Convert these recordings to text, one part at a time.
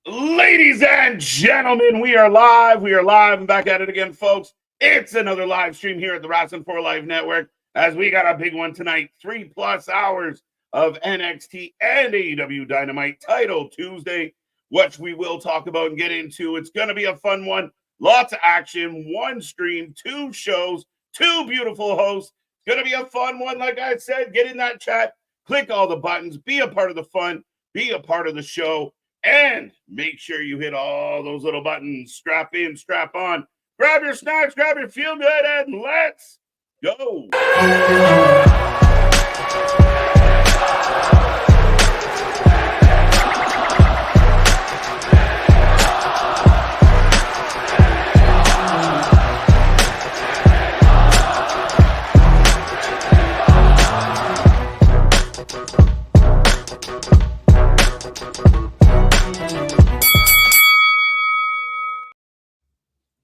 Ladies and gentlemen, we are live. We are live and back at it again, folks. It's another live stream here at the Wrestling for Life Network as we got a big one tonight. 3+ hours of NXT and AEW Dynamite Title Tuesday, which we will talk about and get into. It's going to be a fun one. Lots of action, one stream, two shows, two beautiful hosts. It's going to be a fun one. Like I said, get in that chat, click all the buttons, be a part of the fun, be a part of the show. And make sure you hit all those little buttons. Strap in, strap on. Grab your snacks, grab your feel good, and let's go.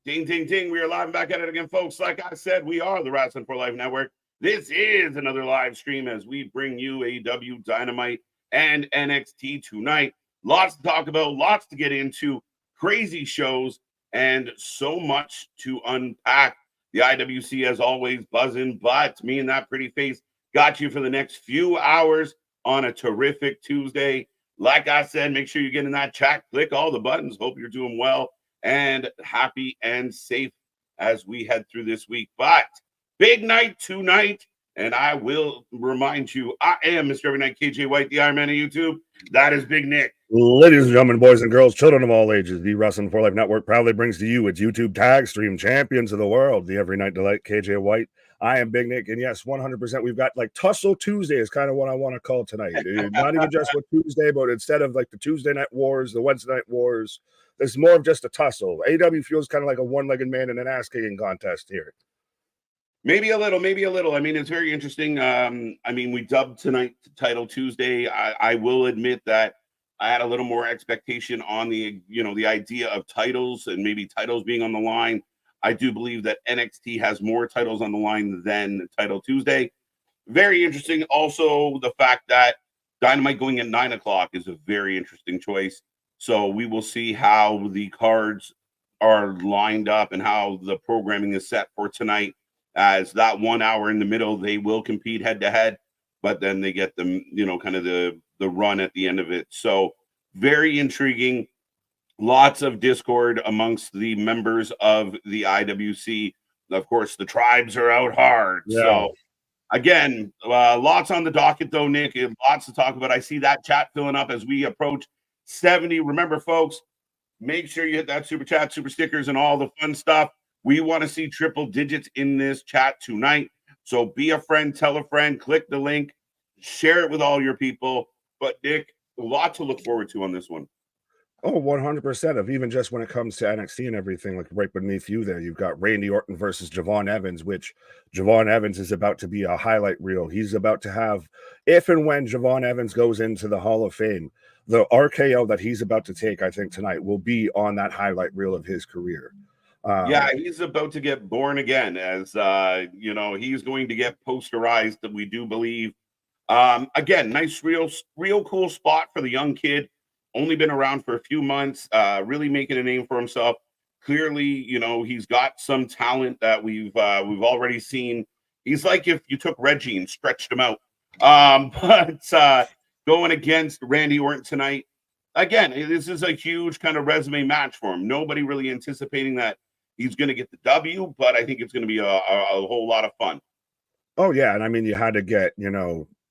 Ding, ding, ding. We are live and back at it again, folks. Like I said, we are the Wrestling for Life Network. This is another live stream as we bring you AEW Dynamite and NXT tonight. Lots to talk about, lots to get into, crazy shows, and so much to unpack. The IWC, as always, buzzing, but me and that pretty face got you for the next few hours on a terrific Tuesday. Like I said, make sure you get in that chat, click all the buttons. Hope you're doing well and happy and safe as we head through this week. But big night tonight, and I will remind you, I am Mr. Every Night KJ White, the Iron Man of YouTube. That is Big Nick. Ladies and gentlemen, boys and girls, children of all ages, the Wrestling for Life Network proudly brings to you its YouTube tag stream champions of the world, the Every Night Delight KJ White. I am Big Nick, and yes, 100%. We've got like Tussle Tuesday is kind of what I want to call tonight. Not even just what Tuesday, but instead of like the Tuesday night wars, the Wednesday night wars, there's more of just a tussle. AEW feels kind of like a one-legged man in an ass-kicking contest here. Maybe a little, maybe a little. I mean, it's very interesting. We dubbed tonight Title Tuesday. I will admit that I had a little more expectation on the idea of titles and maybe titles being on the line. I do believe that NXT has more titles on the line than Title Tuesday. Very interesting. Also, the fact that Dynamite going at 9 o'clock is a very interesting choice. So we will see how the cards are lined up and how the programming is set for tonight. As that 1 hour in the middle, they will compete head to head, but then they get them, kind of the run at the end of it. So very intriguing. Lots of discord amongst the members of the IWC. Of course, the tribes are out hard. Yeah. So again, lots on the docket though, Nick. Lots to talk about. I see that chat filling up as we approach 70. Remember, folks, make sure you hit that super chat, super stickers, and all the fun stuff. We want to see triple digits in this chat tonight. So be a friend, tell a friend, click the link, share it with all your people. But Nick, a lot to look forward to on this one. Oh, 100% of even just when it comes to NXT and everything, like right beneath you there, you've got Randy Orton versus Javon Evans, which Javon Evans is about to be a highlight reel. He's about to have, if and when Javon Evans goes into the Hall of Fame, the RKO that he's about to take, I think tonight, will be on that highlight reel of his career. Yeah, he's about to get born again, as he's going to get posterized, that we do believe. Again, nice, real cool spot for the young kid. Only been around for a few months, really making a name for himself. Clearly, he's got some talent that we've already seen. He's like if you took Reggie and stretched him out. But going against Randy Orton tonight, again, this is a huge kind of resume match for him. Nobody really anticipating that he's going to get the W, but I think it's going to be a whole lot of fun. Oh, yeah. And I mean, you had to get,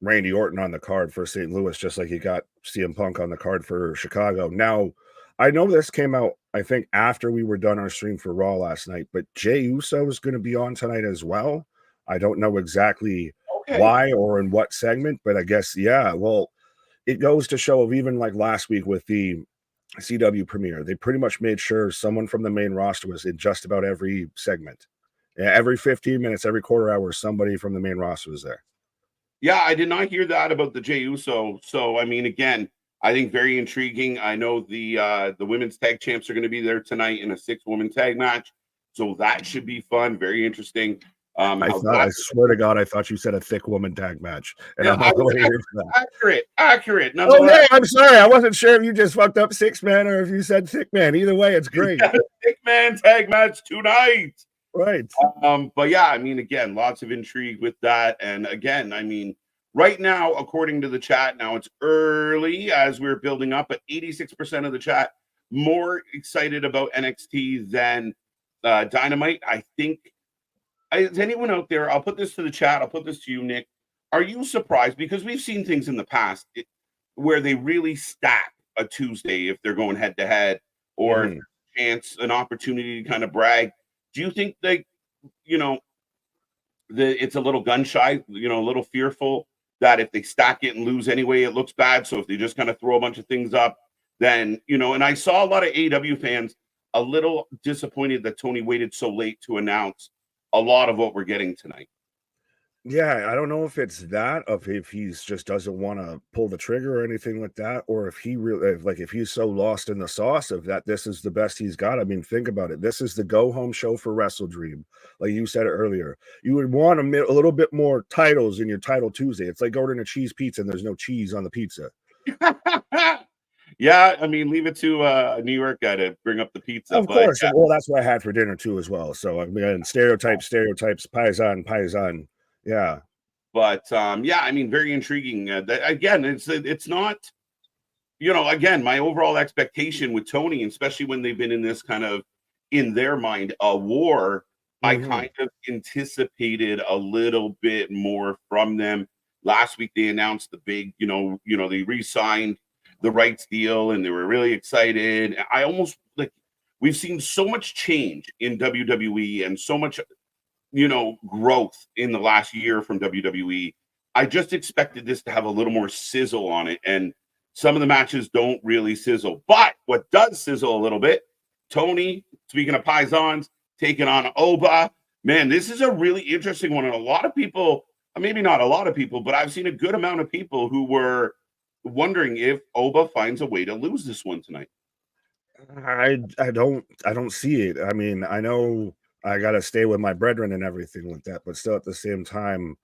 Randy Orton on the card for St. Louis, just like you got CM Punk on the card for Chicago. Now, I know this came out, I think, after we were done our stream for Raw last night, but Jey Uso is going to be on tonight as well. I don't know exactly why or in what segment, but I guess, yeah, well, it goes to show of even like last week with the CW premiere, they pretty much made sure someone from the main roster was in just about every segment. Every 15 minutes, every quarter hour, somebody from the main roster was there. Yeah, I did not hear that about the Jey Uso. So, I mean, again, I think very intriguing. I know the women's tag champs are going to be there tonight in a 6-woman tag match. So that should be fun. Very interesting. I swear to God, I thought you said a thick woman tag match, and yeah, I'm all the way here for that. Accurate. Oh yeah, I'm sorry, I wasn't sure if you just fucked up 6-man or if you said thick man. Either way, it's great. Thick man tag match tonight. Right. But yeah, I mean, again, lots of intrigue with that. And again, I mean, right now, according to the chat, now it's early as we're building up, but 86% of the chat more excited about NXT than Dynamite. I think, is anyone out there? I'll put this to the chat. I'll put this to you, Nick. Are you surprised? Because we've seen things in the past where they really stack a Tuesday if they're going head to head, or chance an opportunity to kind of brag. Do you think it's a little gun shy, a little fearful that if they stack it and lose anyway, it looks bad? So if they just kind of throw a bunch of things up, then, and I saw a lot of AEW fans a little disappointed that Tony waited so late to announce a lot of what we're getting tonight. Yeah, I don't know if it's that, if he's just doesn't want to pull the trigger or anything like that, or if he really, if he's so lost in the sauce of that this is the best he's got. I mean, think about it. This is the go-home show for Wrestle Dream. Like you said it earlier, you would want a little bit more titles in your Title Tuesday. It's like ordering a cheese pizza and there's no cheese on the pizza. Yeah, I mean, leave it to a New York guy to bring up the pizza. Of course. Yeah. Well, that's what I had for dinner too as well. So I mean, stereotypes, paisan. Yeah. But yeah, I mean, very intriguing. Again, it's not, again, my overall expectation with Tony, especially when they've been in this kind of, in their mind, a war, I kind of anticipated a little bit more from them. Last week they announced the big, they re-signed the rights deal and they were really excited. I almost we've seen so much change in WWE and so much growth in the last year from WWE. I just expected this to have a little more sizzle on it, and some of the matches don't really sizzle. But what does sizzle a little bit, Tony, speaking of Paisans, taking on Oba. Man, this is a really interesting one. And a lot of people, maybe not a lot of people, but I've seen a good amount of people who were wondering if Oba finds a way to lose this one tonight. I don't see it. I mean, I know I gotta stay with my brethren and everything like that, but still at the same time,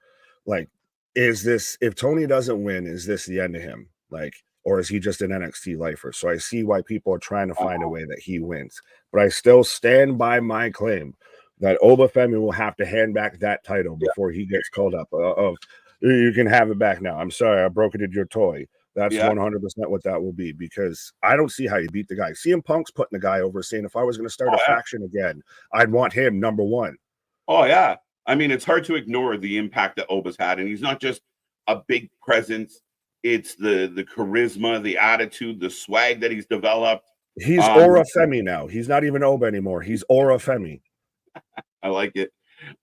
is this, if Tony doesn't win, is this the end of him? Or is he just an NXT lifer? So I see why people are trying to find a way that he wins, but I still stand by my claim that Oba Femi will have to hand back that title before he gets called up. You can have it back now. I'm sorry, I broke it in your toy. That's 100% what that will be, because I don't see how you beat the guy. CM Punk's putting the guy over, saying if I was going to start a faction again, I'd want him number one. Oh, yeah. I mean, it's hard to ignore the impact that Oba's had. And he's not just a big presence. It's the charisma, the attitude, the swag that he's developed. He's Aura Femi now. He's not even Oba anymore. He's Aura Femi. I like it.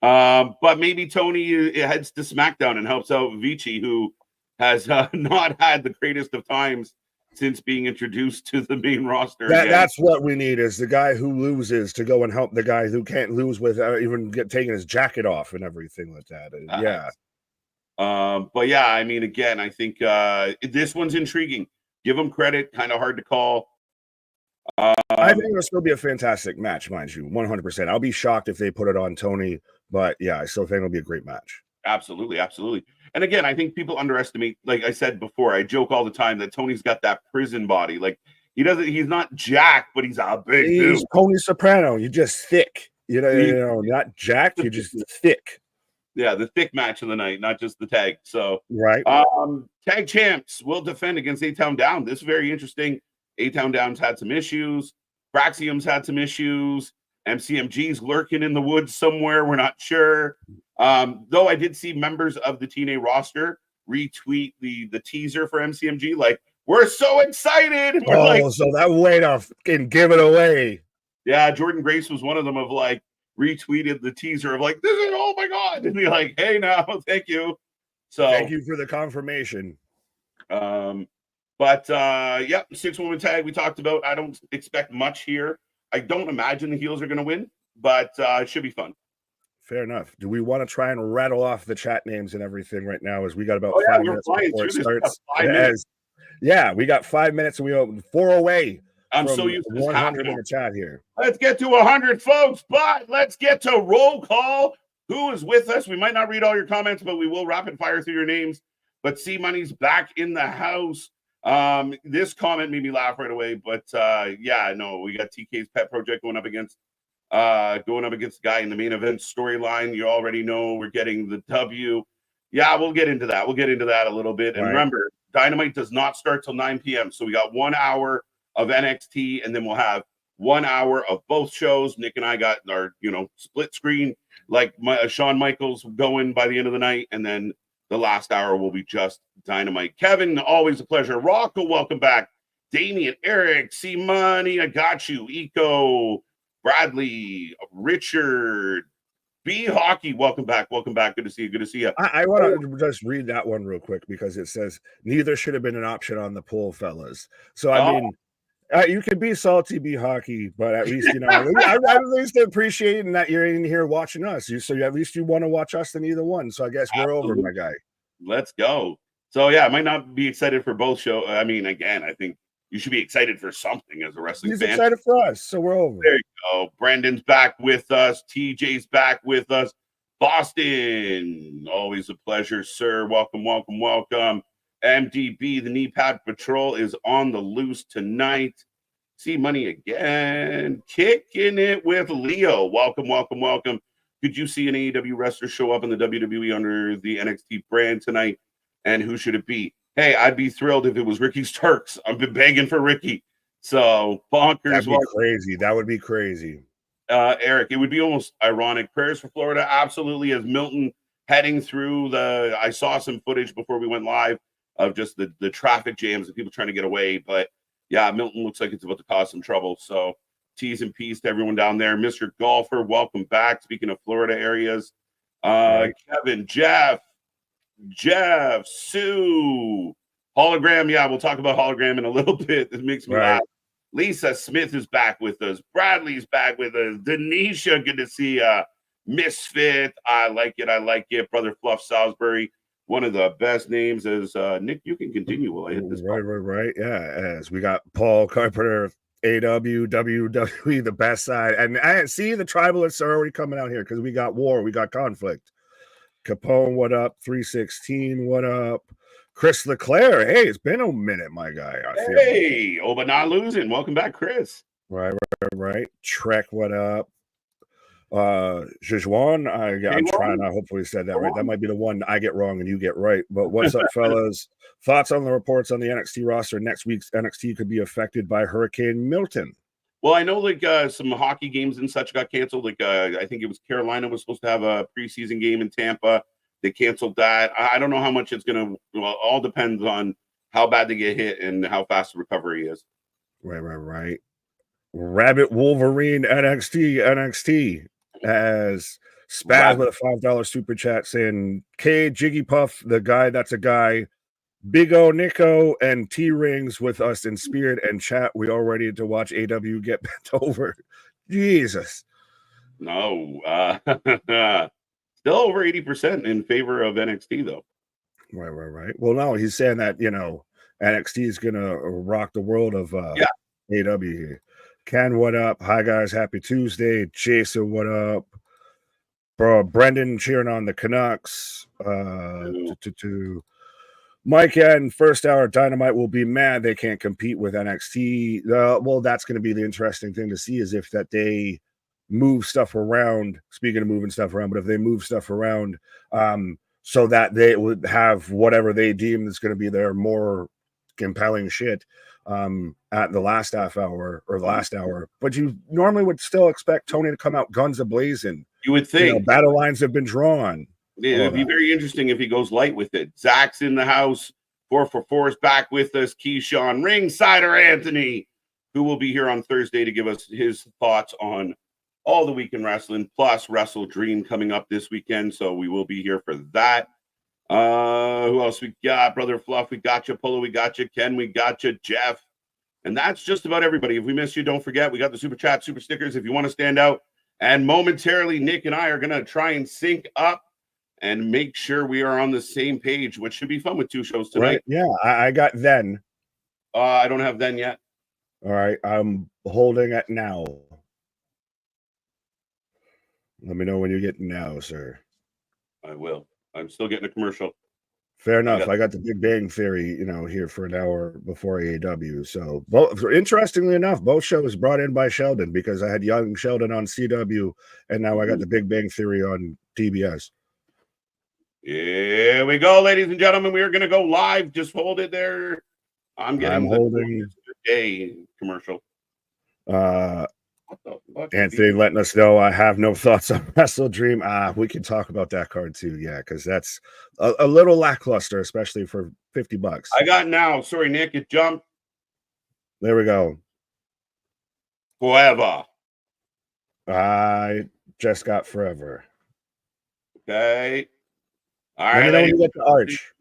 But maybe Tony heads to SmackDown and helps out Vici, who has not had the greatest of times since being introduced to the main roster. That's what we need, is the guy who loses to go and help the guy who can't lose without even taking his jacket off and everything like that. Yeah. But yeah, I mean, again, I think this one's intriguing. Give him credit. Kind of hard to call. I think it'll still be a fantastic match, mind you, 100%. I'll be shocked if they put it on Tony, but yeah, I still think it'll be a great match. Absolutely. And again, I think people underestimate, like I said before, I joke all the time that Tony's got that prison body. He's not jacked, but he's a big dude. Tony Soprano. You're just thick. Not jacked, you're just thick. Yeah, the thick match of the night, not just the tag. So right. Tag champs will defend against A-Town Down. This is very interesting. A-Town Down's had some issues. Braxium's had some issues. MCMG's lurking in the woods somewhere. We're not sure. Though I did see members of the TNA roster retweet the teaser for MCMG. We're so excited. And we're so that way to fucking give it away. Yeah, Jordan Grace was one of them of retweeted the teaser of this is, oh my God. And be like, hey, now, thank you. So thank you for the confirmation. But 6-woman tag we talked about. I don't expect much here. I don't imagine the heels are going to win, but it should be fun. Fair enough. Do we want to try and rattle off the chat names and everything right now, as we got about 5 minutes before it starts? We got 5 minutes and we open 4 away. I'm so used to 100 in the chat here. Let's get to 100, folks, but let's get to roll call who is with us. We might not read all your comments, but we will rapid fire through your names. But C Money's back in the house. This comment made me laugh right away. But yeah, no, we got TK's pet project going up against the guy in the main event storyline. You already know we're getting the W. Yeah, we'll get into that. We'll get into that a little bit. And remember, Dynamite does not start till 9 p.m. So we got 1 hour of NXT, and then we'll have 1 hour of both shows. Nick and I got our, split screen, like Shawn Michaels going by the end of the night. And then the last hour will be just Dynamite. Kevin, always a pleasure. Rocco, welcome back. Damien, Eric, C Money, I got you. Eco, Bradley, Richard, B Hockey, welcome back. Welcome back. Good to see you. Good to see you. I want to just read that one real quick because it says neither should have been an option on the poll, fellas. So I mean, you can be salty, be hockey, but at least I at least appreciating that you're in here watching us. So at least you want to watch us than either one. So I guess we're over, my guy. Let's go. So yeah, I might not be excited for both shows. I mean, again, I think you should be excited for something as a wrestling fan. He's excited for us, so we're over. There you go. Brandon's back with us. TJ's back with us. Boston, always a pleasure, sir. Welcome, welcome, welcome. MDB, the Knee Pad Patrol is on the loose tonight. See Money again. Kicking it with Leo. Welcome, welcome, welcome. Could you see an AEW wrestler show up in the WWE under the NXT brand tonight? And who should it be? Hey, I'd be thrilled if it was Ricky Starks. I've been begging for Ricky. So bonkers. That'd be crazy. That would be crazy. Eric, it would be almost ironic. Prayers for Florida, absolutely. As Milton heading through I saw some footage before we went live of just the traffic jams and people trying to get away. But yeah, Milton looks like it's about to cause some trouble. So T's and P's to everyone down there. Mr. Golfer, welcome back. Speaking of Florida areas, Kevin, Jeff, Sue, Hologram. Yeah, we'll talk about Hologram in a little bit. This makes me laugh. Lisa Smith is back with us. Bradley's back with us. Denisha, good to see ya. Misfit, I like it. I like it. Brother Fluff Salisbury, one of the best names is Nick. You can continue while I hit this. Right. Yeah, as we got Paul Carpenter, AEW, WWE, the best side. And I see the tribalists are already coming out here because we got war, we got conflict. Capone, what up? 316, what up? Chris Leclerc, hey, it's been a minute, my guy. Hey, but not losing. Welcome back, Chris. Right. Trek, what up? Jejuan, I'm trying. I hopefully said that right. That might be the one I get wrong and you get right. But what's up, fellas? Thoughts on the reports on the NXT roster? Next week's NXT could be affected by Hurricane Milton. Well, I know some hockey games and such got canceled. I think it was Carolina was supposed to have a preseason game in Tampa. They canceled that. I don't know how much it's going to. Well, all depends on how bad they get hit and how fast the recovery is. Right. Rabbit Wolverine NXT as Spaz with a $5 super chat saying K Jiggy Puff, the guy that's a guy. Big O Nico and T Rings with us in spirit and chat. We all ready to watch AW get bent over. Jesus. No. Still over 80% in favor of NXT, though. Right. Well, no, he's saying that, NXT is going to rock the world of AW here. Ken, what up? Hi, guys. Happy Tuesday. Jason, what up? Bro, Brendan cheering on the Canucks. Mike and first hour Dynamite will be mad they can't compete with NXT. Well, that's going to be the interesting thing to see is if that they move stuff around. Speaking of moving stuff around, but if they move stuff around so that they would have whatever they deem is going to be their more compelling shit at the last half hour or the last hour. But you normally would still expect Tony to come out guns a-blazing. You would think. Battle lines have been drawn. It would be very interesting if he goes light with it. Zach's in the house. 444 is back with us. Keyshawn, Ringsider Anthony, who will be here on Thursday to give us his thoughts on all the weekend wrestling, plus Wrestle Dream coming up this weekend. So we will be here for that. Who else we got? Brother Fluff, we got you. Polo, we got you. Ken, we got you. Jeff. And that's just about everybody. If we miss you, don't forget, we got the super chat, super stickers if you want to stand out. And momentarily, Nick and I are going to try and sync up and make sure we are on the same page, which should be fun with two shows tonight. Right. Yeah, I got then. I don't have then yet. All right, I'm holding it now. Let me know when you're getting now, sir. I will. I'm still getting a commercial. Fair enough. I got the Big Bang Theory, here for an hour before AEW. So, interestingly enough, both shows brought in by Sheldon, because I had young Sheldon on CW, and now I got the Big Bang Theory on TBS. Here we go, ladies and gentlemen. We are going to go live. Just hold it there. I'm holding the day commercial. Anthony letting us know I have no thoughts on Wrestle Dream. We can talk about that card too, yeah, because that's a little lackluster, especially for $50. I got now. Sorry, Nick, it jumped. There we go. Forever. I just got forever. Okay. All Let right. me know when you get the arch.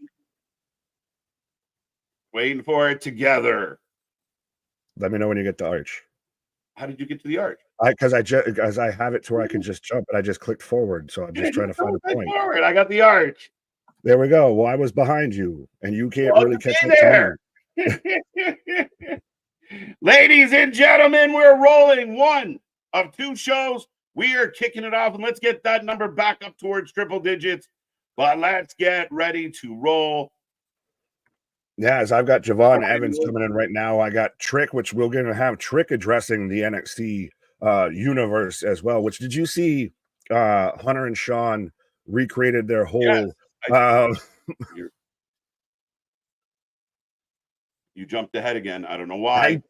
Waiting for it together. Let me know when you get the arch. How did you get to the arch? Because I have it to where I can just jump, and I just clicked forward. So I'm just trying to find a point. Forward. I got the arch. There we go. Well, I was behind you, and you can't really catch up there. To me. Ladies and gentlemen, we're rolling one of two shows. We are kicking it off, and let's get that number back up towards triple digits. But let's get ready to roll. Yeah, as I've got Javon Evans coming in right now. I got Trick, which we're going to have Trick addressing the NXT universe as well. Which, did you see Hunter and Sean recreated their whole... Yes, you jumped ahead again. I don't know why. I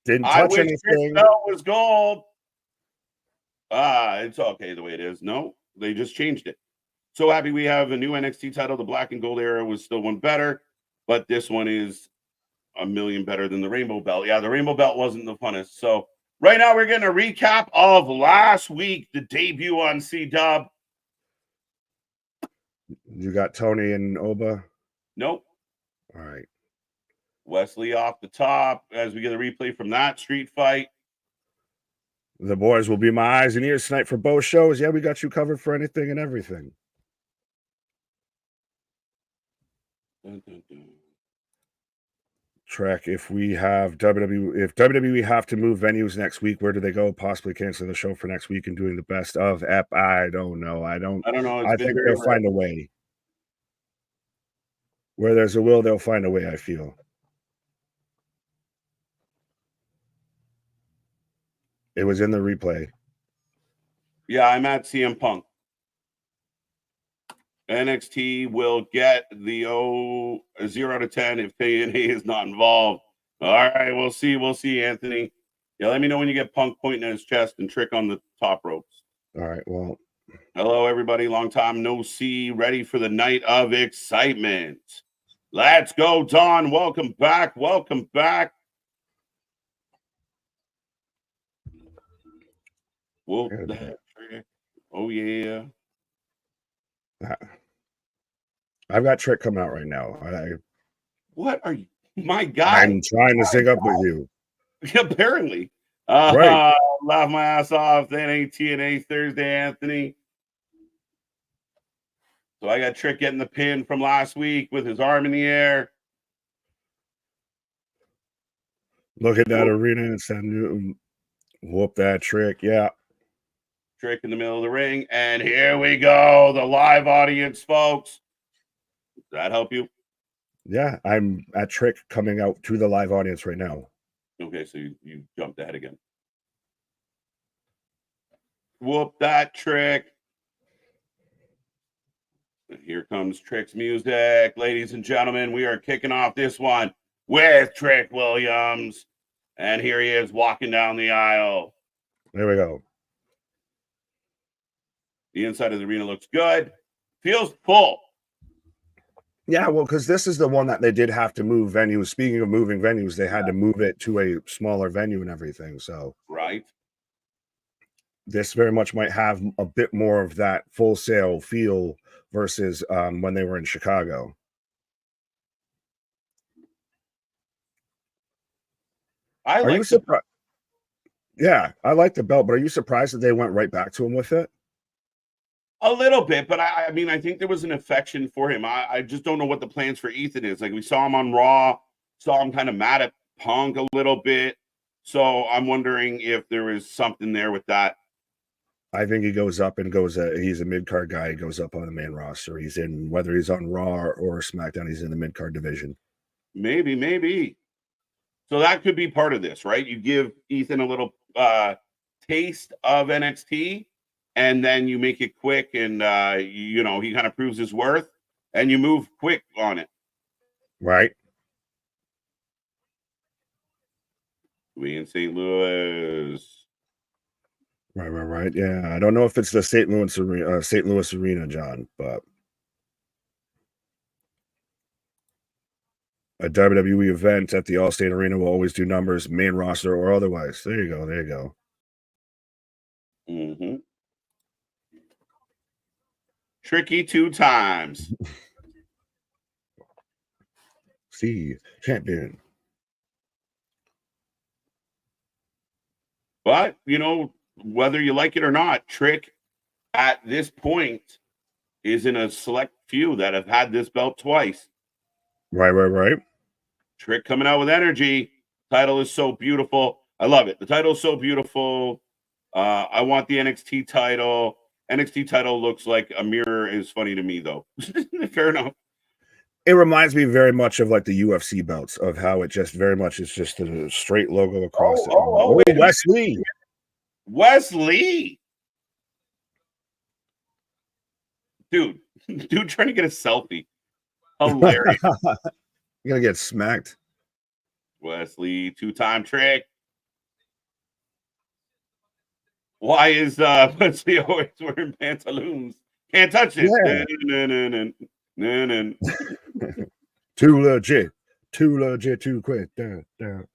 didn't touch anything. Belt was gold. It's okay the way it is. No, they just changed it. So happy we have a new NXT title. The black and gold era was still one better, but this one is a million better than the rainbow belt. Yeah, the rainbow belt wasn't the funnest. So right now we're getting a recap of last week, the debut on C-Dub. You got Tony and Oba? Nope. All right. Wesley off the top as we get a replay from that street fight. The boys will be my eyes and ears tonight for both shows. Yeah, we got you covered for anything and everything. Dun, dun, dun. Trek, if WWE have to move venues next week, where do they go? Possibly canceling the show for next week and doing the best of ep. I don't know. I don't know. I think they'll find a way. Where there's a will, they'll find a way, I feel. It was in the replay. Yeah, I'm at CM Punk. NXT will get the 0 to 10 if TNA is not involved. All right, we'll see, Anthony. Yeah, let me know when you get Punk pointing at his chest and Trick on the top ropes. All right, well. Hello, everybody. Long time no see. Ready for the night of excitement. Let's go, Don. Welcome back. Welcome back. Whoa. Oh, yeah. I've got Trick coming out right now. What are you? My God. I'm trying to sync up with you. Apparently. Right. Laugh my ass off. That ain't TNA Thursday, Anthony. So I got Trick getting the pin from last week with his arm in the air. Look at that arena and send whoop that Trick. Yeah. Trick in the middle of the ring. And here we go. The live audience, folks. Does that help you? Yeah, I'm at Trick coming out to the live audience right now. Okay, so you jumped ahead again. Whoop that Trick. And here comes Trick's music. Ladies and gentlemen, we are kicking off this one with Trick Williams. And here he is walking down the aisle. There we go. The inside of the arena looks good. Feels full. Yeah, well, because this is the one that they did have to move venues. Speaking of moving venues, they had to move it to a smaller venue and everything. So, right. This very much might have a bit more of that Full Sail feel versus when they were in Chicago. Are you surprised? Yeah, I like the belt, but are you surprised that they went right back to him with it? A little bit, but I mean, I think there was an affection for him. I just don't know what the plans for Ethan is. Like, we saw him on Raw, saw him kind of mad at Punk a little bit. So I'm wondering if there is something there with that. I think he goes up and goes. He's a mid card guy. He goes up on the main roster. He's in, whether he's on Raw or SmackDown, he's in the mid card division. Maybe. So that could be part of this, right? You give Ethan a little taste of NXT, and then you make it quick, and he kind of proves his worth, and you move quick on it. Right. We in St. Louis. Right. Yeah, I don't know if it's the St. Louis Arena, John, but a WWE event at the Allstate Arena will always do numbers, main roster or otherwise. There you go. Mm-hmm. Tricky 2 times. See, champion. But, whether you like it or not, Trick at this point is in a select few that have had this belt twice. Right. Trick coming out with energy. Title is so beautiful. I love it. The title is so beautiful. I want the NXT title. NXT title looks like a mirror. Is funny to me, though. Fair enough. It reminds me very much of like the UFC belts, of how it just very much is just a straight logo across it. Wesley. Dude trying to get a selfie. Hilarious. You're gonna get smacked. Wesley, 2-time Trick. Why is Wesley always wearing pantaloons? Can't touch it. Yeah. Too legit, too quick. Down.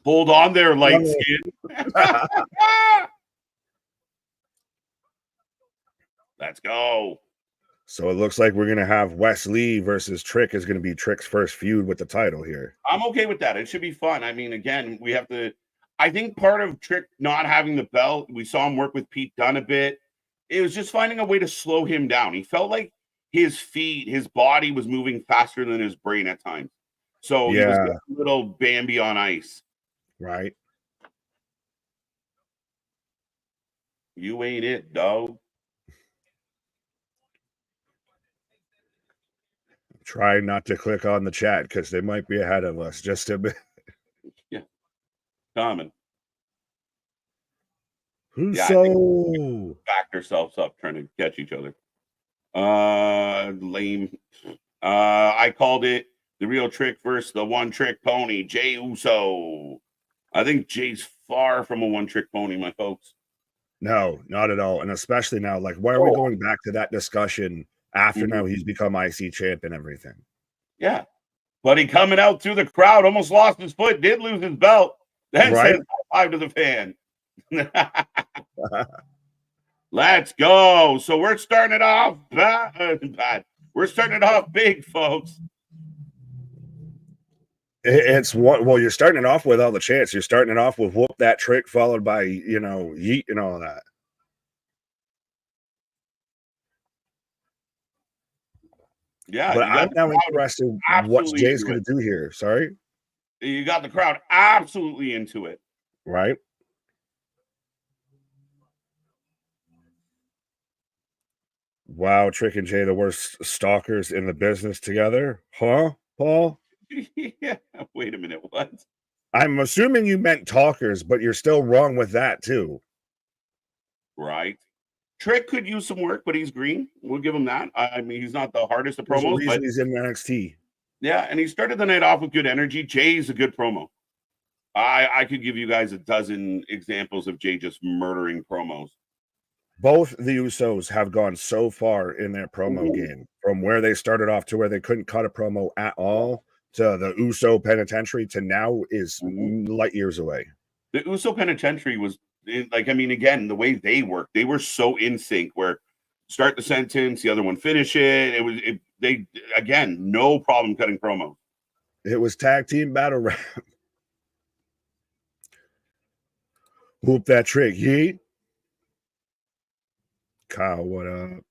Hold on there, light skin. Let's go. So it looks like we're gonna have Wesley versus Trick is gonna be Trick's first feud with the title here. I'm okay with that. It should be fun. I mean, again, we have to. I think part of Trick not having the belt, we saw him work with Pete Dunne a bit. It was just finding a way to slow him down. He felt like his body was moving faster than his brain at times. So he was a little Bambi on ice. Right. You ain't it, dog. Try not to click on the chat because they might be ahead of us just a bit. Yeah. Common. So backed ourselves up trying to catch each other. Lame. I called it the real Trick versus the one trick pony, Jey Uso. I think Jay's far from a one trick pony, my folks. No, not at all. And especially now, like, why are we going back to that discussion after now he's become IC champ and everything? Yeah. But he coming out through the crowd, almost lost his foot, did lose his belt. Then says high five to the fan. Let's go. So we're starting it off bad. We're starting it off big, folks. It's what? Well, you're starting it off with all the chants. You're starting it off with whoop that trick, followed by yeet and all that. Yeah, but I'm now interested in what Jay's going to do here. Sorry, you got the crowd absolutely into it, right? Wow, Trick and Jay, the worst stalkers in the business together, huh, Paul? Yeah. Wait a minute. What? I'm assuming you meant talkers, but you're still wrong with that too. Right. Trick could use some work, but he's green. We'll give him that. I mean, he's not the hardest of promos, but he's in NXT. Yeah, and he started the night off with good energy. Jay's a good promo. I could give you guys a dozen examples of Jay just murdering promos. Both the Usos have gone so far in their promo game, from where they started off to where they couldn't cut a promo at all, to the Uso Penitentiary, to now is light years away. The Uso Penitentiary was like, I mean, again, the way they worked, they were so in sync, where start the sentence, the other one finish it. They again, no problem cutting promos. It was tag team battle rap. Whoop that trick, yeet. Kyle, what up?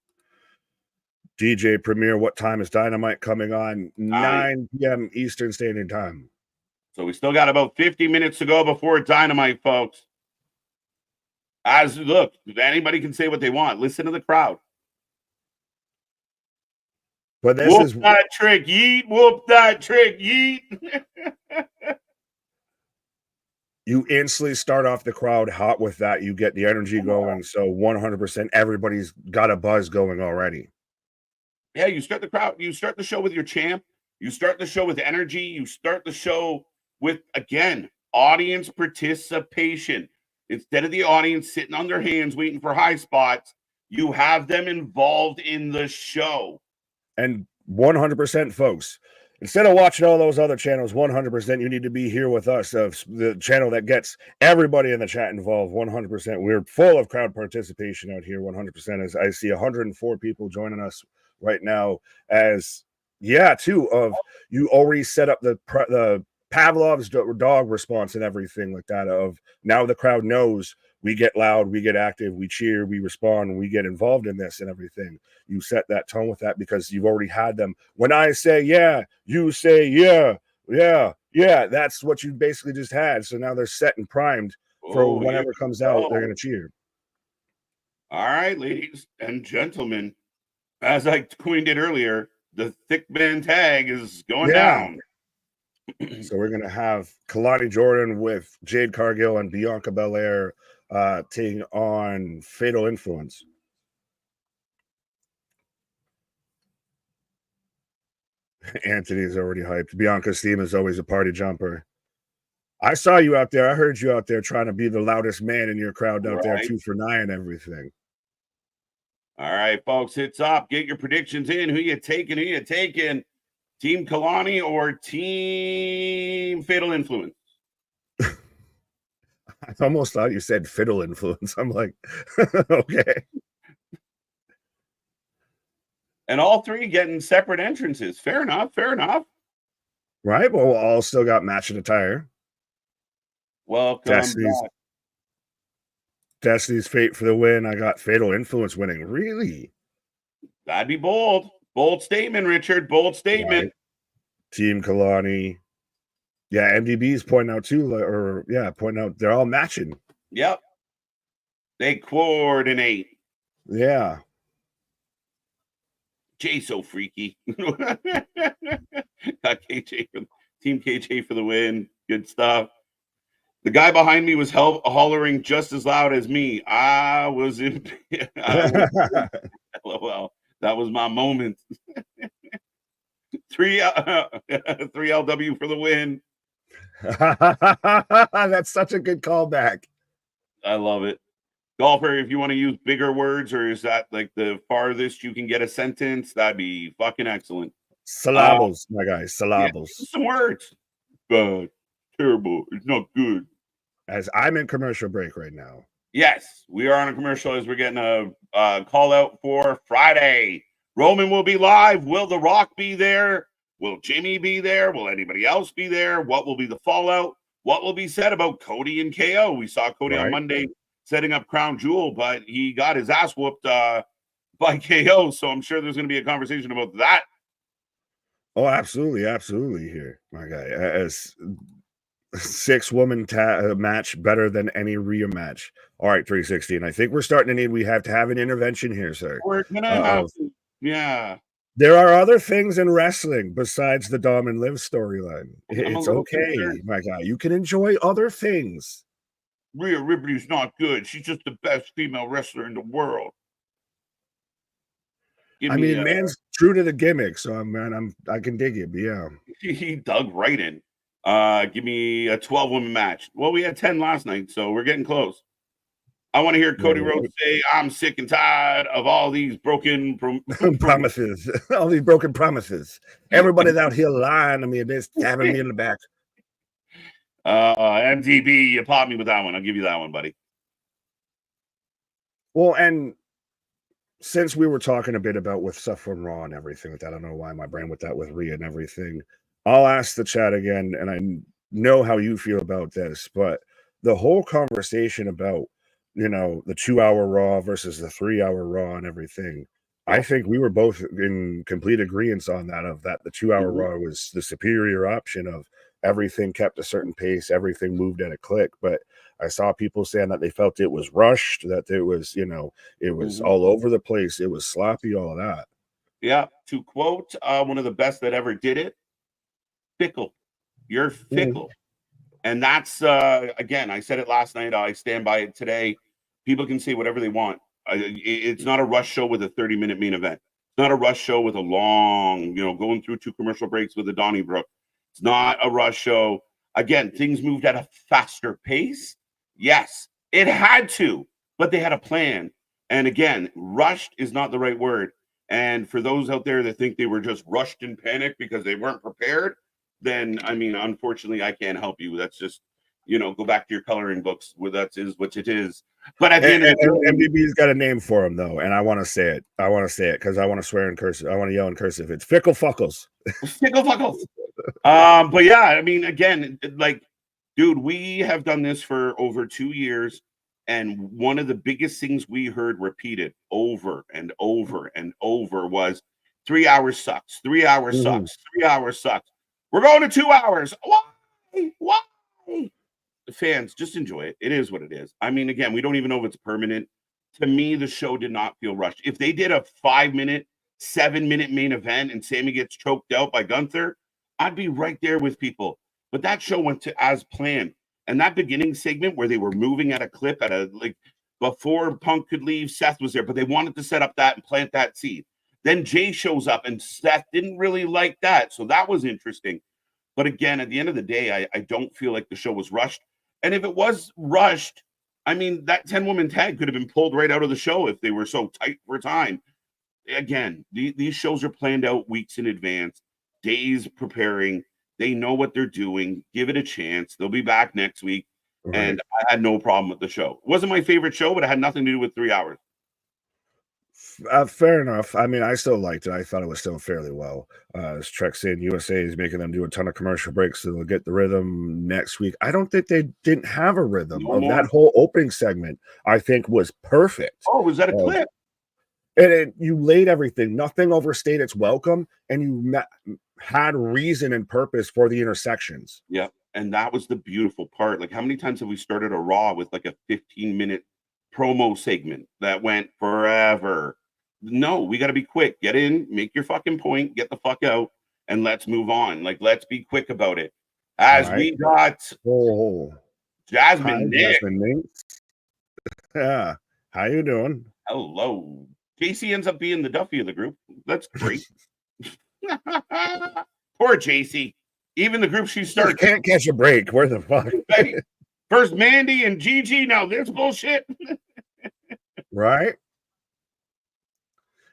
DJ Premier, what time is Dynamite coming on? 9 p.m. Eastern Standard Time. So we still got about 50 minutes to go before Dynamite, folks. Look, anybody can say what they want. Listen to the crowd. But this whoop is that trick, yeet. Whoop that trick, yeet. You instantly start off the crowd hot with that. You get the energy going. So 100%, everybody's got a buzz going already. Yeah, you start the crowd. You start the show with your champ. You start the show with energy. You start the show with, again, audience participation. Instead of the audience sitting on their hands waiting for high spots, you have them involved in the show. And 100%, folks, instead of watching all those other channels, 100%, you need to be here with us, the channel that gets everybody in the chat involved. 100%. We're full of crowd participation out here. 100%. As I see 104 people joining us right now. As you already set up the Pavlov's dog response and everything like that. Of now the crowd knows we get loud, we get active, we cheer, we respond, we get involved in this and everything. You set that tone with that because you've already had them. When I say yeah, you say yeah. That's what you basically just had. So now they're set and primed for whatever comes out. They're going to cheer. All right, ladies and gentlemen, as I coined it earlier, the thick man tag is going down. So we're going to have Kalani Jordan with Jade Cargill and Bianca Belair taking on Fatal Influence. Anthony's already hyped. Bianca's theme is always a party jumper. I saw you out there. I heard you out there trying to be the loudest man in your crowd out there, 2 for 9 and everything. All right, folks, it's up. Get your predictions in. Who you taking? Team Kalani or Team Fatal Influence? I almost thought you said Fiddle Influence. I'm like, okay. And all three getting separate entrances. Fair enough. Right? Well, all still got matching attire. Welcome back. Destiny's Fate for the win. I got Fatal Influence winning. Really? That'd be bold. Bold statement, Richard. Bold statement. Right. Team Kalani. Yeah, MDB's pointing out too, pointing out they're all matching. Yep. They coordinate. Yeah. Jay so freaky. Got KJ Team KJ for the win. Good stuff. The guy behind me was hollering just as loud as me. LOL. That was my moment. 3 LW for the win. That's such a good callback. I love it. Golfer, if you want to use bigger words, or is that like the farthest you can get a sentence, that'd be fucking excellent. Syllables, my guy. Syllables. Yeah, some words. Bad. Terrible. It's not good. As I'm in commercial break right now. Yes, we are on a commercial as we're getting a call out for Friday. Roman will be live. Will The Rock be there? Will Jimmy be there? Will anybody else be there? What will be the fallout? What will be said about Cody and KO? We saw Cody on Monday setting up Crown Jewel, but he got his ass whooped by KO. So I'm sure there's going to be a conversation about that. Oh, absolutely. Absolutely here, my guy. As 6-woman match better than any Rhea match. All right, 360. And I think we're starting to we have to have an intervention here, sir. We're going to have to. Yeah. There are other things in wrestling besides the Dom and Liv storyline. It's okay, my guy. You can enjoy other things. Rhea Ripley's not good. She's just the best female wrestler in the world. Man's true to the gimmick, so I can dig it. But yeah, he dug right in. Give me a 12-woman match. Well, we had 10 last night, so we're getting close. I want to hear Cody Rhodes say, "I'm sick and tired of all these broken promises, all these broken promises. Everybody's out here lying to me, they're stabbing me in the back." MTB, you popped me with that one. I'll give you that one, buddy. Well, and since we were talking a bit about with stuff from Raw and everything like that, I don't know why my brain with that with Rhea and everything. I'll ask the chat again, and I know how you feel about this, but the whole conversation about the 2-hour Raw versus the 3-hour Raw and everything. I think we were both in complete agreement on that, of that the 2-hour Raw was the superior option of everything kept a certain pace, everything moved at a click. But I saw people saying that they felt it was rushed, that it was, it was all over the place, it was sloppy, all of that. Yeah. To quote one of the best that ever did it, fickle. You're fickle. And that's, again, I said it last night. I stand by it today. People can say whatever they want. It's not a rush show with a 30-minute main event. It's not a rush show with a long, going through 2 commercial breaks with a Donnybrook. It's not a rush show. Again, things moved at a faster pace. Yes, it had to, but they had a plan. And again, rushed is not the right word. And for those out there that think they were just rushed in panic because they weren't prepared, then, I mean, unfortunately, I can't help you. That's just, go back to your coloring books where that is what it is. But at the end of the day, MDB's got a name for him, though, and I want to say it. I want to say it because I want to swear in cursive. I want to yell in cursive. It's fickle fuckles. Fickle fuckles. But yeah, I mean, again, like, dude, we have done this for over 2 years. And one of the biggest things we heard repeated over and over and over was 3 hours sucks. 3 hours sucks. 3 hours sucks. We're going to 2 hours. Why? Why? Fans, just enjoy it. It is what it is. I mean, again, we don't even know if it's permanent. To me, the show did not feel rushed. If they did a 5-minute, 7-minute main event and Sammy gets choked out by Gunther, I'd be right there with people. But that show went to as planned. And that beginning segment where they were moving at a clip before Punk could leave, Seth was there, but they wanted to set up that and plant that seed. Then Jay shows up and Seth didn't really like that. So that was interesting. But again, at the end of the day, I don't feel like the show was rushed. And if it was rushed, I mean, that 10-woman tag could have been pulled right out of the show if they were so tight for time. Again, these shows are planned out weeks in advance, days preparing. They know what they're doing. Give it a chance. They'll be back next week. Right. And I had no problem with the show. It wasn't my favorite show, but it had nothing to do with 3 hours. Fair enough. I mean, I still liked it. I thought it was still fairly well. As Trek saying, USA is making them do a ton of commercial breaks so they'll get the rhythm next week. I don't think they didn't have a rhythm. That whole opening segment, I think, was perfect. Oh, was that a clip? And you laid everything. Nothing overstayed its welcome, and you had reason and purpose for the intersections. Yeah, and that was the beautiful part. Like, how many times have we started a Raw with like a 15-minute promo segment that went forever? No, we got to be quick. Get in, make your fucking point, get the fuck out, and let's move on. Like, let's be quick about it. As we got Jasmine Nick. Yeah, how you doing? Hello. JC ends up being the Duffy of the group. That's great. Poor JC. Even the group she started can't catch a break. Where the fuck? First Mandy and Gigi. Now this bullshit. Right?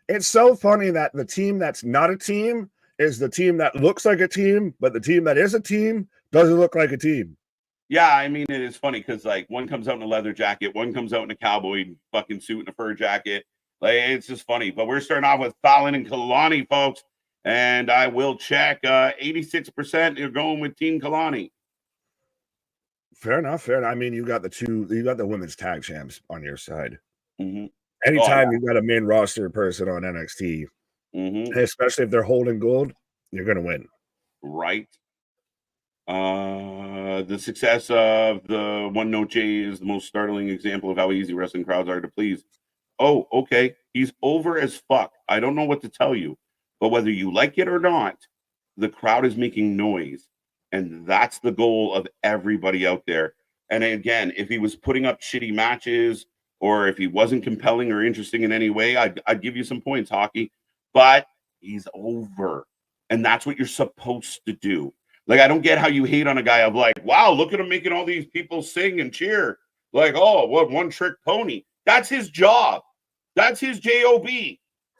It's so funny that the team that's not a team is the team that looks like a team, but the team that is a team doesn't look like a team. Yeah, I mean, it is funny because like one comes out in a leather jacket, one comes out in a cowboy fucking suit and a fur jacket. Like, it's just funny. But we're starting off with Fallon and Kalani, folks. And I will check 86% you're going with Team Kalani. Fair enough. I mean, you got the women's tag champs on your side. Mm-hmm. Anytime you got a main roster person on NXT, especially if they're holding gold, you're going to win. Right. The success of the One Note J is the most startling example of how easy wrestling crowds are to please. Oh, okay. He's over as fuck. I don't know what to tell you. But whether you like it or not, the crowd is making noise. And that's the goal of everybody out there. And again, if he was putting up shitty matches or if he wasn't compelling or interesting in any way, I'd give you some points, Hockey. But he's over. And that's what you're supposed to do. Like, I don't get how you hate on a guy of like, wow, look at him making all these people sing and cheer. Like, oh, what one trick pony. That's his job. That's his job.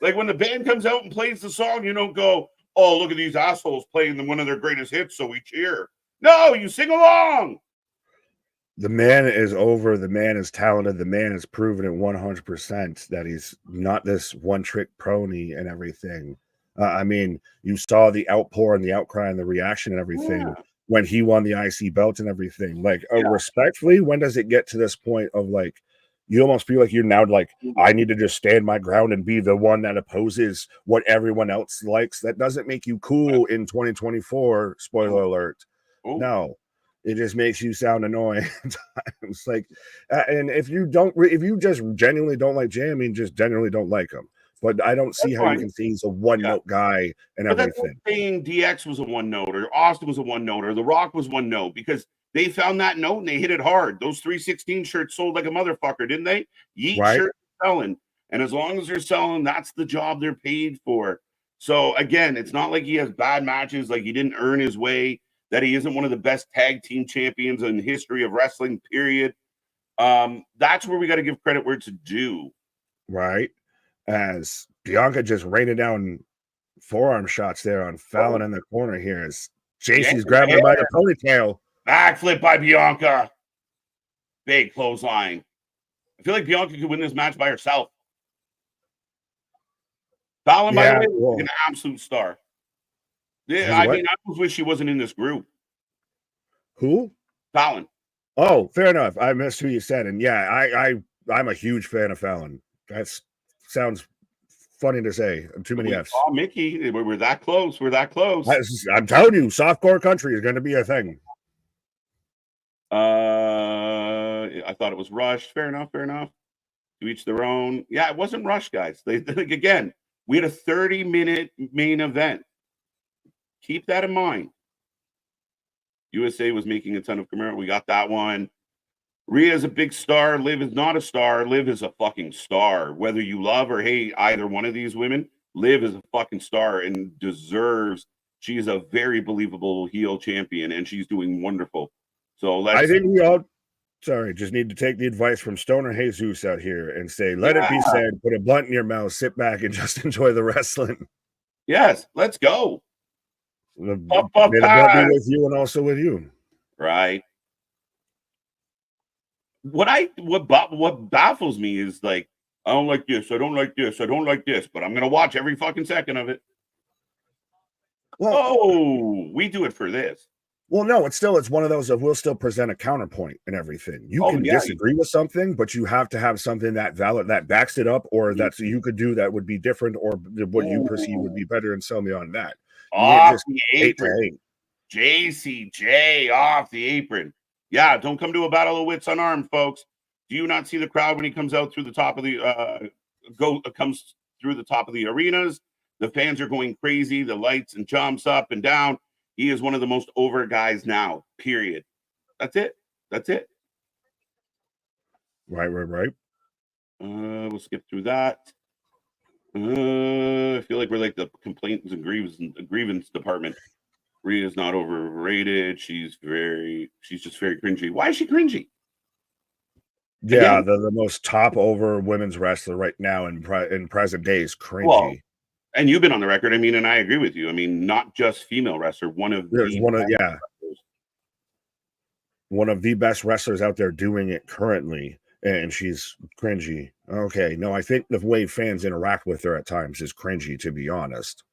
Like, when the band comes out and plays the song, you don't go, oh, look at these assholes playing one of their greatest hits, so we cheer. No, you sing along. The man is over. The man is talented. The man has proven it 100% that he's not this one-trick pony and everything. I mean, you saw the outpour and the outcry and the reaction and everything when he won the IC belt and everything. Like, respectfully, when does it get to this point of, like, you almost feel like you're now like, I need to just stand my ground and be the one that opposes what everyone else likes? That doesn't make you cool in 2024, spoiler alert. Oh, No, it just makes you sound annoying at times. Like, and if you just genuinely don't like Jay, I mean, just genuinely don't like him. But I don't see that's how you fine. can say he's a one-note guy and But that's like everything. saying DX was a one note, or Austin was a one note, or The Rock was one note, because they found that note and they hit it hard. Those 316 shirts sold like a motherfucker, didn't they? Yeet Right? shirts selling. And as long as they're selling, that's the job they're paid for. So again, it's not like he has bad matches, like he didn't earn his way, that he isn't one of the best tag team champions in the history of wrestling, period. That's where we got to give credit where it's due. Right? As Bianca just raining down forearm shots there on Fallon in the corner here as JC's grabbing her by the ponytail. Backflip by Bianca. Big clothesline. I feel like Bianca could win this match by herself. Fallon, by the way, is an absolute star. Yeah, I mean, I almost wish she wasn't in this group. Who? Fallon. Oh, fair enough. I missed who you said, and yeah, I'm a huge fan of Fallon. That sounds funny to say. Too many F's. Oh, Mickey, we're that close. We're that close. I'm telling you, softcore country is going to be a thing. I thought it was rushed. Fair enough. Fair enough. To each their own. Yeah, it wasn't rushed, guys. Again, we had a 30-minute main event. Keep that in mind. USA was making a ton of commercials. We got that one. Rhea is a big star. Liv is not a star. Liv is a fucking star. Whether you love or hate either one of these women, Liv is a fucking star and deserves. She is a very believable heel champion, and she's doing wonderful. So I think we all, just need to take the advice from Stoner Jesus out here and say, let it be said, put a blunt in your mouth, sit back, and just enjoy the wrestling. Yes, let's go. May the blunt be with you and also with you. Right. What baffles me is, like, I don't like this, I don't like this, I don't like this, but I'm gonna watch every fucking second of it. Well, we do it for this. Well, no, it's one of those of we'll still present a counterpoint and everything. You can disagree with something, but you have to have something that valid that backs it up, or that you could do that would be different, or what you perceive would be better, and sell me on that. Off the apron. JCJ off the apron. Yeah, don't come to a battle of wits unarmed, folks. Do you not see the crowd when he comes out through the top of the comes through the top of the arenas? The fans are going crazy. The lights and jumps up and down. He is one of the most over guys now. Period. That's it. That's it. Right. We'll skip through that. I feel like we're like the complaints and grievance department. Rhea's not overrated. She's just very cringy. Why is she cringy? Yeah, the most top over women's wrestler right now in present day is cringy. Well, and you've been on the record. I mean, and I agree with you. I mean, not just female wrestler. One of the best wrestlers out there doing it currently, and she's cringy. Okay, no, I think the way fans interact with her at times is cringy, to be honest.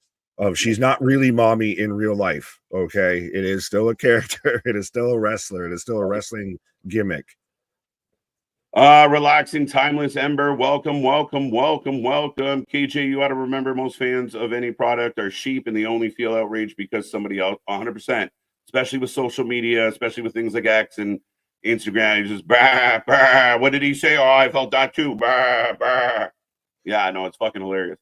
She's not really mommy in real life. Okay, it is still a character. It is still a wrestler. It is still a wrestling gimmick. Relaxing, timeless Ember. Welcome. KJ, you ought to remember most fans of any product are sheep, and they only feel outraged because somebody else, 100%, especially with social media, especially with things like X and Instagram. He's just, bah, bah. What did he say? Oh, I felt that too. Bah, bah. Yeah, no, it's fucking hilarious.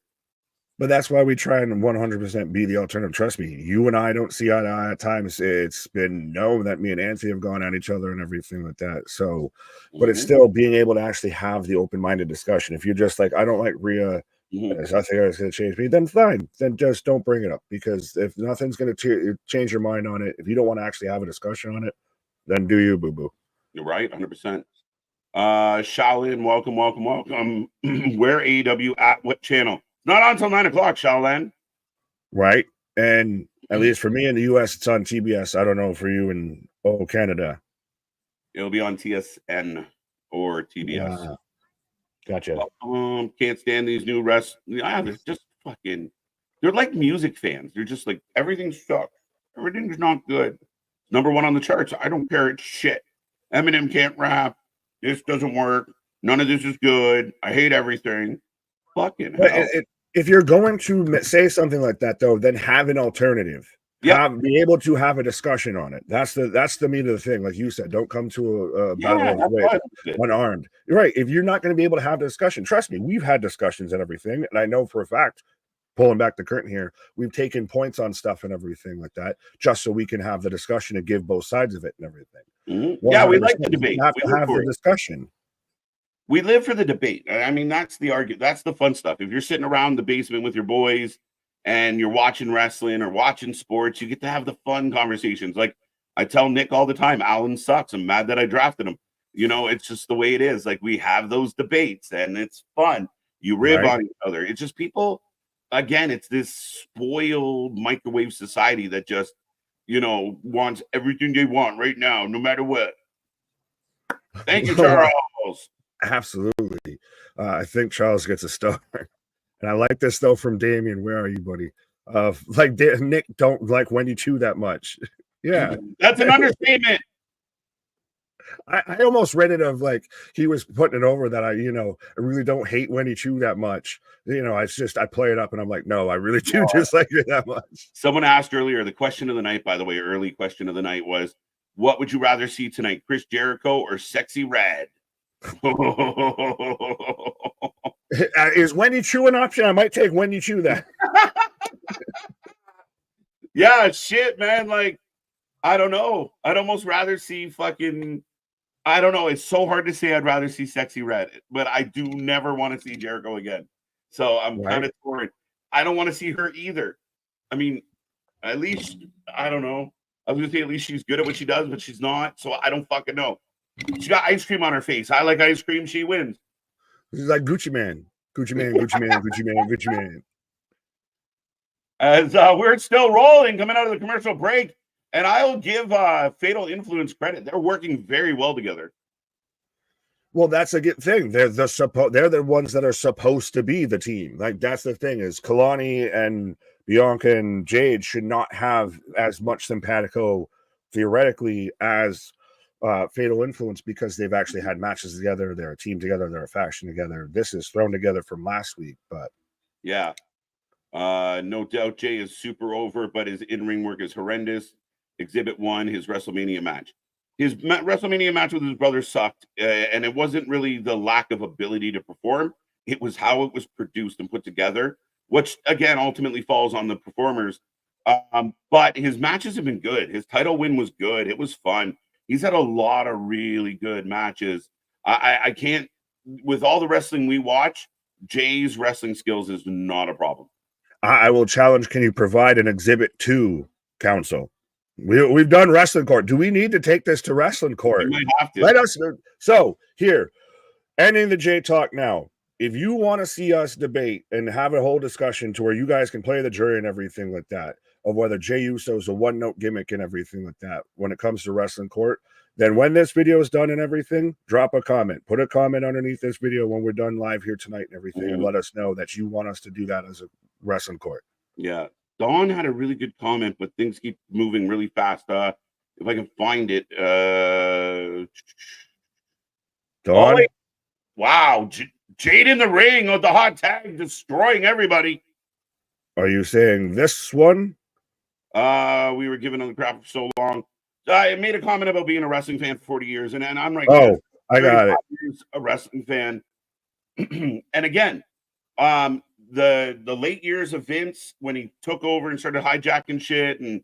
But that's why we try and 100% be the alternative. Trust me, you and I don't see eye to eye at times. It's been known that me and Anthony have gone at each other and everything like that. So, but it's still being able to actually have the open-minded discussion. If you're just like, I don't like Rhea, there's nothing that's going to change me, then fine. Then just don't bring it up, because if nothing's going to change your mind on it, if you don't want to actually have a discussion on it, then do you, boo-boo. You're right, 100%. Shaolin, welcome. Where AEW at what channel? Not on until 9 o'clock, Shaolin. Right. And at least for me in the US, it's on TBS. I don't know for you in Canada. It'll be on TSN or TBS. Gotcha. Can't stand these new they're just fucking, they're like music fans. They're just like, everything sucks. Everything's not good. Number one on the charts. I don't care. It's shit. Eminem can't rap. This doesn't work. None of this is good. I hate everything. Fucking hell. If you're going to say something like that, though, then have an alternative. be able to have a discussion on it. That's the meat of the thing. Like you said, don't come to a battle of wit unarmed. You're right. If you're not going to be able to have the discussion, trust me, we've had discussions and everything, and I know for a fact, pulling back the curtain here, we've taken points on stuff and everything like that, just so we can have the discussion and give both sides of it and everything. Yeah, we like the debate. We have to have the discussion. We live for the debate. I mean, that's the argument. That's the fun stuff. If you're sitting around the basement with your boys and you're watching wrestling or watching sports, you get to have the fun conversations. Like I tell Nick all the time, Alan sucks. I'm mad that I drafted him. You know, it's just the way it is. Like we have those debates and it's fun. You rib on each other. It's just people, again, it's this spoiled microwave society that just, you know, wants everything they want right now, no matter what. Thank you, Charles. Absolutely. I think Charles gets a star. And I like this, though, from Damien. Where are you, buddy? Like, Nick don't like Wendy Chu that much. Yeah. That's an understatement. I almost read it of like he was putting it over that I really don't hate Wendy Chu that much. You know, it's just I play it up and I'm like, no, I really do dislike it that much. Someone asked earlier, the question of the night, by the way, early question of the night was, what would you rather see tonight, Chris Jericho or Sexy Red? Is Wendy Chu an option? I might take Wendy Chu then. Yeah, shit, man. Like, I don't know. I'd almost rather see fucking. I don't know. It's so hard to say. I'd rather see Sexy Red, but I do never want to see Jericho again. So I'm kind of torn. I don't want to see her either. I mean, at least I don't know. I was gonna say at least she's good at what she does, but she's not. So I don't fucking know. She got ice cream on her face. I like ice cream. She wins. She's like Gucci Man, Gucci Man, Gucci Man, Gucci Man, Gucci Man. As we're still rolling, coming out of the commercial break. And I'll give Fatal Influence credit. They're working very well together. Well, that's a good thing. They're the ones that are supposed to be the team. Like that's the thing is Kalani and Bianca and Jade should not have as much simpatico theoretically as Fatal Influence because they've actually had matches together. They're a team together. They're a faction together. This is thrown together from last week, but yeah, no doubt Jay is super over, but his in-ring work is horrendous. Exhibit 1, his WrestleMania match. His WrestleMania match with his brother sucked, and it wasn't really the lack of ability to perform. It was how it was produced and put together, which, again, ultimately falls on the performers. But his matches have been good. His title win was good. It was fun. He's had a lot of really good matches. I can't, with all the wrestling we watch, Jay's wrestling skills is not a problem. I will challenge, can you provide an Exhibit 2, Council? We've done wrestling court. Do we need to take this to wrestling court? We might have to. Let us. So here, ending the J Talk now. If you want to see us debate and have a whole discussion to where you guys can play the jury and everything like that, of whether Jey Uso is a one-note gimmick and everything like that, when it comes to wrestling court, then when this video is done and everything, drop a comment. Put a comment underneath this video when we're done live here tonight and everything, and let us know that you want us to do that as a wrestling court. Yeah. Dawn had a really good comment, but things keep moving really fast. If I can find it. Dawn? Oh, wow. Jade in the ring with the hot tag, destroying everybody. Are you saying this one? We were giving them crap for so long. I made a comment about being a wrestling fan for 40 years, and I'm right. Oh, I got it. Years a wrestling fan. And again, the late years of Vince when he took over and started hijacking shit, and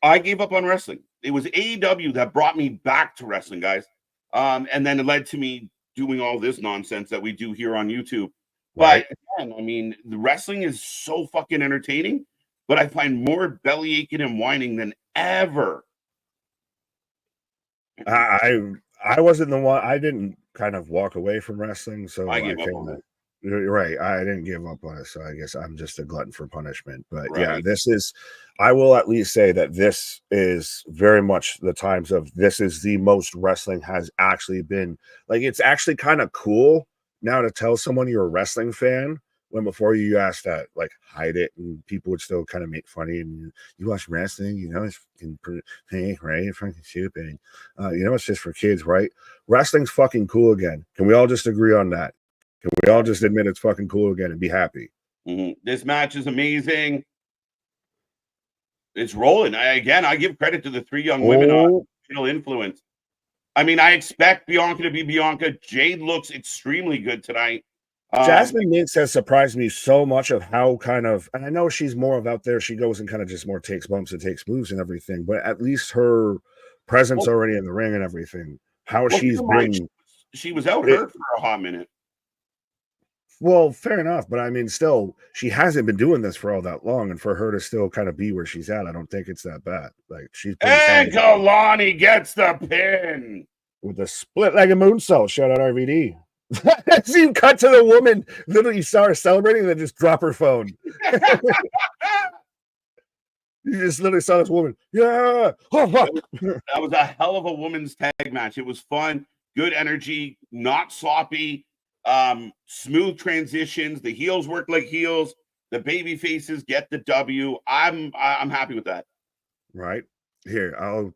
I gave up on wrestling. It was AEW that brought me back to wrestling, guys. And then it led to me doing all this nonsense that we do here on YouTube. Right. But again, I mean, the wrestling is so fucking entertaining, but I find more belly aching and whining than ever. I wasn't the one. I didn't kind of walk away from wrestling, so I gave up on it. Right, I didn't give up on it, so I guess I'm just a glutton for punishment. But yeah, this is. I will at least say that this is very much the times of this is the most wrestling has actually been. Like it's actually kind of cool now to tell someone you're a wrestling fan when before you asked that like hide it and people would still kind of make funny and you watch wrestling, you know, it's fucking hey, right? It's fucking stupid. You know, it's just for kids, right? Wrestling's fucking cool again. Can we all just agree on that? Can we all just admit it's fucking cool again and be happy? This match is amazing. It's rolling. I give credit to the 3 young women on Influence. I mean, I expect Bianca to be Bianca. Jade looks extremely good tonight. Jasmine Minx has surprised me so much of how kind of, and I know she's more of out there. She goes and kind of just more takes bumps and takes moves and everything, but at least her presence already in the ring and everything, how she's been. She was out hurt for a hot minute. Well, fair enough, but I mean, still, she hasn't been doing this for all that long, and for her to still kind of be where she's at, I don't think it's that bad. Like she's. And Kalani gets the pin with a split-legged moonsault. Shout out RVD. See you cut to the woman. Literally, you saw her celebrating, and then just drop her phone. You just literally saw this woman. Yeah. That was a hell of a women's tag match. It was fun, good energy, not sloppy. Smooth transitions. The heels work like heels. The baby faces get the W. I'm happy with that. Right here, I'll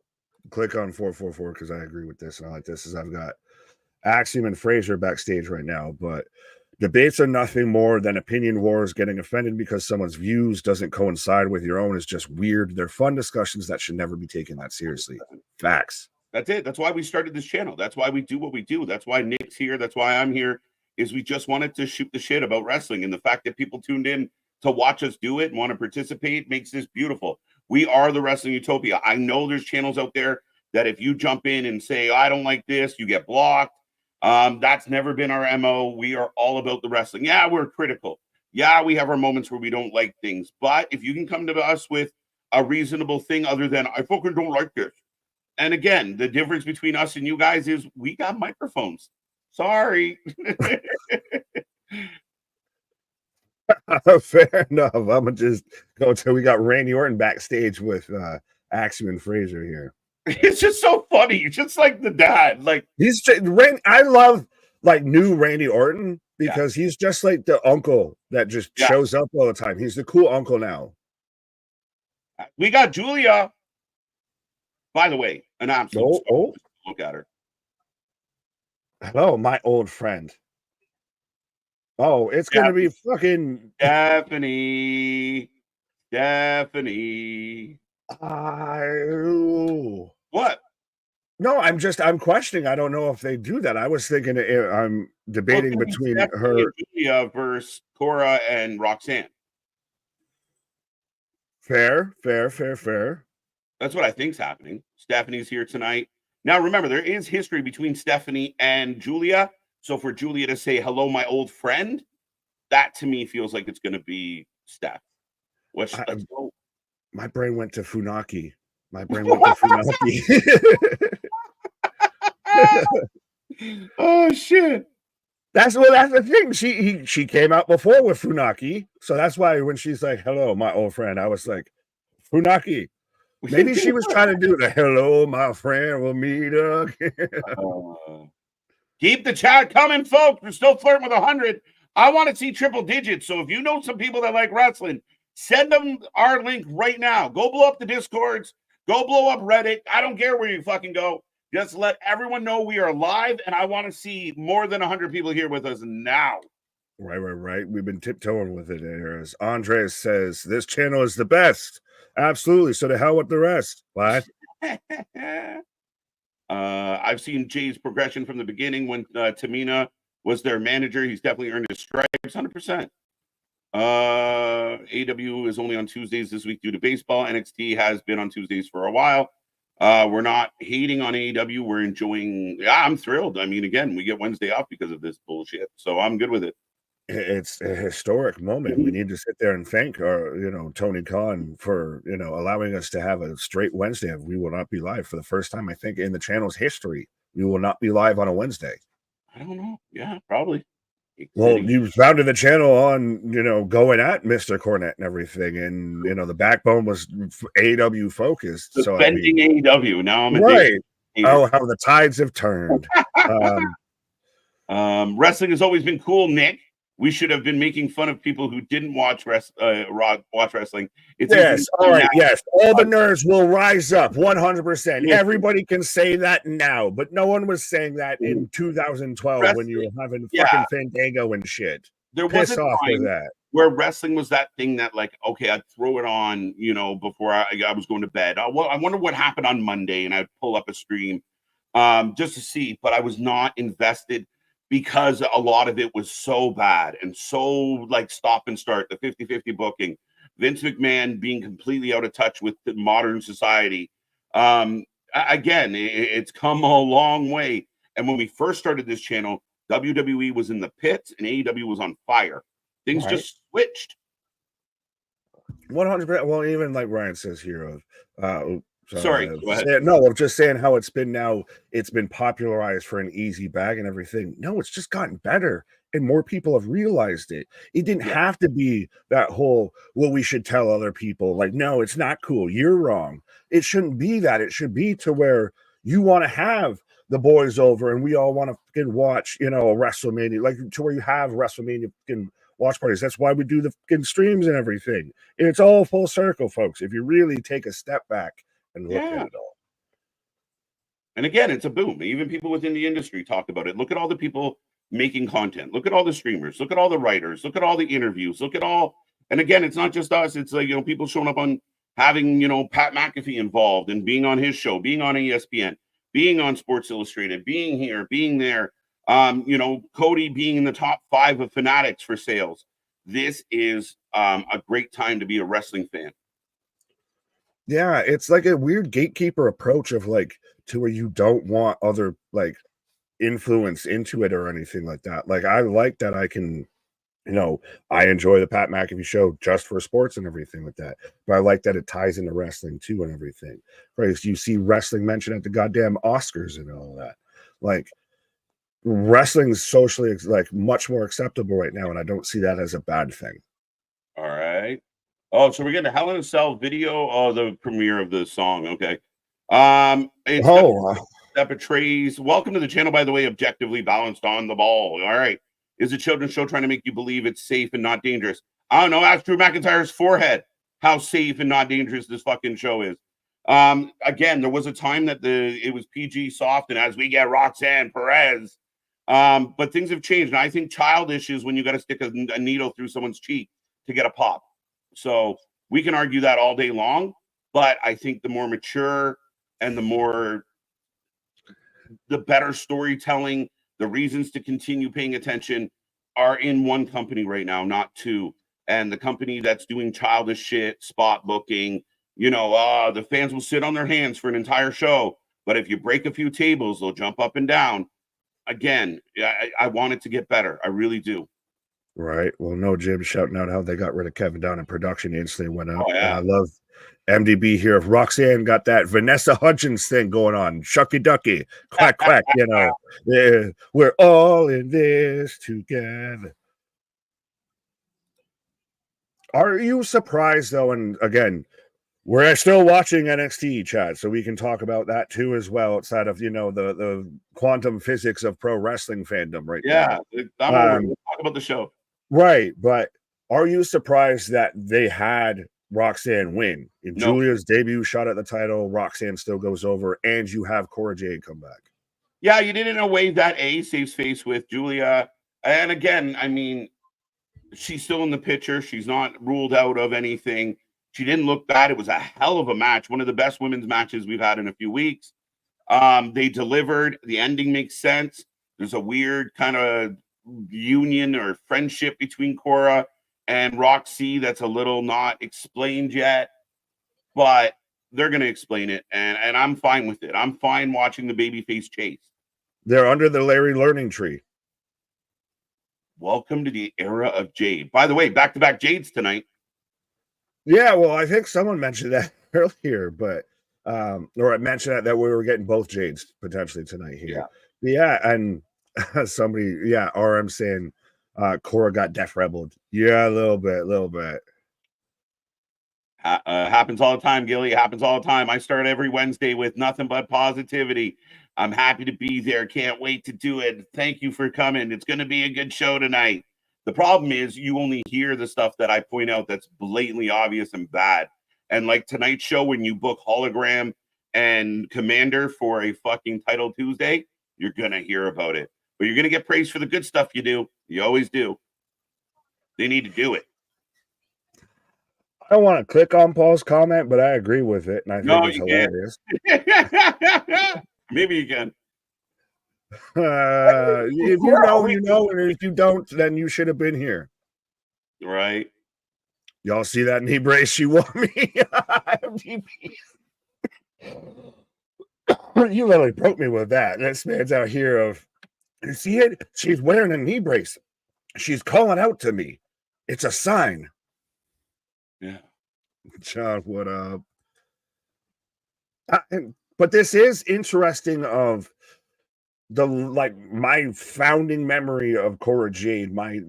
click on 444 because I agree with this and I like this. As I've got Axiom and Fraser backstage right now, but debates are nothing more than opinion wars. Getting offended because someone's views doesn't coincide with your own is just weird. They're fun discussions that should never be taken that seriously. Facts. That's it. That's why we started this channel. That's why we do what we do. That's why Nick's here. That's why I'm here. Is we just wanted to shoot the shit about wrestling, and the fact that people tuned in to watch us do it and want to participate makes this beautiful. We are the Wrestling Utopia. I know there's channels out there that if you jump in and say, I don't like this, you get blocked. That's never been our MO. We are all about the wrestling. Yeah, we're critical. Yeah, we have our moments where we don't like things. But if you can come to us with a reasonable thing other than, I fucking don't like this. And again, the difference between us and you guys is we got microphones. Sorry. Fair enough. I'm gonna just go till we got Randy Orton backstage with Axiom and Fraser here. It's just so funny. You're just like the dad. Like he's I love like new Randy Orton because he's just like the uncle that just shows up all the time. He's the cool uncle now. We got Julia. By the way, an absolute look at her. Hello, my old friend. Oh, it's gonna be fucking Stephanie. What? No, I'm questioning. I don't know if they do that. I was thinking I'm debating between her Julia versus Cora and Roxanne. Fair. That's what I think's happening. Stephanie's here tonight. Now, remember, there is history between Stephanie and Julia. So for Julia to say, hello, my old friend, that to me feels like it's going to be Steph. My brain went to Funaki. Oh, shit. That's the thing. She came out before with Funaki. So that's why when she's like, hello, my old friend, I was like, Funaki. Maybe she was trying to do the hello, my friend, we'll meet again. Keep the chat coming, folks. We're still flirting with 100. I want to see triple digits. So if you know some people that like wrestling, send them our link right now. Go blow up the Discords. Go blow up Reddit. I don't care where you fucking go. Just let everyone know we are live, and I want to see more than 100 people here with us now. Right. We've been tiptoeing with it here. As Andres says, this channel is the best. Absolutely. So to hell with the rest. What? I've seen Jay's progression from the beginning when Tamina was their manager. He's definitely earned his stripes, 100%. AEW is only on Tuesdays this week due to baseball. NXT has been on Tuesdays for a while. We're not hating on AEW. We're enjoying. Yeah, I'm thrilled. I mean, again, we get Wednesday off because of this bullshit. So I'm good with it. It's a historic moment. We need to sit there and thank our, Tony Khan for, allowing us to have a straight Wednesday. We will not be live for the first time, I think, in the channel's history. We will not be live on a Wednesday. I don't know. Yeah, probably. Well, you founded the channel on, going at Mr. Cornette and everything. And, the backbone was AEW focused. Defending AEW. Now I'm right. Oh, how the tides have turned. Wrestling has always been cool, Nick. We should have been making fun of people who didn't watch wrestling. Yes, all right, yes. All the nerds will rise up 100%. Yeah. Everybody can say that now, but no one was saying that in 2012 when you were having fucking Fandango and shit. There Piss was a off time, with that. where wrestling was that thing that, like, okay, I'd throw it on, you know, before I was going to bed. I wonder what happened on Monday, and I'd pull up a stream just to see, but I was not invested because a lot of it was so bad and so like stop and start, the 50-50 booking, Vince McMahon being completely out of touch with the modern society. Again, it's come a long way. And when we first started this channel, WWE was in the pits and AEW was on fire. Things just switched. 100%. Well, even like Ryan says here, Sorry, go ahead. no, I'm just saying how it's been popularized for an easy bag and everything. No, it's just gotten better and more people have realized it. It didn't have to be that whole, well, we should tell other people, like, no, it's not cool, you're wrong. It shouldn't be that. It should be to where you want to have the boys over and we all want to fucking watch, you know, a WrestleMania, like to where you have WrestleMania fucking watch parties. That's why we do the fucking streams and everything. It's all full circle, folks. If you really take a step back and look at it all. And again, it's a boom. Even people within the industry talk about it. Look at all the people making content. Look at all the streamers. Look at all the writers. Look at all the interviews. Look at all. And again, it's not just us. It's like, you know, people showing up on having, you know, Pat McAfee involved and being on his show, being on ESPN, being on Sports Illustrated, being here, being there. You know, Cody being in the top 5 of Fanatics for sales. This is a great time to be a wrestling fan. Yeah, it's like a weird gatekeeper approach of like to where you don't want other like influence into it or anything like that. Like I like that I can, you know, I enjoy the Pat McAfee show just for sports and everything like that. But I like that it ties into wrestling too and everything. Right? You see wrestling mentioned at the goddamn Oscars and all that. Like wrestling is socially like much more acceptable right now, and I don't see that as a bad thing. All right. Oh, so we're getting a Hell in a Cell video. Oh, the premiere of the song. Okay. It's that betrays. Welcome to the channel, by the way. Objectively balanced on the ball. All right. Is a children's show trying to make you believe it's safe and not dangerous? I don't know. Ask Drew McIntyre's forehead how safe and not dangerous this fucking show is. Again, there was a time that it was PG soft, and as we get Roxanne Perez, but things have changed. And I think childish is when you got to stick a needle through someone's cheek to get a pop. So we can argue that all day long, but I think the more mature and the better storytelling, the reasons to continue paying attention are in one company right now, not two. And the company that's doing childish shit, spot booking, you know, the fans will sit on their hands for an entire show. But if you break a few tables, they'll jump up and down. Again, I want it to get better. I really do. Right. Well, no, Jim shouting out how they got rid of Kevin Dunn in production instantly went up. Oh, yeah. I love MDB here. If Roxanne got that Vanessa Hudgens thing going on, shucky ducky, quack quack, you know, yeah, we're all in this together. Are you surprised though? And again, we're still watching NXT, Chad, so we can talk about that too as well, outside of, you know, the quantum physics of pro wrestling fandom right now. I'm over. We'll talk about the show. Right, but are you surprised that they had Roxanne win? In Julia's debut shot at the title, Roxanne still goes over, and you have Cora Jade come back. Yeah, you did it in a way that saves face with Julia. And again, I mean, she's still in the picture. She's not ruled out of anything. She didn't look bad. It was a hell of a match. One of the best women's matches we've had in a few weeks. They delivered. The ending makes sense. There's a weird kind of union or friendship between Cora and Roxy that's a little not explained yet, but they're going to explain it, and I'm fine with it. I'm fine watching the babyface chase. They're under the Larry learning tree. Welcome to the era of Jade. By the way, back-to-back Jades tonight. Yeah, well, I think someone mentioned that earlier, but or I mentioned that we were getting both Jades potentially tonight here. Yeah, and somebody, RM saying Cora got Def Rebeled. Yeah, a little bit. Happens all the time, Gilly. It happens all the time. I start every Wednesday with nothing but positivity. I'm happy to be there. Can't wait to do it. Thank you for coming. It's going to be a good show tonight. The problem is you only hear the stuff that I point out that's blatantly obvious and bad. And like tonight's show, when you book Hologram and Commander for a fucking Title Tuesday, you're going to hear about it. But you're going to get praised for the good stuff you do. You always do. They need to do it. I don't want to click on Paul's comment, but I agree with it, and I think No, it's you can't. hilarious. Maybe you can. If you know, you know, and if you don't, then you should have been here. Right. Y'all see that knee brace she wore me? You literally broke me with that. This man's out here of, you see it? She's wearing a knee brace. She's calling out to me. It's a sign. Yeah. John, what up? But this is interesting of the, like, my founding memory of Cora Jade, my,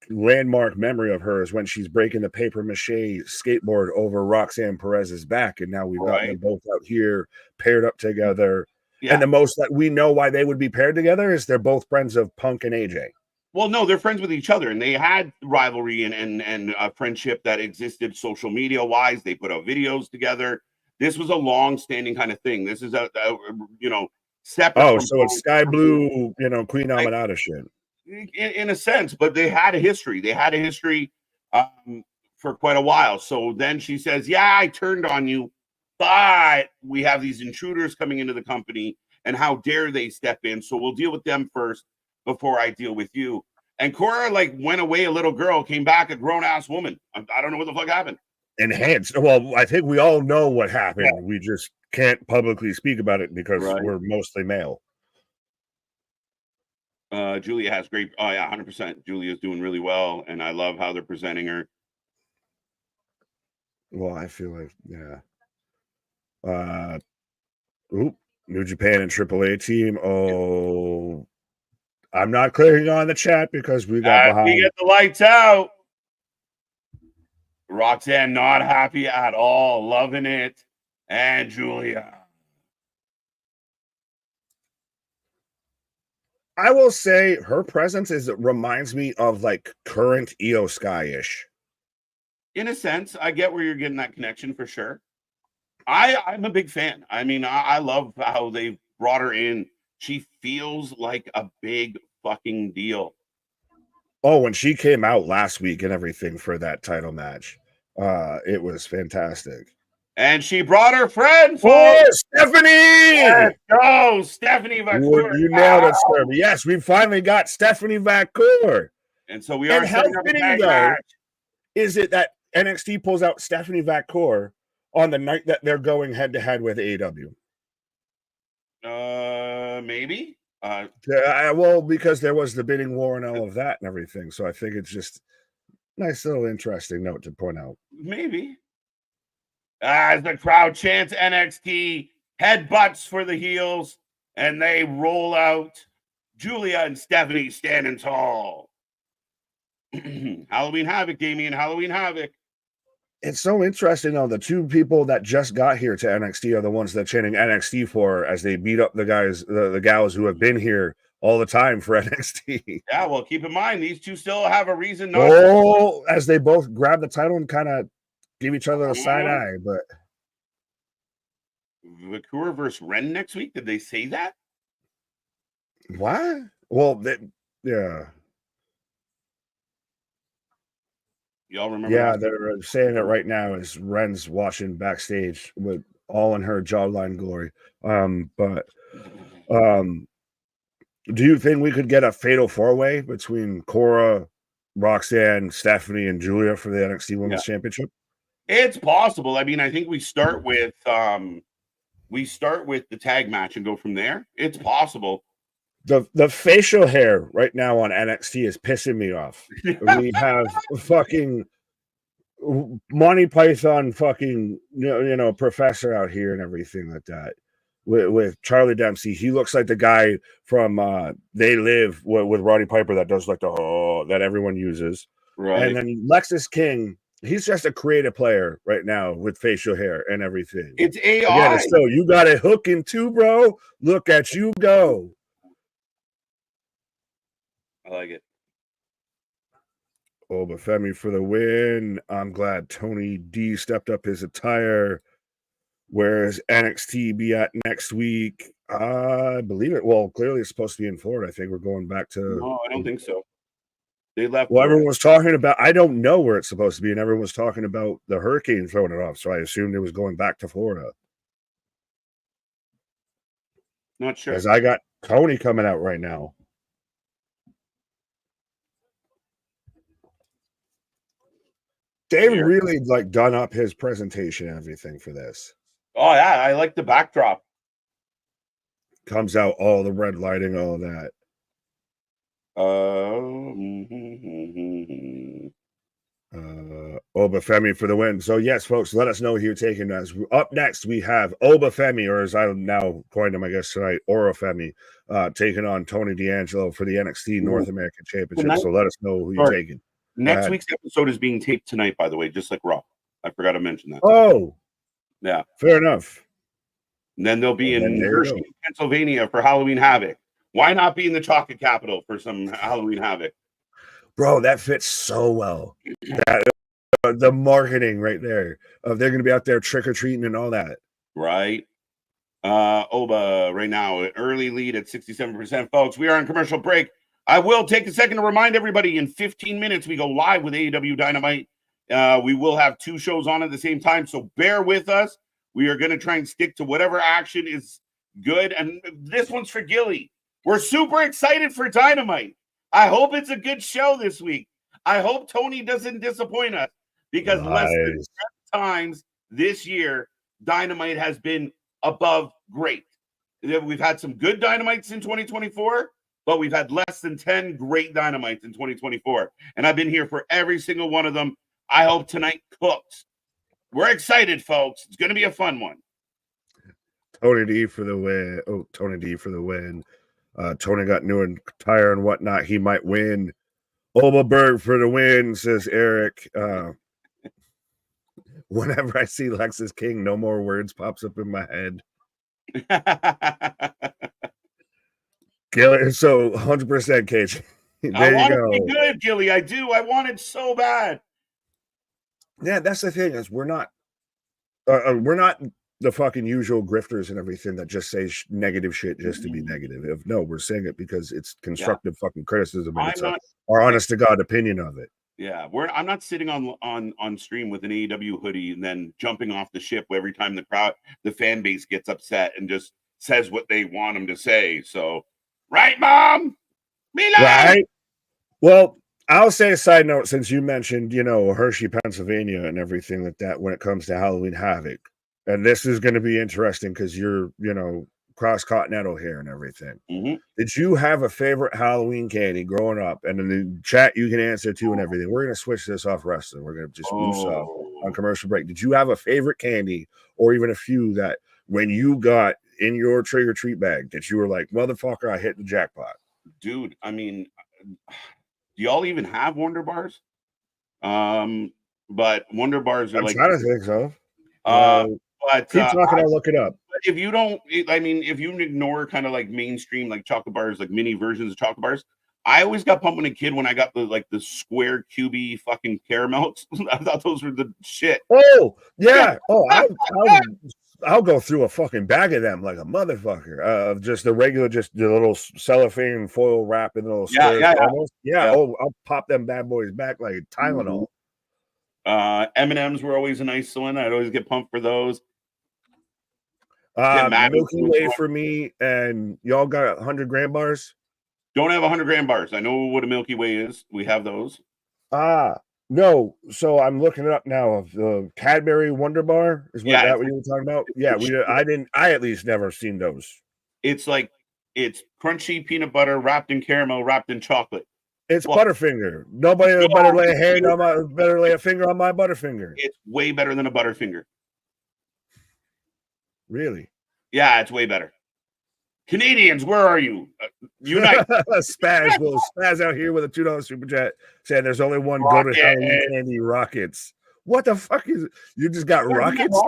landmark memory of her is when she's breaking the paper mache skateboard over Roxanne Perez's back, and now we've got them both out here paired up together. Yeah. And the most that we know why they would be paired together is they're both friends of Punk and AJ. Well, no, they're friends with each other, and they had rivalry and a friendship that existed social media wise. They put out videos together. This was a long-standing kind of thing. This is a separate. Oh, so it's Sky Blue, Queen Aminata shit. In a sense, but they had a history. They had a history for quite a while. So then she says, yeah, I turned on you, but we have these intruders coming into the company, and how dare they step in? So we'll deal with them first before I deal with you. And Cora went away a little girl, came back a grown-ass woman. I don't know what the fuck happened. Enhanced. Well, I think we all know what happened. Yeah. We just can't publicly speak about it because we're mostly male. Julia has great. Oh yeah, 100%. Julia's doing really well, and I love how they're presenting her. Well, I feel like New Japan and AAA team. Oh, I'm not clicking on the chat because we got behind. We get the lights out. Roxanne not happy at all, loving it, and Julia. I will say her presence reminds me of current Io Sky-ish. In a sense, I get where you're getting that connection for sure. I'm a big fan. I mean, I love how they brought her in. She feels like a big fucking deal. Oh, when she came out last week and everything for that title match, it was fantastic. And she brought her friend. Oh, Stephanie! Let's go, Stephanie Vacour. You nailed it, sir. Yes, we finally got Stephanie Vacour. And so we are. And how fitting, though, is it that NXT pulls out Stephanie Vacour on the night that they're going head-to-head with AEW? Maybe. Well, because there was the bidding war and all of that and everything. So I think it's just a nice little interesting note to point out. Maybe. As the crowd chants NXT, headbutts for the heels, and they roll out Julia and Stephanie standing tall. Halloween Havoc, Damien, Halloween Havoc. It's so interesting, though. The two people that just got here to NXT are the ones that chanting NXT for as they beat up the guys, the gals who have been here all the time for NXT. Yeah, well, keep in mind, these two still have a reason not to. As they both grab the title and kind of give each other a side eye, but Vacour versus Ren next week. Did they say that? What? Well, yeah. Y'all remember? Yeah, they're saying it right now as Ren's watching backstage with all in her jawline glory. But do you think we could get a fatal four-way between Cora, Roxanne, Stephanie, and Julia for the NXT Women's Championship? It's possible. I mean, I think we start with the tag match and go from there. It's possible. The facial hair right now on NXT is pissing me off. We have fucking Monty Python fucking professor out here and everything like that with Charlie Dempsey. He looks like the guy from They Live with Roddy Piper that does that everyone uses. Right. And then Lexus King, he's just a creative player right now with facial hair and everything. It's AI. Again, so you got it hooking too, bro. Look at you go. I like it. Oba Femi for the win. I'm glad Tony D stepped up his attire. Where's NXT be at next week? I believe it. Well, clearly it's supposed to be in Florida. I think we're going back to. No, I don't think so. They left. Well, everyone was talking about, I don't know where it's supposed to be, and everyone was talking about the hurricane throwing it off, so I assumed it was going back to Florida. Not sure. Because I got Tony coming out right now. They've really like done up his presentation and everything for this. Oh yeah, I like the backdrop. Comes out all the red lighting, all that. Oba Femi for the win. So yes, folks, let us know who you're taking us. Up next, we have Oba Femi, or as I'm now coined him, I guess tonight, Ora Femi, taking on Tony D'Angelo for the NXT North American Championship. So let us know who you're taking. Next week's episode is being taped tonight, by the way, just like Raw. I forgot to mention that. Oh, yeah, fair enough. And then they'll be in Hershey, Pennsylvania for Halloween Havoc. Why not be in the chocolate capital for some Halloween Havoc? Bro, that fits so well. The marketing right there. They're going to be out there trick-or-treating and all that. Right. Oba right now, an early lead at 67%. Folks, we are on commercial break. I will take a second to remind everybody, in 15 minutes, we go live with AEW Dynamite. We will have 2 shows on at the same time, so bear with us. We are going to try and stick to whatever action is good. And this one's for Gilly. We're super excited for Dynamite. I hope it's a good show this week. I hope Tony doesn't disappoint us, because less than 7 times this year, Dynamite has been above great. We've had some good Dynamites in 2024, but we've had less than 10 great Dynamites in 2024. And I've been here for every single one of them. I hope tonight cooks. We're excited, folks. It's going to be a fun one. Tony D for the win. Oh, Tony D for the win. Tony got new and tire and whatnot. He might win. Oberberg for the win, says Eric. Whenever I see Lexus King, no more words pops up in my head. Gilly, so 100% Cage. I want to be good, Gilly. I do. I want it so bad. Yeah, that's the thing, is we're not the fucking usual grifters and everything that just say negative shit just to be negative. No, we're saying it because it's constructive fucking criticism, and it's our honest to God opinion of it. Yeah, I'm not sitting on stream with an AEW hoodie and then jumping off the ship every time the fan base gets upset and just says what they want them to say. So, right, Mom? Milan! Right. Well, I'll say a side note, since you mentioned, Hershey, Pennsylvania and everything like that when it comes to Halloween Havoc. And this is going to be interesting because you're, cross-continental here and everything. Mm-hmm. Did you have a favorite Halloween candy growing up? And in the chat, you can answer too and everything. We're going to switch this off wrestling. We're going to just move off on commercial break. Did you have a favorite candy, or even a few, that when you got in your trick-or-treat bag that you were like, motherfucker, I hit the jackpot? Dude, I mean, do y'all even have Wonder Bars? But Wonder Bars are I'm trying to think so. But keep talking, I'll look it up. If you don't, if you ignore kind of like mainstream, like chocolate bars, like mini versions of chocolate bars, I always got pumped when a kid when I got the square cubey fucking caramels. I thought those were the shit. Oh yeah. Oh, I'll go through a fucking bag of them like a motherfucker. Of just the regular, just the little cellophane foil wrap and little squares. Yeah. Oh, I'll pop them bad boys back like Tylenol. M&Ms were always a nice one. I'd always get pumped for those. Milky Way for me, and y'all got 100 gram bars? Don't have 100 gram bars. I know what a Milky Way is. We have those. No. So I'm looking it up now. Of the Cadbury Wonder Bar is what you were talking about. Yeah, I at least never seen those. It's crunchy peanut butter wrapped in caramel, wrapped in chocolate. It's Butterfinger. Nobody better lay a finger on my Butterfinger. It's way better than a Butterfinger. Really? Yeah, it's way better. Canadians, where are you? Unite. Spaz will spaz out here with a $2 super chat saying there's only one golden Halloween candy, Rockets. What the fuck is it? You just got Rockets?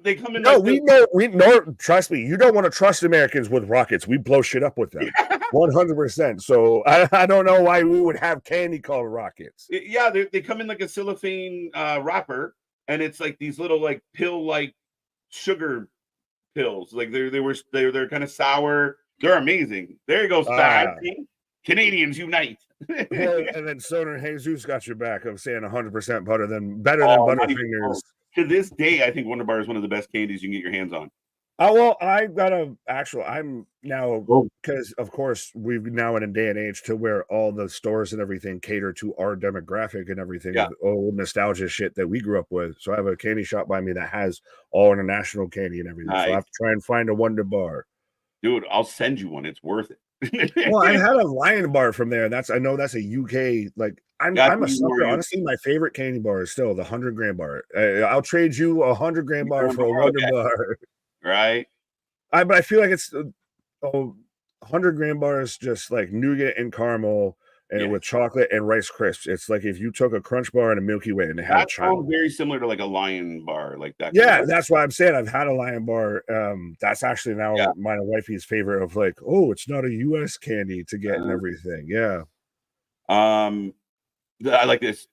They come in. No, we know. Trust me, you don't want to trust Americans with Rockets. We blow shit up with them, 100%. So I don't know why we would have candy called Rockets. Yeah, they come in like a cellophane wrapper, and it's like these little like pill like sugar pills. Like they're kind of sour. They're amazing. There you go, Spaz. Canadians unite. Well, and then Soner Jesus got your back of saying 100% better than Butterfingers. To this day, I think Wonder Bar is one of the best candies you can get your hands on. Oh, well, I got I'm now, because of course we've now in a day and age to where all the stores and everything cater to our demographic and everything, old nostalgia shit that we grew up with. So I have a candy shop by me that has all international candy and everything. Nice. So I have to try and find a Wonder Bar. Dude, I'll send you one. It's worth it. Well, I had a Lion Bar from there. I know that's a UK, like, I'm a sucker. Honestly, my favorite candy bar is still the 100-gram bar. I'll trade you a 100-gram bar for a Wonder Bar. Right. But I feel like it's 100-gram bar is just like nougat and caramel and with chocolate and Rice Crisps. It's like if you took a Crunch Bar and a Milky Way and they had chocolate. Very similar to like a Lion Bar, like that. Yeah, that's why I'm saying I've had a Lion Bar. That's actually now my wifey's favorite of like, oh, it's not a US candy to get and everything. Yeah. I like this.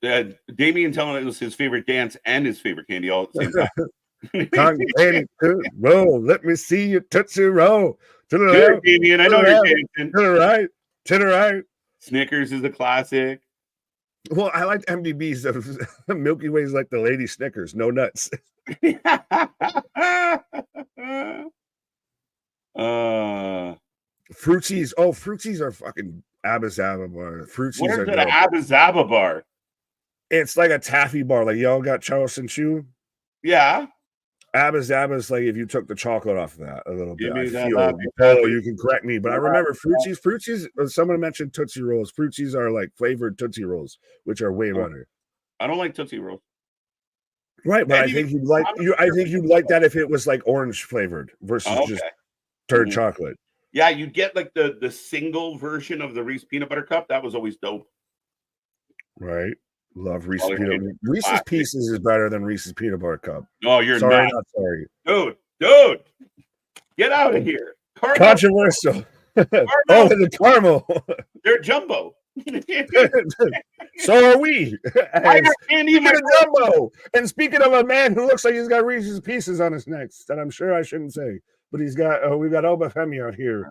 Damien telling us his favorite dance and his favorite candy all at the same time. Roll. Let me see you Tootsie Roll. To the left, Damien, I know you're dancing. To the right. To the right. Snickers is a classic. Well, I like MDBs. Milky Way's like the lady Snickers, no nuts. Fruities. Oh, Fruities are fucking Abba Zaba bar. Fruities what is an Abba Zaba bar? It's like a taffy bar. Like y'all got Charleston Chew. Yeah. Abba Zaba is like if you took the chocolate off of that a little bit. You can correct me, but I remember Fruities. Someone mentioned Tootsie Rolls. Fruities are like flavored Tootsie Rolls, which are way better. I don't like Tootsie Rolls. Right, but I think you'd like that if it was like orange flavored versus just turd chocolate. Yeah, you'd get like the single version of the Reese Peanut Butter Cup. That was always dope. Right. Love Reese's Peanut. Reese's Pieces is better than Reese's Peanut Butter Cup. No, you're not sorry. Dude, get out of here. Controversial. The caramel. They're jumbo. So are we. I can't even a jumbo. And speaking of a man who looks like he's got Reese's Pieces on his neck, that I'm sure I shouldn't say, but we've got Oba Femi out here.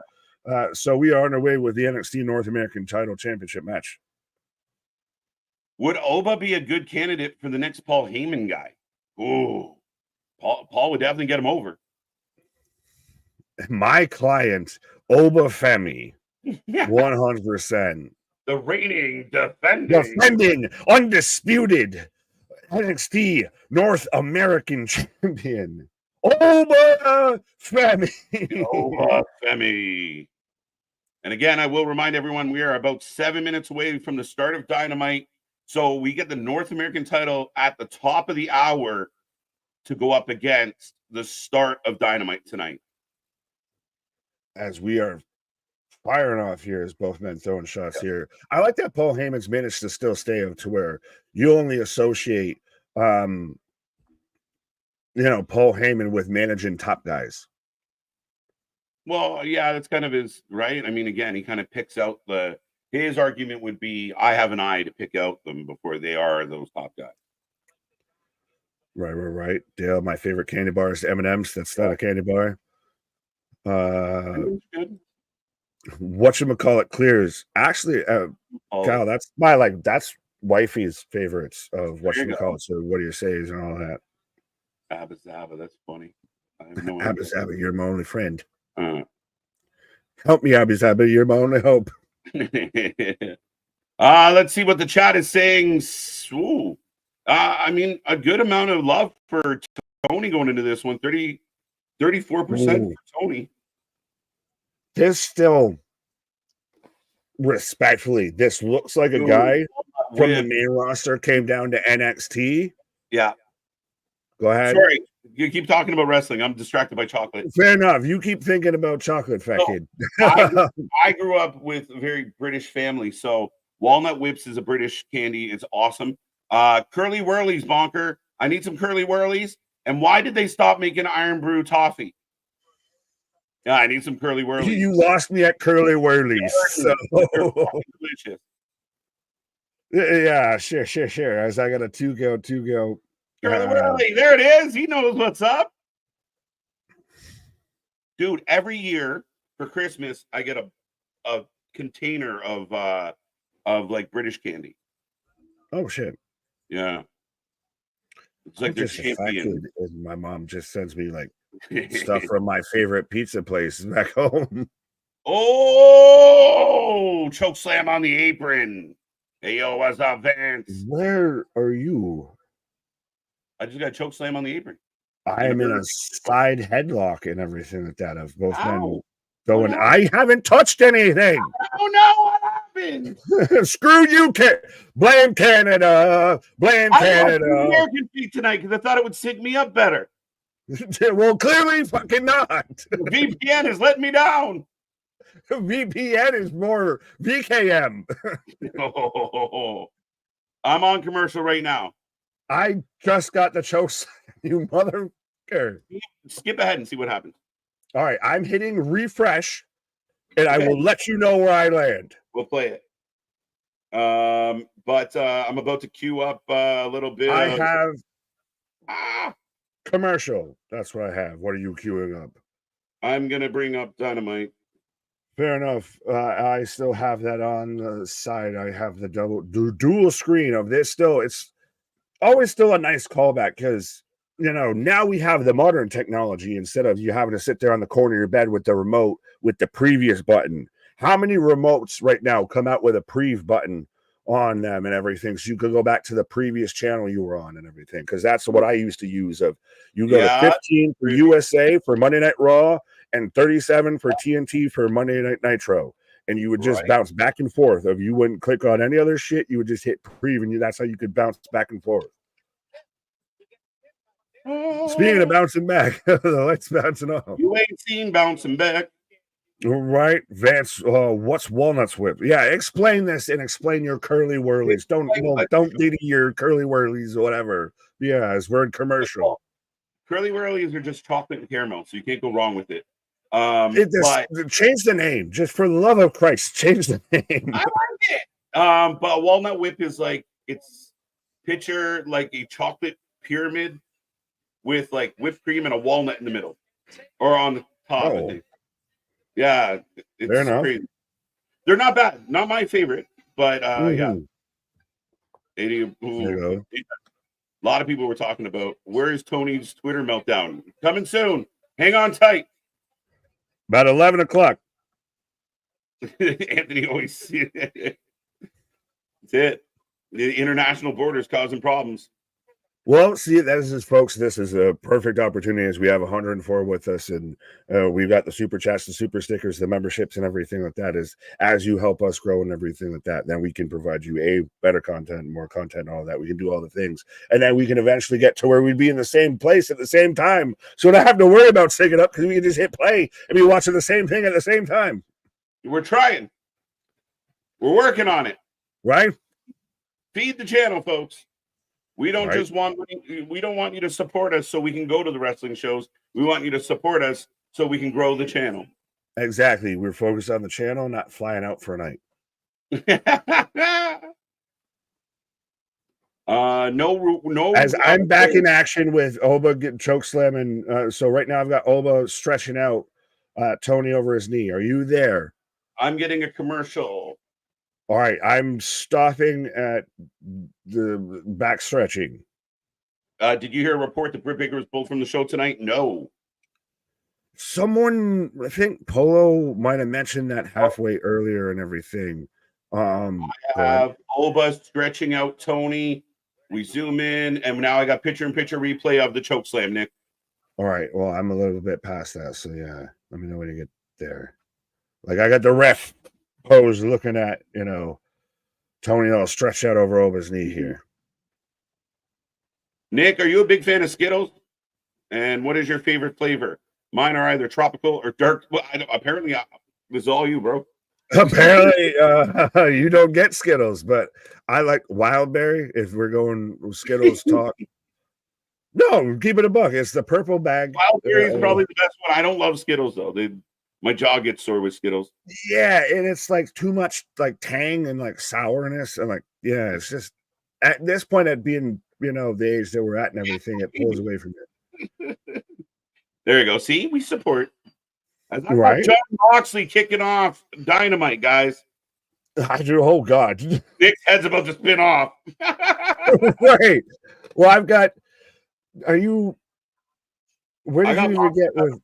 So we are on our way with the NXT North American Title Championship match. Would Oba be a good candidate for the next Paul Heyman guy? Ooh, Paul would definitely get him over. My client, Oba Femi, 100%. The reigning, defending, undisputed NXT North American champion, Oba Femi. Oba Femi. And again, I will remind everyone we are about 7 minutes away from the start of Dynamite. So we get the North American title at the top of the hour to go up against the start of Dynamite tonight. As we are firing off here, as both men throwing shots here. I like that Paul Heyman's managed to still stay up to where you only associate, Paul Heyman with managing top guys. Well, yeah, that's kind of his, right? I mean, again, he kind of picks out his argument would be, I have an eye to pick out them before they are those top guys. Right. Dale, my favorite candy bar is M&M's. That's not a candy bar. Whatchamacallit clears. Actually, Kyle, that's that's wifey's favorites of whatchamacallit. So what do you say and all that? Abba Zaba, that's funny. I have no Abba Zaba, you're my only friend. Help me, Abba Zaba, you're my only hope. Let's see what the chat is saying. I mean, a good amount of love for Tony going into this one. 34% for Tony. This still, respectfully, this looks like a guy from the main roster came down to NXT. Yeah. Go ahead. Sorry, you keep talking about wrestling. I'm distracted by chocolate. Fair enough. You keep thinking about chocolate, fat kid. I grew up with a very British family, so Walnut Whips is a British candy. It's awesome. Curly Whirlies, Bonker. I need some Curly Whirlies. And why did they stop making Iron Brew toffee? Yeah, I need some Curly Whirlies. You lost me at Curly Whirlies. So. Delicious. Yeah, sure. As I got a two go. Curly Whirly, there it is. He knows what's up. Dude, every year for Christmas, I get a container of like British candy. Oh shit. Yeah. It's I'm like their just champion. affected as my mom just sends me like stuff from my favorite pizza place back home. Oh, choke slam on the apron. Hey, yo, what's up, Vance? Where are you? I just got choke slam on the apron. I am in a side headlock and everything like that of both men going, I haven't touched anything. Oh no, what happened? Screw you, blame Canada. Blame Canada. I American feet tonight because I thought it would sync me up better. Well, clearly fucking not. VPN is letting me down. VPN is more VKM. I'm on commercial right now. I just got the chokes, you motherfucker. Skip ahead and see what happens. All right, I'm hitting refresh, and I will let you know where I land. We'll play it. But I'm about to queue up a little bit. I have commercial. That's what I have. What are you queuing up? I'm gonna bring up Dynamite. Fair enough. I still have that on the side. I have the dual screen of this. Still, it's always still a nice callback because now we have the modern technology instead of you having to sit there on the corner of your bed with the remote with the previous button. How many remotes right now come out with a prev button on them and everything, so you could go back to the previous channel you were on and everything? Because that's what I used to use. Of you go to 15 for USA for Monday Night Raw and 37 for TNT for Monday Night Nitro, and you would just bounce back and forth. Of you wouldn't click on any other shit, you would just hit prev, and that's how you could bounce back and forth. Speaking of bouncing back, the lights bouncing off. You ain't seen bouncing back. Right, Vance. What's Walnuts Whip? Yeah, explain this and explain your curly whirlies. Don't do your curly whirlies or whatever. Yeah, it's word commercial. Curly whirlies are just chocolate and caramel, so you can't go wrong with it. Change the name, just for the love of Christ. Change the name. I like it. But a walnut whip is like picture like a chocolate pyramid with like whipped cream and a walnut in the middle or on the top. I think. Yeah, it's crazy. They're not bad. Not my favorite, but yeah. A lot of people were talking about where is Tony's Twitter meltdown coming soon. Hang on tight. About 11 o'clock. Anthony always. That's it. The international borders causing problems. Well, see, folks, this is a perfect opportunity as we have 104 with us, and we've got the super chats, the super stickers, the memberships, and everything like that. As you help us grow and everything like that, then we can provide you better content, more content, and all that. We can do all the things, and then we can eventually get to where we'd be in the same place at the same time, so don't have to worry about syncing up because we can just hit play and be watching the same thing at the same time. We're trying. We're working on it. Right? Feed the channel, folks. We don't we don't want you to support us so we can go to the wrestling shows. We want you to support us so we can grow the channel. Exactly. We're focused on the channel, not flying out for a night. No. As I'm back in action with Oba getting choke slam, and so right now I've got Oba stretching out Tony over his knee. Are you there? I'm getting a commercial. All right, I'm stopping at the back stretching. Did you hear a report that Britt Baker was pulled from the show tonight? No. Someone, I think Polo might have mentioned that halfway earlier and everything. I have Oba stretching out Tony. We zoom in, and now I got picture-in-picture replay of the choke slam, Nick. All right, well, I'm a little bit past that, so yeah, let me know when you get there. Like, I got the ref pose looking at, Tony all stretched out over Oba's knee here. Nick, are you a big fan of Skittles? And what is your favorite flavor? Mine are either tropical or dark. Well, apparently, this is all you, bro. Apparently, you don't get Skittles, but I like Wildberry. If we're going Skittles talk. No, keep it a buck. It's the purple bag. Wildberry is probably the best one. I don't love Skittles, though. My jaw gets sore with Skittles. Yeah, and it's like too much like tang and like sourness. And like, yeah, it's just at this point at being, the age that we're at and everything, it pulls away from it. There you go. See, we support. I've got John Moxley kicking off Dynamite, guys. I do. Oh God, Nick's head's about to spin off. Right. Well, I've got. Are you? Where did you even get with?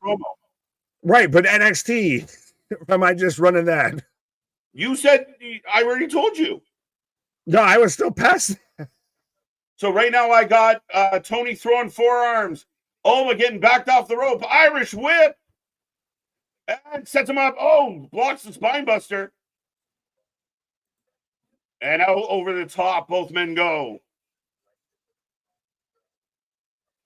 Right, but NXT. Am I just running that? You said I already told you. No, I was still past. So right now I got Tony throwing forearms. Oba getting backed off the rope. Irish whip. And sets him up. Oh, blocks the spine buster. And out over the top, both men go.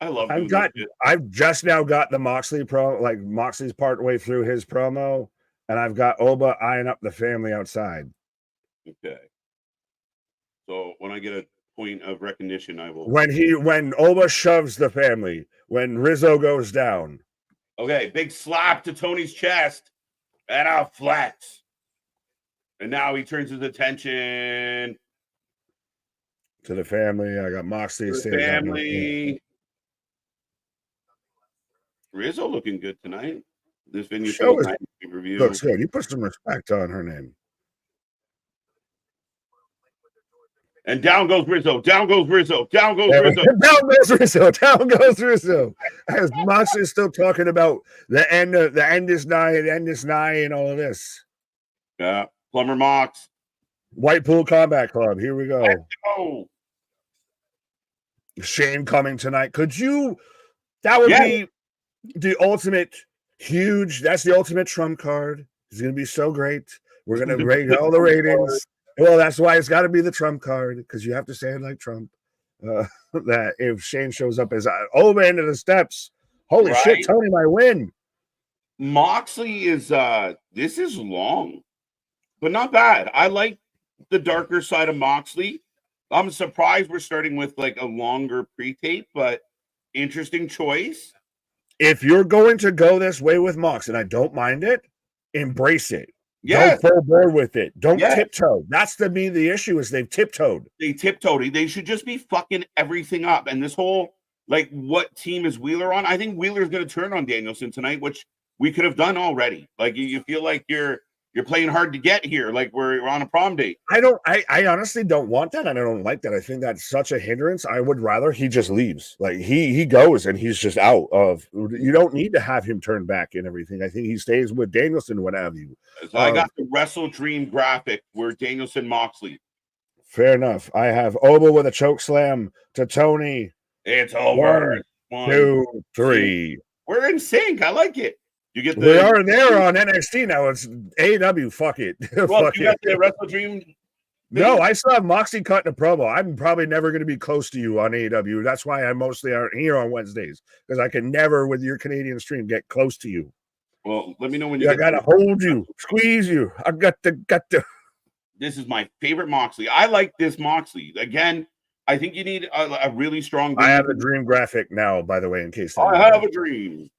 I love I've just now got the Moxley promo, like Moxley's part way through his promo, and I've got Oba eyeing up the family outside. Okay. So when I get a point of recognition, I will. When Oba shoves the family, when Rizzo goes down. Okay, big slap to Tony's chest and out flats. And now he turns his attention to the family. I got Moxley. The family. Rizzo looking good tonight. This venue review looks good. You put some respect on her name. And down goes Rizzo. Down goes Rizzo. Down goes Rizzo. Down goes Rizzo. Down goes Rizzo. As Moxley's still talking about the end is nigh, and all of this. Yeah. Plumber Mox. Whitepool Combat Club. Here we go. Let's go. Shane coming tonight. That would be the ultimate huge. That's the ultimate trump card. It's going to be so great. We're going to rate all the ratings. Well, that's why it's got to be the trump card, because you have to say it like Trump. That if Shane shows up as over into the steps, holy shit, Tony might win. Moxley is this is long, but not bad. I like the darker side of Moxley. I'm surprised we're starting with like a longer pre-tape, but interesting choice. If you're going to go this way with Mox, and I don't mind it, embrace it. Yeah, don't full board with it. Don't tiptoe. That's the issue is they've tiptoed. They tiptoed. They should just be fucking everything up. And this whole like, what team is Wheeler on? I think Wheeler's going to turn on Danielson tonight, which we could have done already. Like you feel like you're playing hard to get here, like we're on a prom date. I honestly don't want that. I don't like that. I think that's such a hindrance. I would rather he just leaves. Like he goes and he's just out of. You don't need to have him turn back and everything. I think he stays with Danielson, what have you. So I got the Wrestle Dream graphic where Danielson Moxley. Fair enough. I have Oba with a choke slam to Tony. It's over. 1, 2, 3. We're in sync. I like it. You get we are there on NXT now. It's AEW. Fuck it. Well, you got the Wrestle Dream. No, I still have Moxie cutting a promo. I'm probably never going to be close to you on AEW. That's why I mostly aren't here on Wednesdays, because I can never, with your Canadian stream, get close to you. Well, let me know when you. I got to hold you, squeeze you. I got to. This is my favorite Moxley. I like this Moxley. Again, I think you need a really strong. I have a dream graphic now, by the way, in case. I have a dream.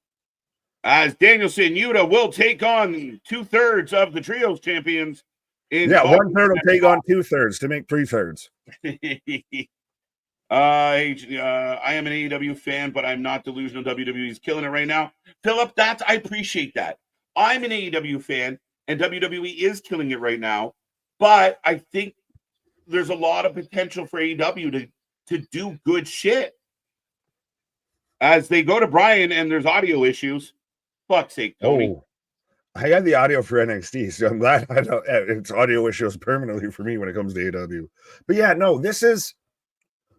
As Danielson Yuta will take on 2/3 of the trios champions. 1/3 will take on 2/3 to make 3/3. I am an AEW fan, but I'm not delusional. WWE is killing it right now. Philip, I appreciate that. I'm an AEW fan, and WWE is killing it right now. But I think there's a lot of potential for AEW to do good shit. As they go to Brian and there's audio issues. Fuck's sake, Tony. Oh, I got the audio for NXT, so I'm glad I don't. It's audio issues permanently for me when it comes to AEW. But yeah, no, this is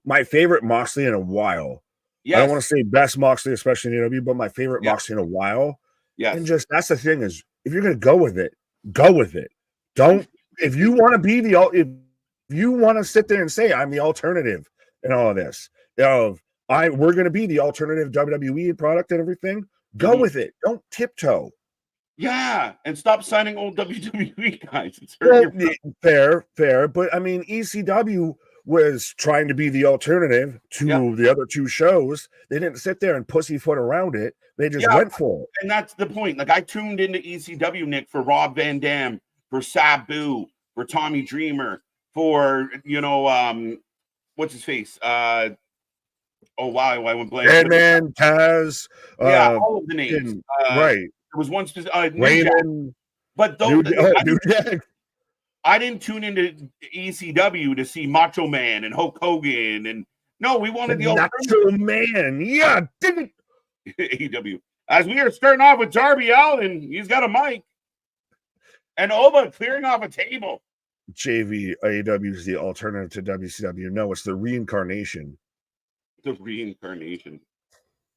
my favorite Moxley in a while. Yes. I don't want to say best Moxley, especially in AEW, but my favorite Moxley in a while. Yeah, and just that's the thing is, if you're going to go with it, go with it. Don't if you want to be if you want to sit there and say I'm the alternative in all of this, we're going to be the alternative WWE product and everything. Go with it. Don't tiptoe. Yeah, and stop signing old WWE guys. Fair. But I mean, ECW was trying to be the alternative to the other two shows. They didn't sit there and pussyfoot around it. They just went for it. And that's the point. Like I tuned into ECW, Nick, for Rob Van Dam, for Sabu, for Tommy Dreamer, for what's his face? Oh wow, I went blank. Deadman, Taz, all of the names. right. There was one specific Raven, but New Jack. I didn't tune into ECW to see Macho Man and Hulk Hogan, and no, we wanted the Macho Man. Yeah, did it. AEW. As we are starting off with Darby Allin, he's got a mic, and Oba clearing off a table. JV, AEW is the alternative to WCW. No, it's the reincarnation. The reincarnation.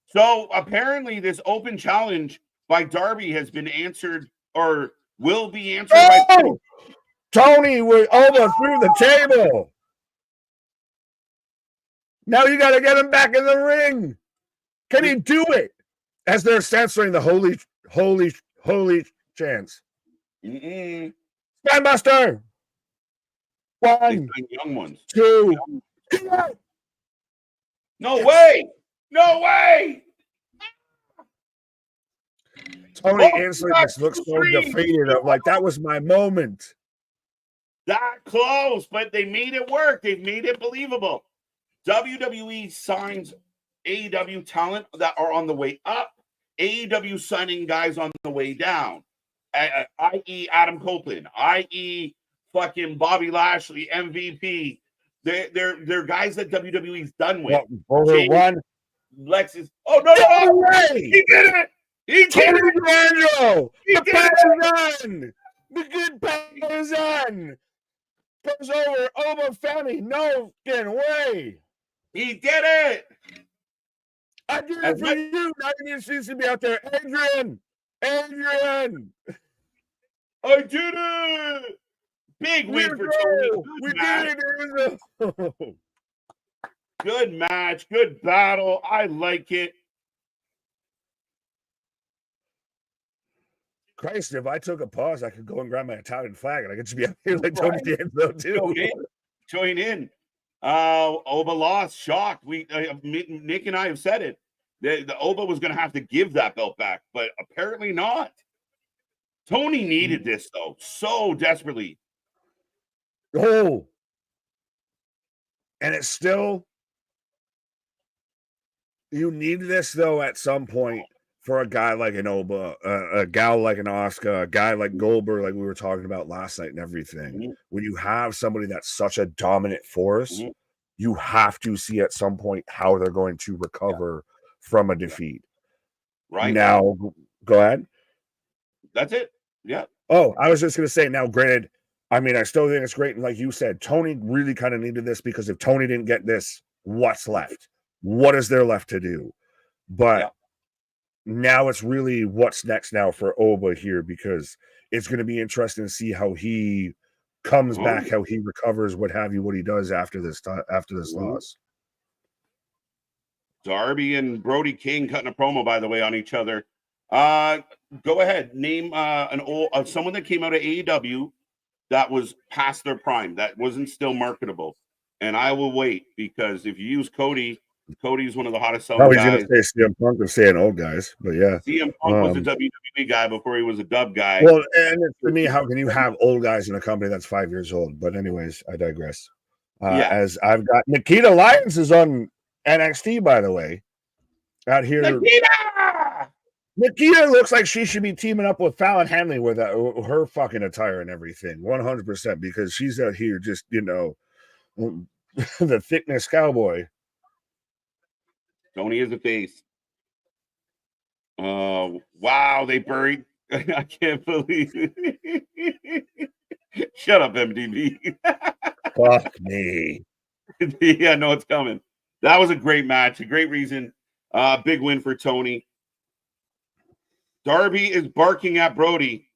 So apparently, this open challenge by Darby has been answered, or will be answered by Tony with Oba through the table. Now you got to get him back in the ring. Can he do it? As they're censoring the holy chants. Spinbuster. 1, young ones. 2. No way! No way! Tony instantly just looks so defeated. Of like, that was my moment. That close, but they made it work. They've made it believable. WWE signs AEW talent that are on the way up. AEW signing guys on the way down, i.e. Adam Copeland, i.e. fucking Bobby Lashley, MVP. They're guys that WWE's done with. One. Lexus. Oh, no way! He did it! He did it! The good Partisan comes over. Oba Femi. No fucking way. He did it. I did it for you. Now you need to be out there. Adrian. I did it. Big win for Tony. We did it. Good match. Good battle. I like it. Christ, if I took a pause, I could go and grab my Italian flag and I could just be out here like Tony D'Angelo too. Join in. Oba lost, shocked. Nick and I have said it. The Oba was going to have to give that belt back, but apparently not. Tony needed this though, so desperately. Oh, and it's still, you need this though at some point for a guy like an Oba, a gal like an Asuka, a guy like Goldberg, like we were talking about last night and everything. When you have somebody that's such a dominant force, you have to see at some point how they're going to recover from a defeat. Right now, go ahead. That's it. Yeah. Oh, I was just going to say, now, granted, I mean, I still think it's great. And like you said, Tony really kind of needed this because if Tony didn't get this, what's left? What is there left to do? But now it's really what's next now for Oba here, because it's going to be interesting to see how he comes back, how he recovers, what have you, what he does after this loss. Darby and Brody King cutting a promo, by the way, on each other. Go ahead, name someone that came out of AEW that was past their prime, that wasn't still marketable. And I will wait, because if you use Cody's one of the hottest selling guys. I was going to say CM Punk was saying old guys, but yeah. CM Punk was a WWE guy before he was a dub guy. Well, and for me, how can you have old guys in a company that's 5 years old? But anyways, I digress. As I've got Nikita Lyons is on NXT, by the way. Out here. Nikita looks like she should be teaming up with Fallon Henley with her fucking attire and everything. 100%, because she's out here just, the thickness cowboy. Tony is a face. Wow, they buried. I can't believe it. Shut up, MDB. Fuck me. Yeah, no, it's coming. That was a great match, a great reason. Big win for Tony. Darby is barking at Brody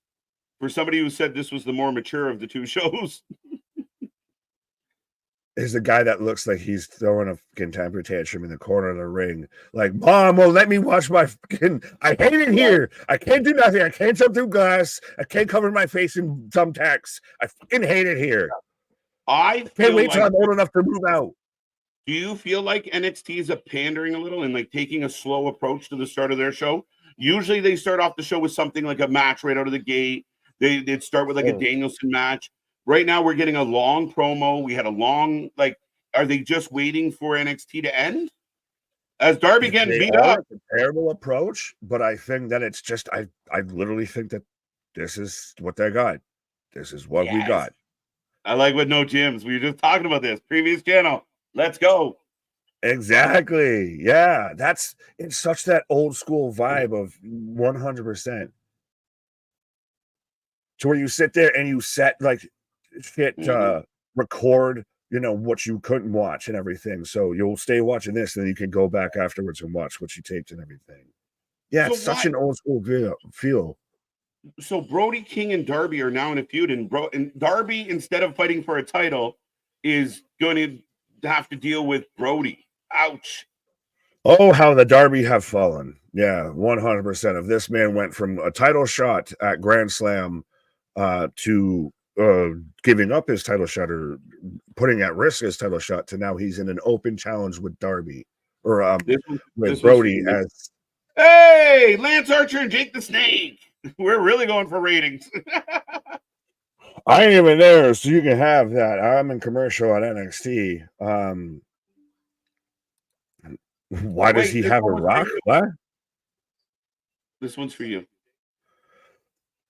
for somebody who said this was the more mature of the two shows. Is a guy that looks like he's throwing a fucking temper tantrum in the corner of the ring. Like, Mom, well, let me watch my fucking. I hate it here. I can't do nothing. I can't jump through glass. I can't cover my face in thumbtacks. I fucking hate it here. I can't wait till I'm old enough to move out. Do you feel like NXT is pandering a little and like taking a slow approach to the start of their show? Usually they start off the show with something like a match right out of the gate. They'd start with like a Danielson match. Right now we're getting a long promo. We had a long, are they just waiting for NXT to end? as Darby getting beat up. It's a terrible approach, but I think that it's just I literally think that this is what they got. This is what we got. I like with no gyms. We were just talking about this previous channel. Let's go. Exactly. Yeah, it's such that old school vibe of 100%. To where you sit there and you set like shit record, what you couldn't watch and everything. So you'll stay watching this, and then you can go back afterwards and watch what you taped and everything. Yeah, so it's such an old school feel. So Brody King and Darby are now in a feud, and Darby, instead of fighting for a title, is going to have to deal with Brody. Ouch. Oh, how the Darby have fallen. Yeah, 100%. If this man went from a title shot at Grand Slam to giving up his title shot or putting at risk his title shot to now he's in an open challenge with Darby or with Brody as. Hey, Lance Archer and Jake the Snake. We're really going for ratings. I ain't even there, so you can have that. I'm in commercial at NXT. Why does he have a rock? What? This one's for you.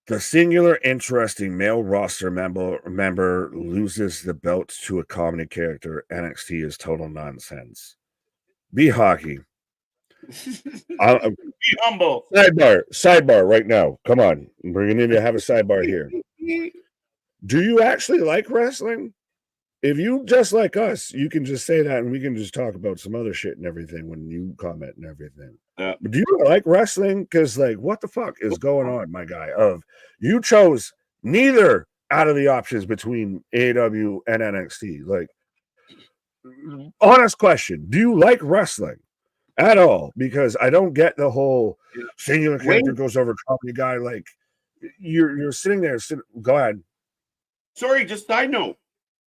The singular interesting male roster member loses the belt to a comedy character. NXT is total nonsense. Be hockey. Be humble. Sidebar right now. Come on. We're going to need to have a sidebar here. Do you actually like wrestling? If you just like us, you can just say that and we can just talk about some other shit and everything when you comment and everything. Yeah. But do you like wrestling? Because, like, what the fuck is going on, my guy? You chose neither out of the options between AEW and NXT. Like, honest question. Do you like wrestling at all? Because I don't get the whole singular character goes over comedy guy. Like, you're sitting there. Go ahead. Sorry, just side note.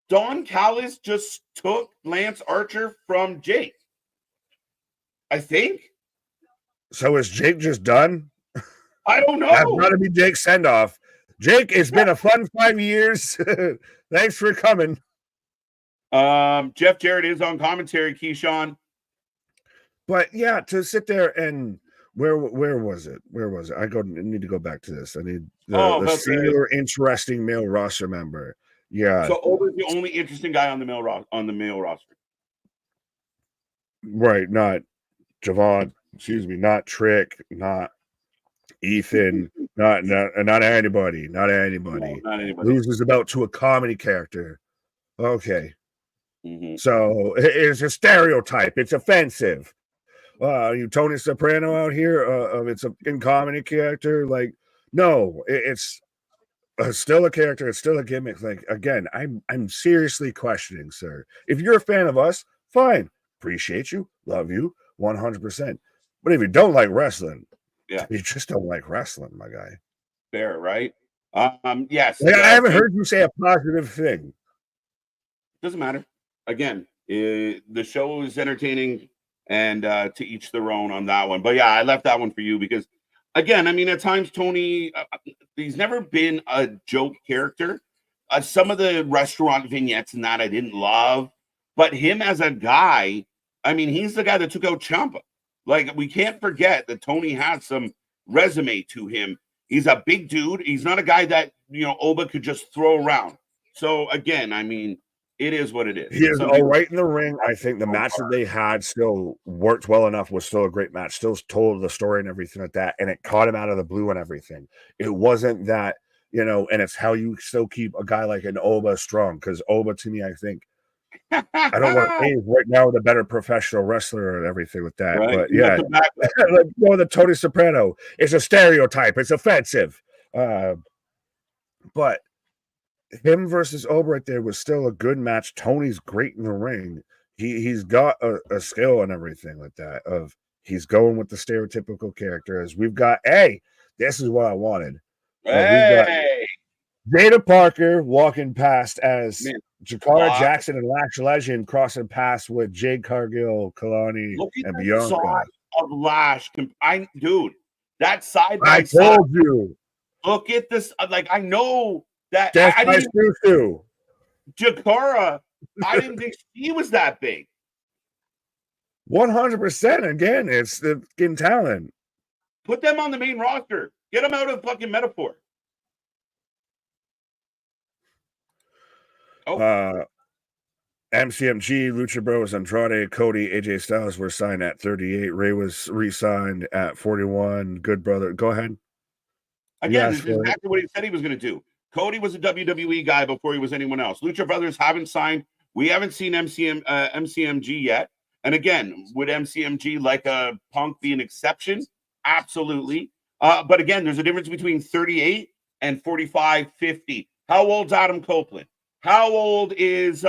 Don Callis just took Lance Archer from Jake. I think. So is Jake just done? I don't know. That's got to be Jake's send-off. Jake, it's been a fun 5 years. Thanks for coming. Jeff Jarrett is on commentary, Keyshawn. But yeah, to sit there and where was it? Where was it? I need to go back to this. I need the singular interesting male roster member. Yeah. So Oba's the only interesting guy on the male roster. Right, not Javon, not Trick, not Ethan, not anybody. No, not anybody. Loses about to a comedy character. Okay. Mm-hmm. So it's a stereotype. It's offensive. You Tony Soprano out here, it's a comedy character. Like, no, it's still a character. It's still a gimmick. Like, again, I'm seriously questioning, sir. If you're a fan of us, fine. Appreciate you. Love you 100%. But if you don't like wrestling, you just don't like wrestling, my guy. Fair, right? Yes. Like, I haven't heard you say a positive thing. Doesn't matter. Again, the show is entertaining, and to each their own on that one. But yeah, I left that one for you because, again, I mean, at times Tony, he's never been a joke character. Some of the restaurant vignettes and that I didn't love, but him as a guy, I mean, he's the guy that took out Ciampa. Like, we can't forget that Tony has some resume to him. He's a big dude. He's not a guy that, Oba could just throw around. So again, I mean, it is what it is. He is all right in the ring. I think the match that they had still worked well enough, was still a great match, still told the story and everything like that, and it caught him out of the blue and everything. It wasn't that, and it's how you still keep a guy like an Oba strong, because Oba, to me, I think, I don't want to say right now the better professional wrestler and everything with that, right. But yeah, like the Tony Soprano, it's a stereotype, it's offensive, but him versus Oba right there was still a good match. Tony's great in the ring. He's got a skill and everything like that. He's going with the stereotypical character. As we've got, this is what I wanted. We've got Jada Parker walking past as Jakara Jackson and Lash Legend crossing paths with Jade Cargill, Kalani, and Bianca. Of Lash, dude, that side by I told you. Look at this. Like, I know that I didn't Jakara, I didn't think she was that big. 100%. Again, it's the fucking talent. Put them on the main roster. Get them out of fucking metaphor. MCMG, Lucha Bros, Andrade, Cody, AJ Styles were signed at 38. Ray was re-signed at 41. Good brother. Go ahead. Again, this is exactly what he said he was going to do. Cody was a WWE guy before he was anyone else. Lucha Brothers haven't signed. We haven't seen MCMG yet. And again, would MCMG like a Punk be an exception? Absolutely. But again, there's a difference between 38 and 45, 50. How old's Adam Copeland? How old is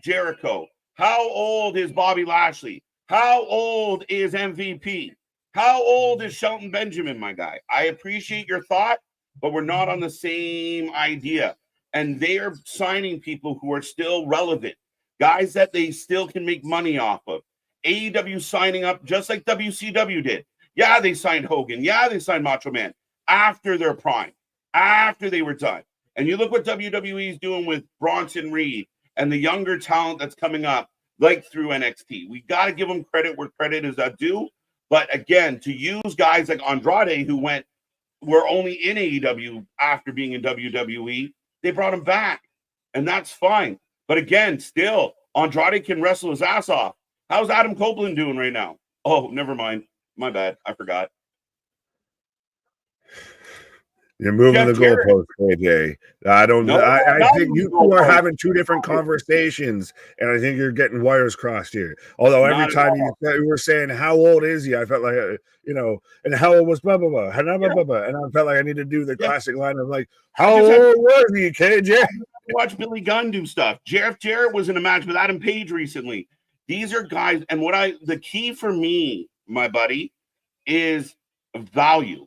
Jericho? How old is Bobby Lashley? How old is MVP? How old is Shelton Benjamin, my guy? I appreciate your thought, but we're not on the same idea. And they are signing people who are still relevant, guys that they still can make money off of. AEW signing up just like WCW did. Yeah, they signed Hogan. Yeah, they signed Macho Man after their prime, after they were done. And you look what WWE is doing with Bronson Reed and the younger talent that's coming up, like through NXT. We got to give them credit where credit is due. But again, to use guys like Andrade, who were only in AEW after being in WWE, they brought him back. And that's fine. But again, still, Andrade can wrestle his ass off. How's Adam Copeland doing right now? Oh, never mind. My bad. I forgot. You're moving the goalpost, AJ. I think you two are having two different conversations, and I think you're getting wires crossed here. Although every time you were saying, how old is he? I felt like, and how old was blah, blah, blah, and I felt like I need to do the classic line of like, how old was he, KJ? Watch Billy Gunn do stuff. Jeff Jarrett was in a match with Adam Page recently. These are guys, and the key for me, my buddy, is value.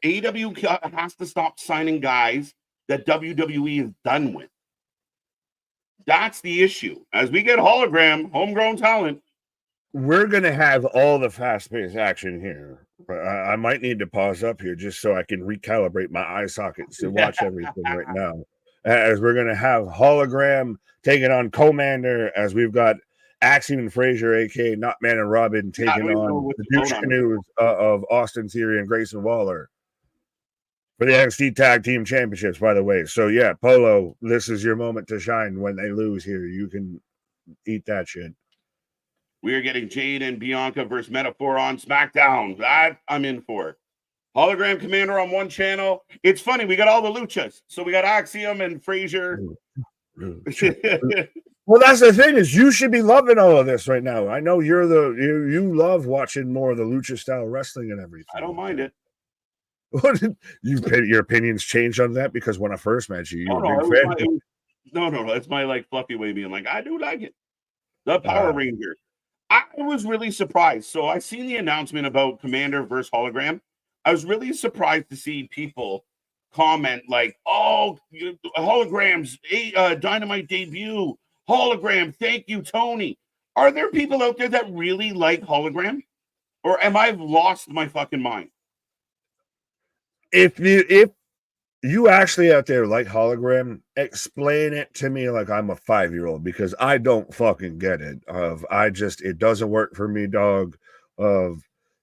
AEW has to stop signing guys that WWE is done with. That's the issue. As we get homegrown talent, we're going to have all the fast-paced action here. I might need to pause up here just so I can recalibrate my eye sockets and watch everything right now. As we're going to have Hologram taking on Commander, as we've got Axiom and Frazier, a.k.a. Not Man and Robin, taking on the douche canoes of Austin Theory and Grayson Waller for the NXT Tag Team Championships, by the way. So, yeah, Polo, this is your moment to shine when they lose here. You can eat that shit. We are getting Jade and Bianca versus Metaphor on SmackDown. That I'm in for. Hologram Commander on one channel. It's funny. We got all the luchas. So we got Axiom and Frazier. Well, that's the thing, is you should be loving all of this right now. I know you love watching more of the lucha style wrestling and everything. I don't mind it. Your opinions changed on that because when I first met you, were a big fan. No. That's my like fluffy way of being like, I do like it. The Power Ranger. I was really surprised. So I seen the announcement about Commander versus Hologram. I was really surprised to see people comment like, "Oh, Hologram's Dynamite debut." Hologram, thank you, Tony. Are there people out there that really like Hologram? Or am I lost my fucking mind? If you actually out there like Hologram, explain it to me like I'm a 5-year-old, because I don't fucking get it. It doesn't work for me, dog.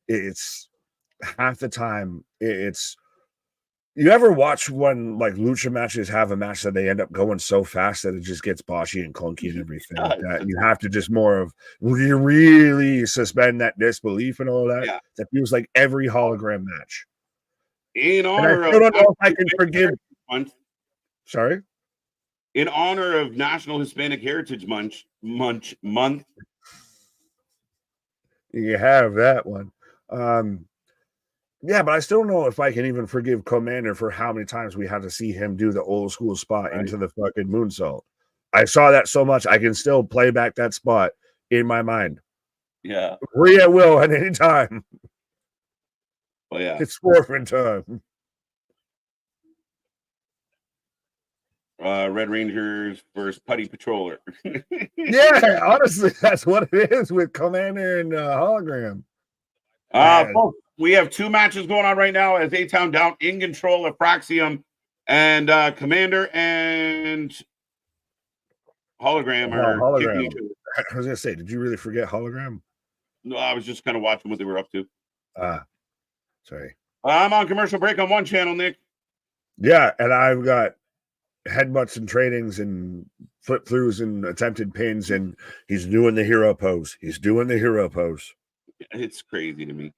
It's half the time it's. You ever watch when like lucha matches have a match that they end up going so fast that it just gets boshy and clunky and everything like that? You have to just really suspend that disbelief and all that. Yeah. That feels like every Hologram match. In honor I don't know if I can forgive. Sorry? In honor of National Hispanic Heritage Month. You have that one. Yeah, but I still don't know if I can even forgive Commander for how many times we had to see him do the old school spot into the fucking moonsault. I saw that so much, I can still play back that spot in my mind. Yeah. Free at will at any time. Well, yeah. It's forfeit time. Red Rangers versus Putty Patroller. Yeah, honestly, that's what it is with Commander and Hologram. Folks, we have two matches going on right now as A-Town Down in control of Praxium, and Commander and Hologram are kicking each other. I was gonna say, did you really forget hologram? No, I was just kind of watching what they were up to. Sorry. I'm on commercial break on one channel, Nick. Yeah, and I've got headbutts and trainings and flip throughs and attempted pins, and he's doing the hero pose. He's doing the hero pose. It's crazy to me.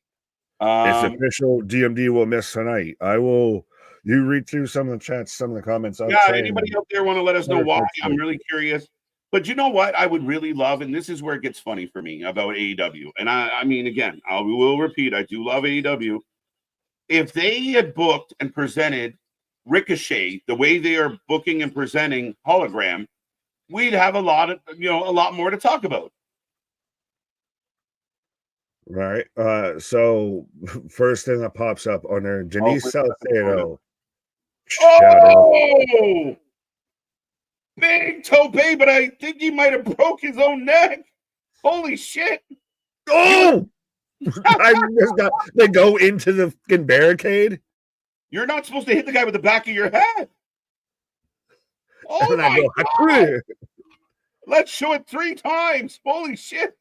It's official. DMD will miss tonight. I will. You read through some of the chats, some of the comments. Yeah, anybody out there want to let us know why? I'm really curious. But you know what? I would really love, and this is where it gets funny for me about AEW. And I mean, again, I will repeat, I do love AEW. If they had booked and presented Ricochet the way they are booking and presenting hologram, we'd have a lot more to talk about. Right. So first thing that pops up on there, Denise Salcedo. Oh, big tope, but I think he might have broke his own neck. Holy shit! Oh, they go into the fucking barricade. You're not supposed to hit the guy with the back of your head. Oh my God! Let's show it 3 times. Holy shit!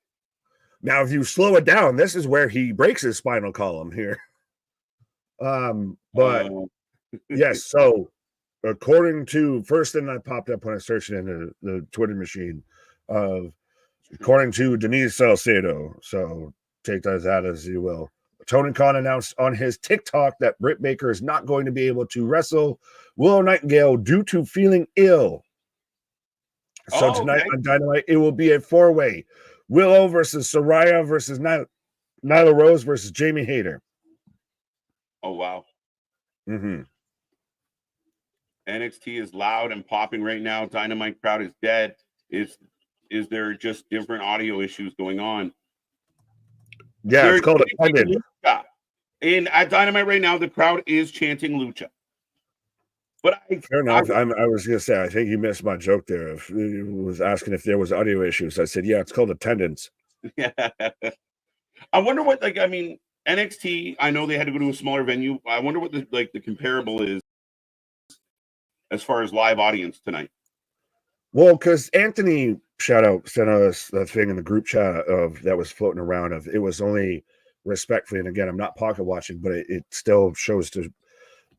Now, if you slow it down, this is where he breaks his spinal column here. But yes, so according to first thing that popped up when I searched in the Twitter machine, according to Denise Salcedo, so take that as you will. Tony Khan announced on his TikTok that Britt Baker is not going to be able to wrestle Willow Nightingale due to feeling ill. So tonight on Dynamite, it will be a 4-way. Willow versus Saraya versus Nyla Rose versus Jamie Hayter. Oh, wow. Mm-hmm. NXT is loud and popping right now. Dynamite crowd is dead. Is there just different audio issues going on? Yeah, it's called attendance. And at Dynamite right now, the crowd is chanting Lucha. But fair enough. I was gonna say, I think you missed my joke there. If you was asking if there was audio issues, I said, yeah, it's called attendance. Yeah. I wonder what, I mean, NXT, I know they had to go to a smaller venue. I wonder what the comparable is as far as live audience tonight. Well, because Anthony sent us the thing in the group chat that was floating around of it was only respectfully, and again, I'm not pocket watching, but it still shows to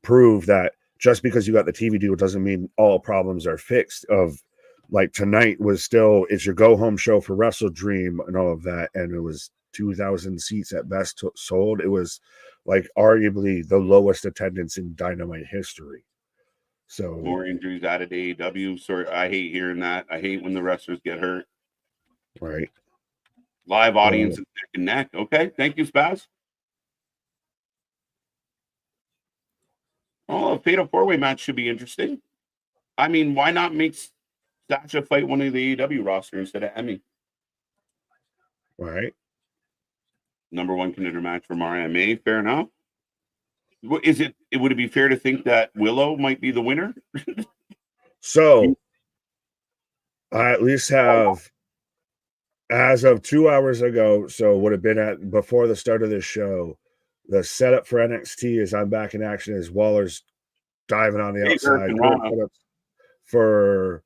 prove that just because you got the TV deal doesn't mean all problems are fixed. Of like tonight was still, it's your go home show for Wrestle Dream and all of that, and it was 2,000 seats at best sold. It was like arguably the lowest attendance in Dynamite history. So more injuries added to AEW. Sorry, I hate hearing that. I hate when the wrestlers get hurt. Right. Live audience neck and neck. Okay, thank you, Spaz. Oh, a fatal 4-way match should be interesting. I mean, why not make Sasha fight one of the AEW roster instead of Emmy? Right. Number 1 contender match for Mariah May. Fair enough. Would it be fair to think that Willow might be the winner? So I at least have, as of 2 hours ago, so would have been before the start of this show, the setup for NXT is I'm back in action as Waller's diving on the outside for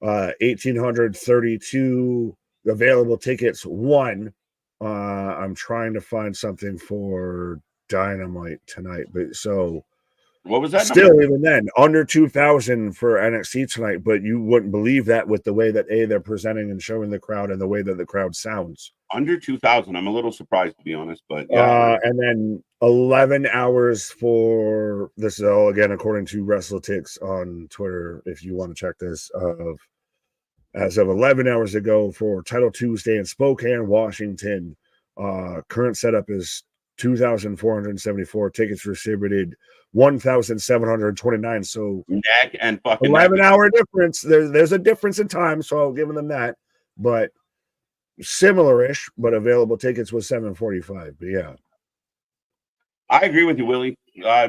1,832 available tickets. I'm trying to find something for Dynamite tonight, but so what was that still number? Even then under 2,000 for NXT tonight, but you wouldn't believe that with the way that they're presenting and showing the crowd and the way that the crowd sounds. Under 2,000. I'm a little surprised, to be honest, but yeah. And then 11 hours for this is all again according to WrestleTix on Twitter. If you want to check this, as of 11 hours ago for Title Tuesday in Spokane, Washington, current setup is 2,474 tickets distributed, 1,729. So neck and fucking 11-hour difference. There's a difference in time, so I'll give them that, but similar-ish. But available tickets was 745. But yeah, I agree with you, Willie.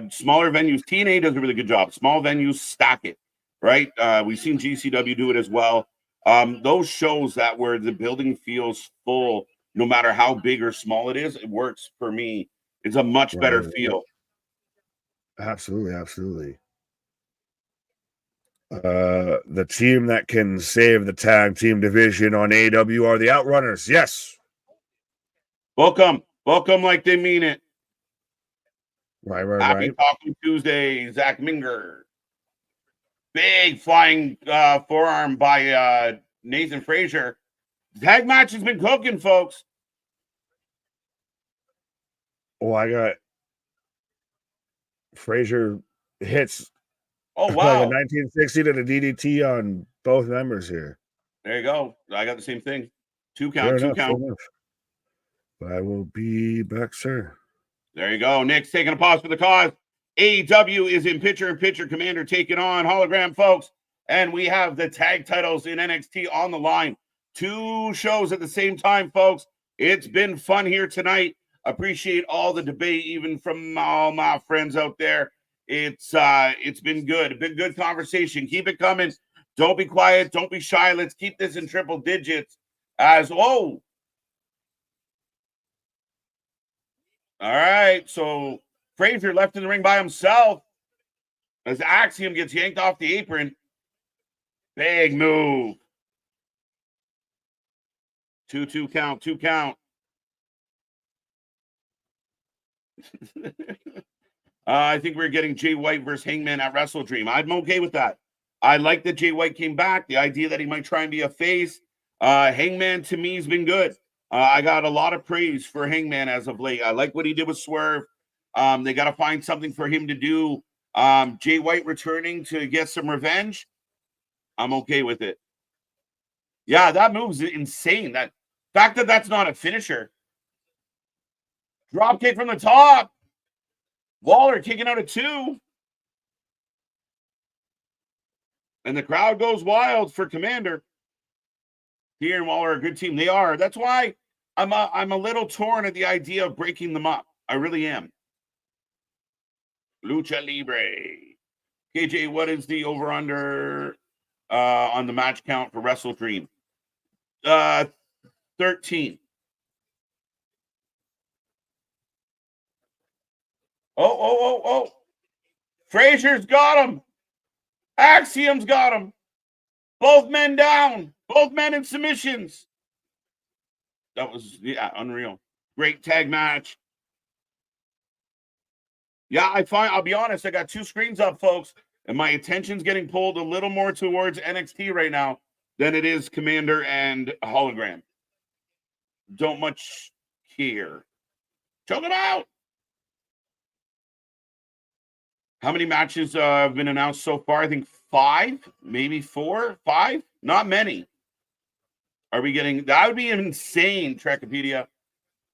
Smaller venues, TNA does a really good job. Small venues, stack it, right? We've seen GCW do it as well. Those shows that where the building feels full, no matter how big or small it is, it works for me. It's a much better feel. Absolutely. The team that can save the tag team division on AEW are the Outrunners. Yes. Welcome like they mean it. Right. Happy Tussle Tuesday, Zach Minger. Big flying forearm by Nathan Frazier. Tag match has been cooking, folks. Oh, I got Frazier hits. Oh, wow. Like a 1960 to the DDT on both members here. There you go. I got the same thing. Two count. I will be back, sir. There you go. Nick's taking a pause for the cause. AEW is in picture-in-picture. Commander taking on Hologram, folks. And we have the tag titles in NXT on the line. 2 shows at the same time, folks. It's been fun here tonight. Appreciate all the debate, even from all my friends out there. It's been good. Been good conversation. Keep it coming. Don't be quiet. Don't be shy. Let's keep this in triple digits. All right. So Frazier left in the ring by himself as Axiom gets yanked off the apron. Big move. 2 count. I think we're getting Jay White versus Hangman at Wrestle Dream. I'm okay with that. I like that Jay White came back. The idea that he might try and be a face. Hangman to me has been good. I got a lot of praise for Hangman as of late. I like what he did with Swerve. They got to find something for him to do. Jay White returning to get some revenge. I'm okay with it. Yeah, that move's insane. That fact that that's not a finisher. Drop kick from the top. Waller kicking out of 2. And the crowd goes wild for Commander. Here and Waller are a good team. They are. That's why I'm a little torn at the idea of breaking them up. I really am. Lucha Libre. KJ, what is the over-under on the match count for Wrestle Dream? 13. Oh. Frazier's got him. Axiom's got him. Both men down. Both men in submissions. That was, unreal. Great tag match. Yeah, I'll be honest, I got 2 screens up, folks, and my attention's getting pulled a little more towards NXT right now than it is Commander and Hologram. Don't much care. Choke it out. How many matches have been announced so far? I think 5, maybe 4, 5. Not many. Are we getting? That would be insane, Trekopedia.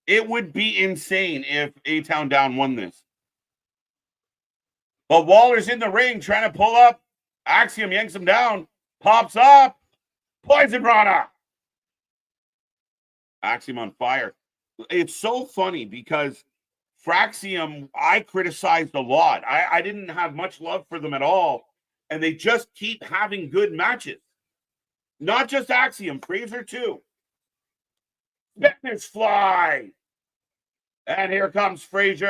It would be insane if A-Town Down won this. But Waller's in the ring trying to pull up. Axiom yanks him down. Pops up. Poison Rana. Axiom on fire. It's so funny because Fraxium, I criticized a lot. I didn't have much love for them at all. And they just keep having good matches. Not just Axiom, Frazier too. Fitness fly. And here comes Frazier.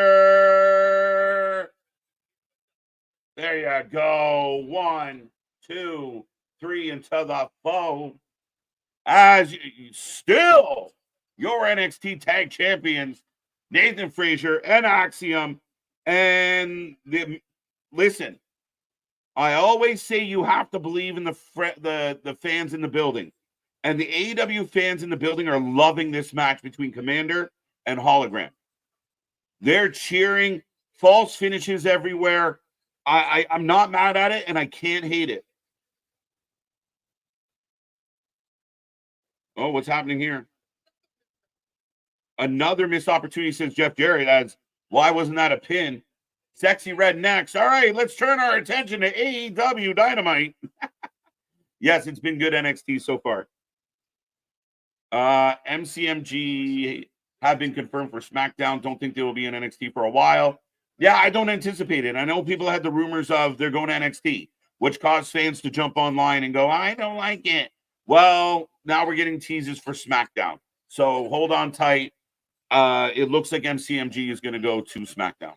There you go. 1, 2, 3 into the phone. As still your NXT tag champions, Nathan Frazier and Axiom. And listen, I always say you have to believe in the fans in the building. And the AEW fans in the building are loving this match between Commander and Hologram. They're cheering, false finishes everywhere. I'm not mad at it, and I can't hate it. Oh, what's happening here? Another missed opportunity, says Jeff Jarrett, as why wasn't that a pin? Sexy Rednecks. All right, let's turn our attention to AEW Dynamite. Yes, it's been good NXT so far. MCMG have been confirmed for SmackDown. Don't think they will be in NXT for a while. Yeah, I don't anticipate it. I know people had the rumors of they're going to NXT, which caused fans to jump online and go, I don't like it. Well, now we're getting teases for SmackDown. So hold on tight. It looks like MCMG is going to go to SmackDown.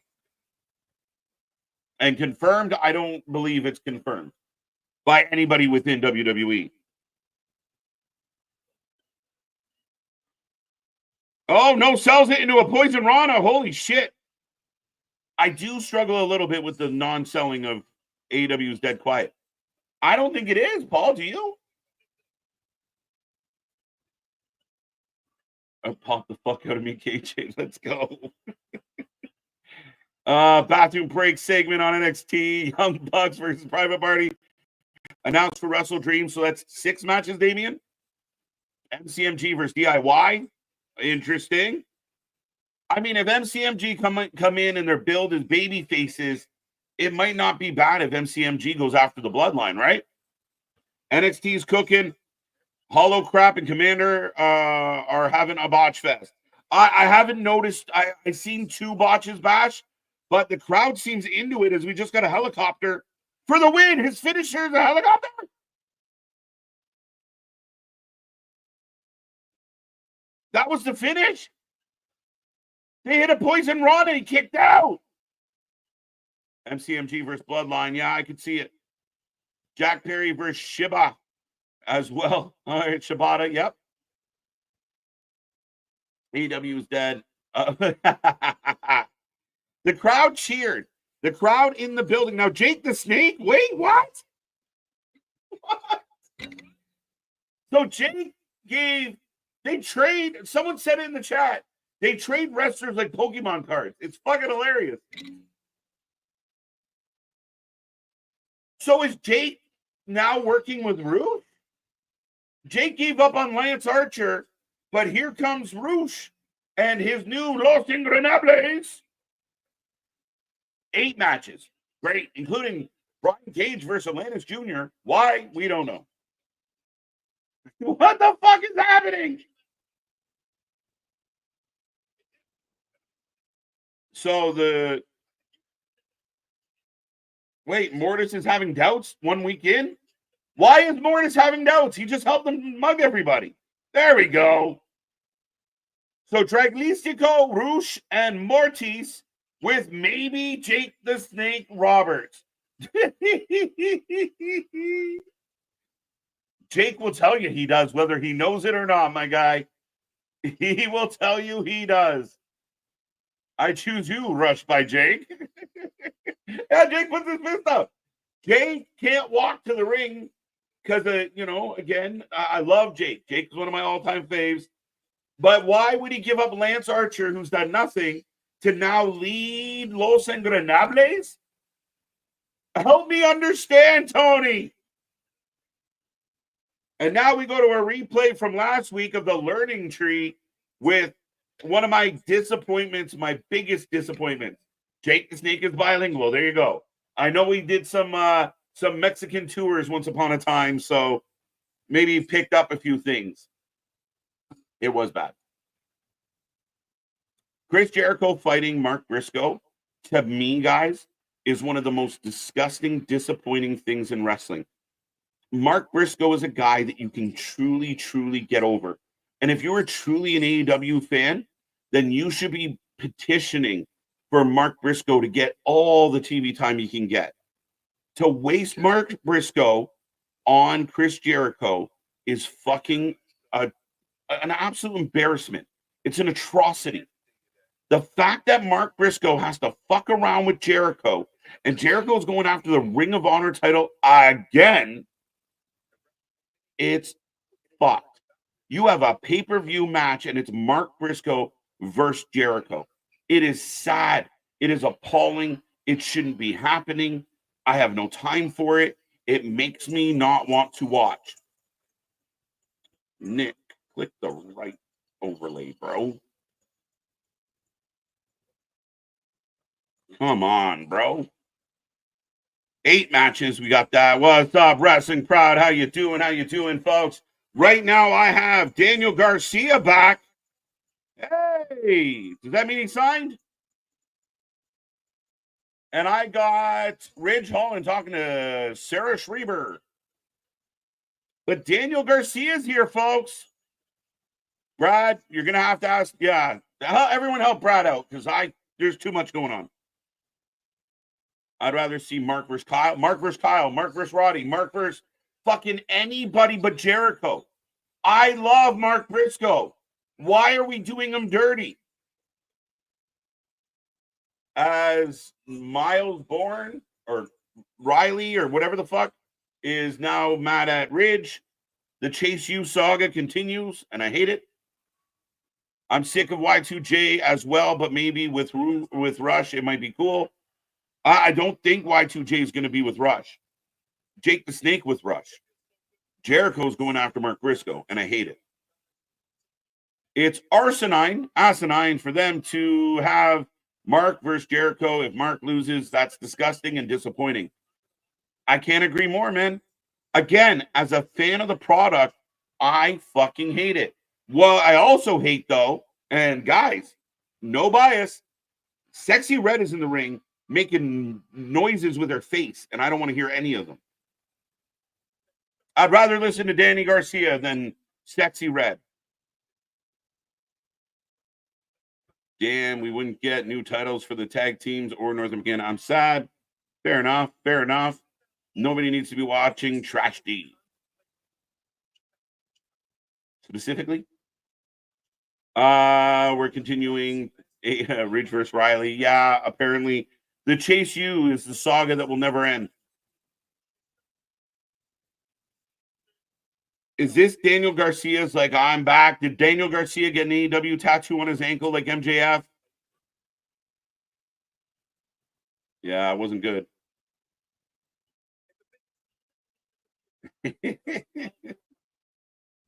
And confirmed, I don't believe it's confirmed. by anybody within WWE. Oh, no, sells it into a Poison Rana. Holy shit. I do struggle a little bit with the non-selling of AEW's Dead Quiet. I don't think it is, Paul. Do you? Pop the fuck out of me, KJ. Let's go. Bathroom break segment on NXT. Young Bucks versus Private Party. Announced for Wrestle Dream. So that's 6 matches, Damien. MCMG versus DIY. Interesting. I mean, if MCMG come in and their build is baby faces, it might not be bad if MCMG goes after the bloodline, right? NXT's cooking. Hollow Crap and Commander are having a botch fest. I haven't noticed. I've seen 2 botches bash, but the crowd seems into it as we just got a helicopter for the win. His finisher is a helicopter. That was the finish. They hit a Poison Rana. He kicked out. MCMG versus Bloodline. Yeah, I could see it. Jack Perry versus Shiba as well. All right, Shibata. Yep. AEW is dead. The crowd cheered. The crowd in the building. Now, Jake the Snake. Wait, what? What? So Jake they trade. Someone said it in the chat. They trade wrestlers like Pokemon cards. It's fucking hilarious. So is Jake now working with Ruth? Jake gave up on Lance Archer, but here comes Roosh and his new Los Ingobernables. 8 matches. Great, including Brian Cage versus Atlantis Jr. Why? We don't know. What the fuck is happening? So Mortis is having doubts 1 week in? Why is Mortis having doubts? He just helped them mug everybody. There we go. So Draglistico, Roosh, and Mortis with maybe Jake the Snake Roberts. Jake will tell you he does, whether he knows it or not, my guy. He will tell you he does. I choose you, Rush by Jake. Yeah, Jake puts his fist up. Jake can't walk to the ring because, again, I love Jake. Jake is one of my all-time faves. But why would he give up Lance Archer, who's done nothing, to now lead Los Ingobernables? Help me understand, Tony. And now we go to a replay from last week of the learning tree with one of my disappointments, my biggest disappointments. Jake the Snake is bilingual. There you go. I know we did some Mexican tours once upon a time, so maybe he picked up a few things. It was bad. Chris Jericho fighting Mark Briscoe, to me, guys, is one of the most disgusting, disappointing things in wrestling. Mark Briscoe is a guy that you can truly, truly get over. And if you're truly an AEW fan, then you should be petitioning for Mark Briscoe to get all the TV time he can get. To waste Mark Briscoe on Chris Jericho is fucking an absolute embarrassment. It's an atrocity. The fact that Mark Briscoe has to fuck around with Jericho and Jericho's going after the Ring of Honor title again, it's fucked. You have a pay-per-view match and it's Mark Briscoe versus Jericho. It is sad. It is appalling. It shouldn't be happening. I have no time for it. It makes me not want to watch. Nick, click the right overlay, bro. Come on, bro. 8 matches. We got that. What's up, wrestling crowd? How you doing? How you doing, folks? Right now, I have Daniel Garcia back. Hey, does that mean he signed? And I got Ridge Holland talking to Sarah Schreiber. But Daniel Garcia's here, folks. Brad, you're going to have to ask. Yeah, everyone help Brad out because there's too much going on. I'd rather see Mark versus Kyle, Mark versus Roddy, Mark versus fucking anybody but Jericho. I love Mark Briscoe. Why are we doing him dirty? As Miles Bourne or Riley or whatever the fuck is now mad at Ridge, the Chase U saga continues, and I hate it. I'm sick of Y2J as well, but maybe with Rush, it might be cool. I don't think Y2J is going to be with Rush. Jake the Snake with Rush. Jericho's going after Mark Briscoe, and I hate it. It's asinine for them to have Mark versus Jericho. If Mark loses, that's disgusting and disappointing. I can't agree more, man. Again, as a fan of the product, I fucking hate it. Well, I also hate, though, and guys, no bias, Sexy Red is in the ring making noises with her face, and I don't want to hear any of them. I'd rather listen to Danny Garcia than Sexy Red. Damn, we wouldn't get new titles for the tag teams or North American. I'm sad. Fair enough. Nobody needs to be watching Trash D. Specifically, we're continuing Ridge versus Riley. Yeah, apparently the Chase U is the saga that will never end. Is this Daniel Garcia's like, I'm back? Did Daniel Garcia get an AEW tattoo on his ankle like MJF? Yeah, it wasn't good.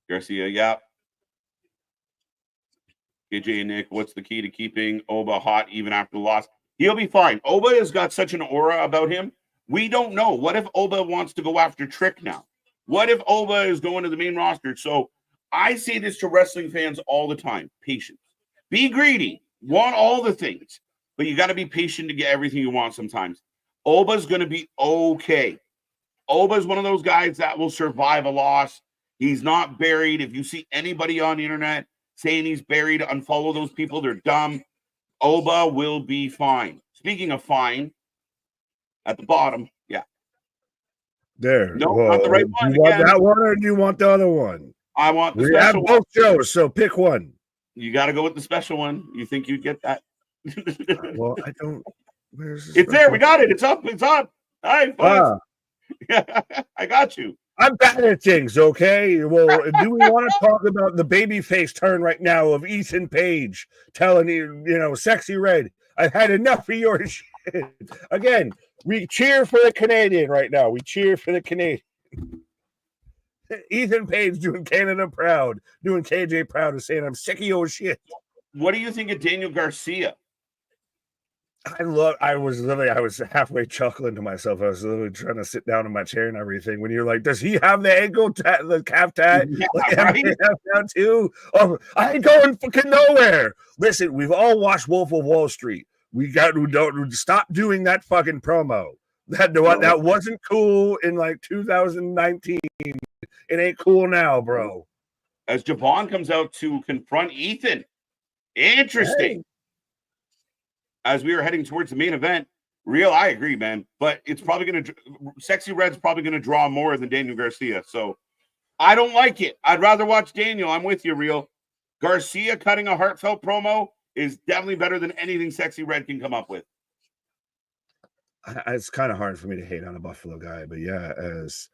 Garcia, yeah. KJ and Nick, what's the key to keeping Oba hot even after the loss? He'll be fine. Oba has got such an aura about him. We don't know. What if Oba wants to go after Trick now? What if Oba is going to the main roster? So I say this to wrestling fans all the time. Patience. Be greedy. Want all the things. But you got to be patient to get everything you want sometimes. Oba's going to be okay. Oba's one of those guys that will survive a loss. He's not buried. If you see anybody on the internet saying he's buried, unfollow those people. They're dumb. Oba will be fine. Speaking of fine, at the bottom, yeah. There. No, not the right one. Do you want that one or do you want the other one? I want the we special have both one. shows, so pick one. You got to go with the special one. You think you'd get that? Well, I don't. Where's it's there. We got it. It's up. It's up. All right, folks. I got you. I'm bad at things, okay? Well, do we want to talk about the babyface turn right now of Ethan Page telling you, Sexy Red, I've had enough of your shit. Again, we cheer for the Canadian right now. We cheer for the Canadian. Ethan Page doing Canada proud, doing KJ proud and saying, I'm sick of your shit. What do you think of Daniel Garcia? I was halfway chuckling to myself. I was literally trying to sit down in my chair and everything. When you're like, does he have the ankle tat, the calf tat? Yeah, like right? now too? Oh, I ain't going fucking nowhere. Listen, we've all watched Wolf of Wall Street. We don't stop doing that fucking promo. That wasn't cool in like 2019. It ain't cool now, bro. As Javon comes out to confront Ethan. Interesting. Hey. As we are heading towards the main event, I agree, man. But it's probably going to Sexy Red's probably going to draw more than Daniel Garcia. So I don't like it. I'd rather watch Daniel. I'm with you, Real. Garcia cutting a heartfelt promo is definitely better than anything Sexy Red can come up with. It's kind of hard for me to hate on a Buffalo guy, but yeah, as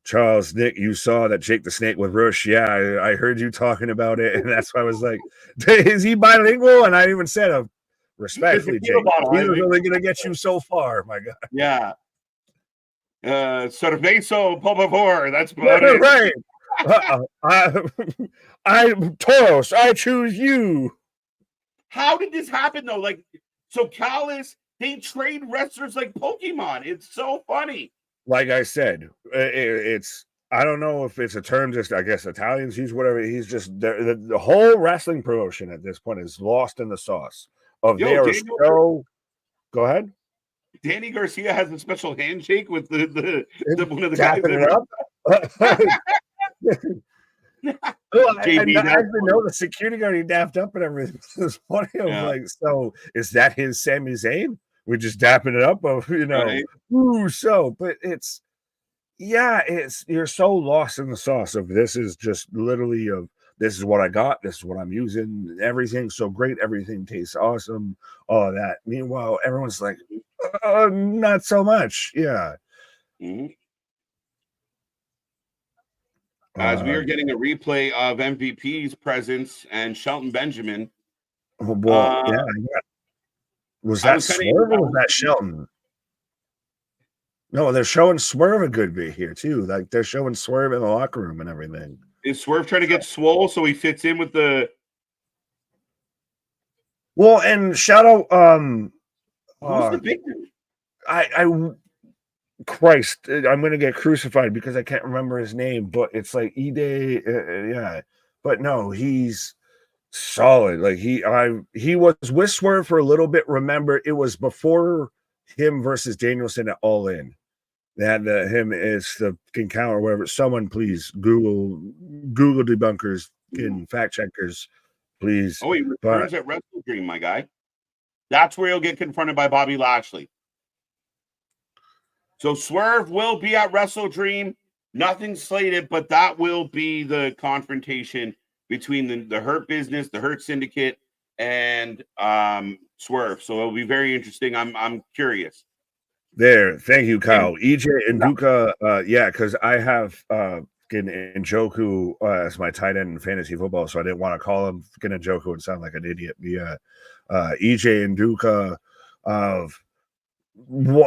Charles, Nick, you saw that Jake the Snake with Rush. Yeah, I heard you talking about it, and that's why I was like, is he bilingual? And I even said, respectfully, Jake, he's really going to get you so far, my God. Yeah. Cervezo, por favor. That's about it. Right. I'm Toros. I choose you. How did this happen, though? Like, so Callis, they trade wrestlers like Pokemon. It's so funny. Like I said, it's I don't know if it's a term just I guess Italians use whatever. He's just the whole wrestling promotion at this point is lost in the sauce of they are so. Go ahead. Danny Garcia has a special handshake with the one of the guys. I know the security guard he dapped up and everything. It's funny. I was like, so is that his Sami Zayn? we're just dapping it up of, Right. but it's you're so lost in the sauce of this is just literally of this is what I got, this is what I'm using, everything's so great, everything tastes awesome, all of that. Meanwhile, everyone's like, not so much. Yeah. Mhm. As we are Um, getting a replay of MVP's presence and Shelton Benjamin. well, Uh, yeah. Was I that was kind of Swerve or was that Shelton? No, they're showing Swerve a good bit here too. Like they're showing Swerve in the locker room and everything. is Swerve trying to get swole so he fits in with the Well, and shout out, who's the big dude? I Christ, I'm gonna get crucified because I can't remember his name, but it's like E-Day, yeah. But no, he's solid. Like he was with Swerve for a little bit. Remember, it was before him versus Danielson at All In. They had him as the encounter or whatever. Someone please Google debunkers, fact checkers, please. Oh, he But returns at Wrestle Dream, my guy. That's where he'll get confronted by Bobby Lashley. So Swerve will be at Wrestle Dream. Nothing slated, but that will be the confrontation between the Hurt Business, the Hurt Syndicate, and Swerve. So it'll be very interesting. I'm curious. there, thank you, Kyle. And EJ and Duca, yeah, because I have Njoku as my tight end in fantasy football, so I didn't want to call him Njoku and sound like an idiot. Yeah, EJ and Duca of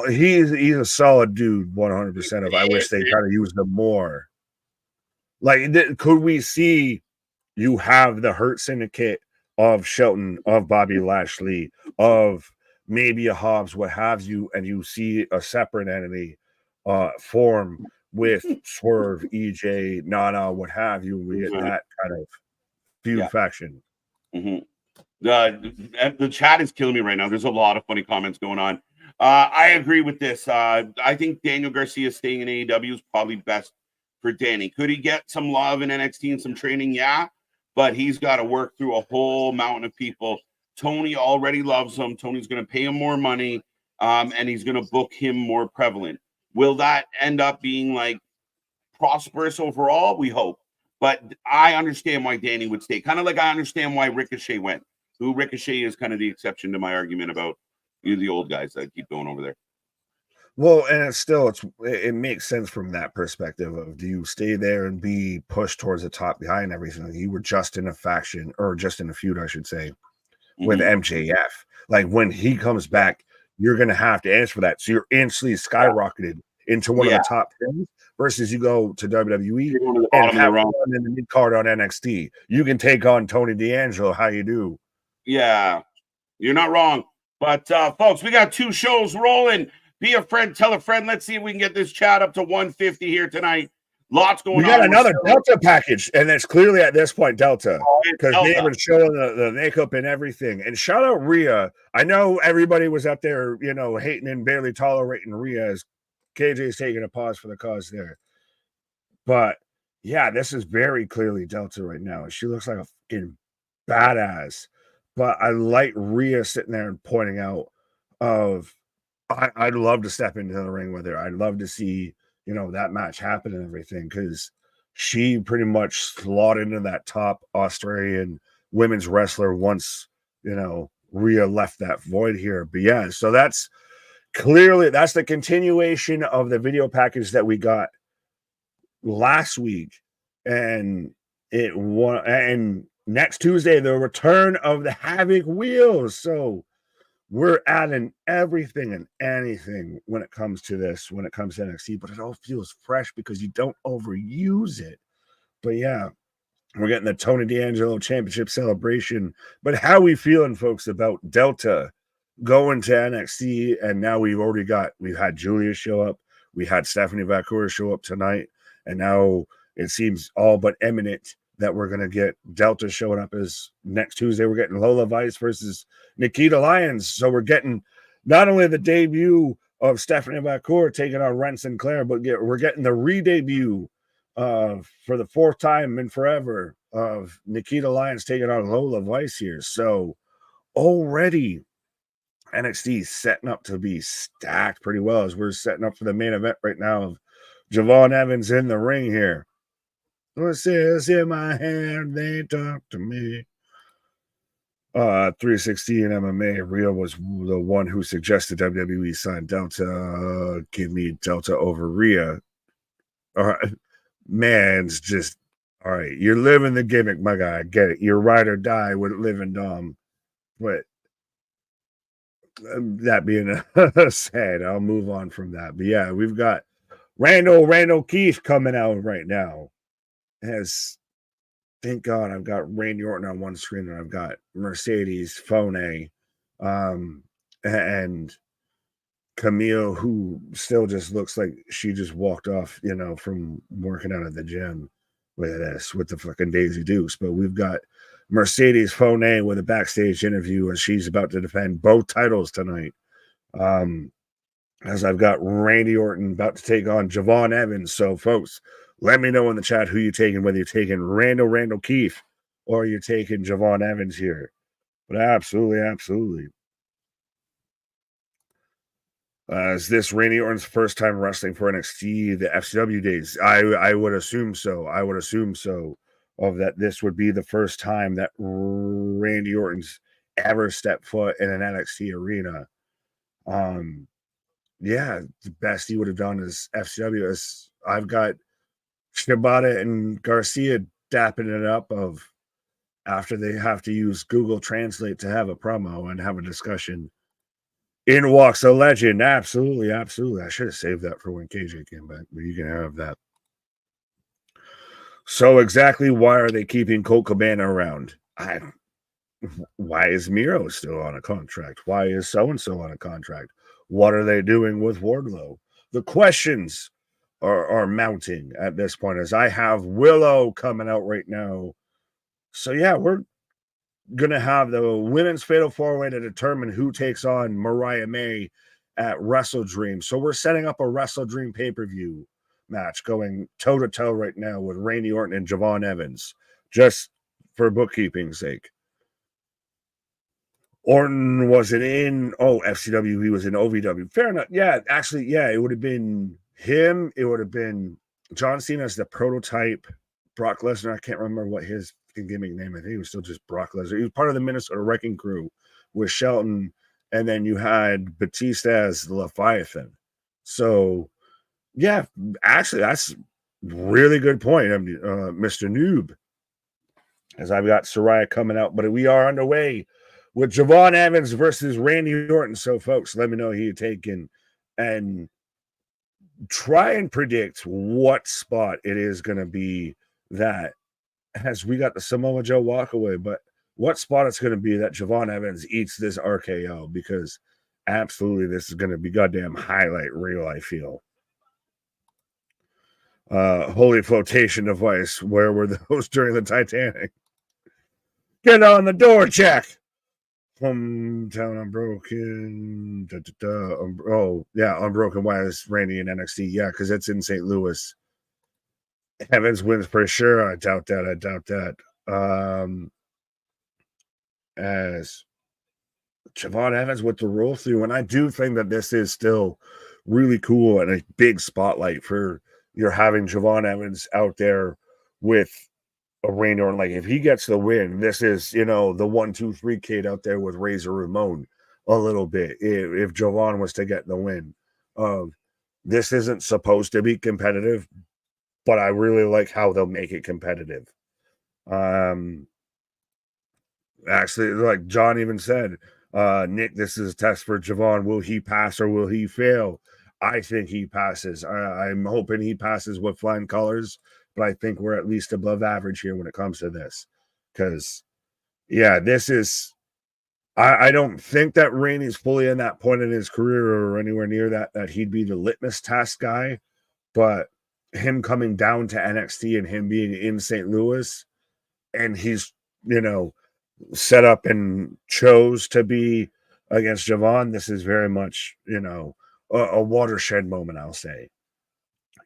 he's a solid dude, 100%. Of I wish they kind of used him more. Like, could we see you have the Hurt Syndicate of Shelton, of Bobby Lashley, of maybe a Hobbs, what have you, and you see a separate entity form with Swerve, EJ, Nana, what have you, and we get that kind of feud faction. Mm-hmm. The chat is killing me right now. There's a lot of funny comments going on. I agree with this. I think Daniel Garcia staying in AEW is probably best for Danny. Could he get some love in NXT and some training? Yeah, but he's got to work through a whole mountain of people. Tony already loves him. Tony's going to pay him more money, and he's going to book him more prevalent. Will that end up being like prosperous overall? We hope. But I understand why Danny would stay. Kind of like I understand why Ricochet went. Who Ricochet is kind of the exception to my argument about the old guys that keep going over there. Well, and it makes sense from that perspective of do you stay there and be pushed towards the top guy and everything? Like you were just in a faction or just in a feud, I should say, with MJF. Like when he comes back, you're gonna have to answer for that. So you're instantly skyrocketed into one of the top 10 versus you go to WWE and have one in the mid card on NXT. You can take on Tony D'Angelo. How you do? Yeah, you're not wrong. But folks, we got 2 shows rolling. Be a friend, tell a friend. Let's see if we can get this chat up to 150 here tonight. Lots going on. We got another Delta package, and it's clearly at this point Delta because they even showing the makeup and everything. And shout out Rhea. I know everybody was out there, hating and barely tolerating Rhea as KJ's taking a pause for the cause there. But yeah, this is very clearly Delta right now. She looks like a fucking badass. But I like Rhea sitting there and pointing out of I'd love to step into the ring with her. I'd love to see, that match happen and everything because she pretty much slotted into that top Australian women's wrestler once, Rhea left that void here. But yeah, so that's the continuation of the video package that we got last week. And next Tuesday, the return of the Havoc Wheels. So we're adding everything and anything when it comes to NXT, but it all feels fresh because you don't overuse it. But yeah, we're getting the Tony D'Angelo Championship celebration. But how we feeling, folks, about Delta going to NXT? And now we've had Julia show up. We had Stephanie Vacour show up tonight. And now it seems all but imminent that we're going to get Delta showing up as next Tuesday. We're getting Lola Vice versus Nikita Lyons. So we're getting not only the debut of Stephanie Vacour taking on Ren Sinclair, but we're getting the re-debut for the 4th time in forever of Nikita Lyons taking on Lola Vice here. So already NXT setting up to be stacked pretty well as we're setting up for the main event right now of Javon Evans in the ring here. What's this in my hand? They talk to me. 316 MMA. Rhea was the one who suggested WWE sign Delta. Give me Delta over Rhea. All right. Man's just all right. You're living the gimmick, my guy. I get it. You're ride or die with living Dom. But that being said, I'll move on from that. But yeah, we've got Randall Keith coming out right now. As thank God I've got Randy Orton on one screen and I've got Mercedes Fone and Camille, who still just looks like she just walked off, from working out at the gym with the fucking Daisy Dukes. But we've got Mercedes Fone with a backstage interview as she's about to defend both titles tonight. As I've got Randy Orton about to take on Javon Evans. So, folks, let me know in the chat who you're taking, whether you're taking Randall Keith or you're taking Javon Evans here. But absolutely. Is this Randy Orton's first time wrestling for NXT, the FCW days? I would assume so. Of that, this would be the first time that Randy Orton's ever stepped foot in an NXT arena. Yeah, the best he would have done is FCW. As I've got Shibata and Garcia dapping it up of after they have to use Google Translate to have a promo and have a discussion. In walks a legend. Absolutely. I should have saved that for when KJ came back, but you can have that. So exactly why are they keeping Colt Cabana around? Why is Miro still on a contract? Why is so-and-so on a contract? What are they doing with Wardlow? The questions are mounting at this point as I have Willow coming out right now. So yeah, we're going to have the women's fatal four-way to determine who takes on Mariah May at Wrestle Dream. So we're setting up a Wrestle Dream pay-per-view match going toe-to-toe right now with Randy Orton and Javon Evans, just for bookkeeping's sake. Orton wasn't in FCW, he was in OVW. Fair enough. Yeah, actually, yeah, it would have been him. It would have been John Cena as the prototype. Brock Lesnar, I can't remember what his gimmick name. I think he was still just Brock Lesnar. He was part of the Minnesota Wrecking Crew with Shelton, and then you had Batista as Leviathan. So, yeah, actually, that's really good point, Mr. Noob. As I've got Saraya coming out, but we are underway with Javon Evans versus Randy Orton. So, folks, let me know who you're taking and try and predict what spot it is going to be that as we got the Samoa Joe walkaway, but what spot it's going to be that Javon Evans eats this RKO, because absolutely this is going to be goddamn highlight reel, I feel. Holy flotation device. Where were those during the Titanic? Get on the door, Jack. Hometown Unbroken. Unbroken. Why is Randy in NXT? Yeah, because it's in St. Louis. Evans wins for sure. I doubt that. As Javon Evans with the roll through, and I do think that this is still really cool and a big spotlight for you're having Javon Evans out there with a Randy Orton. Like if he gets the win, this is the 1-2-3 kid out there with Razor Ramon a little bit. If Javon was to get the win, this isn't supposed to be competitive, but I really like how they'll make it competitive. Actually, like John even said, Nick, this is a test for Javon. Will he pass or will he fail? I think he passes. I'm hoping he passes with flying colors, but I think we're at least above average here when it comes to this. Because, yeah, this is... I don't think that Randy's fully in that point in his career or anywhere near that he'd be the litmus test guy, but him coming down to NXT and him being in St. Louis, and he's, set up and chose to be against Javon, this is very much, a watershed moment, I'll say.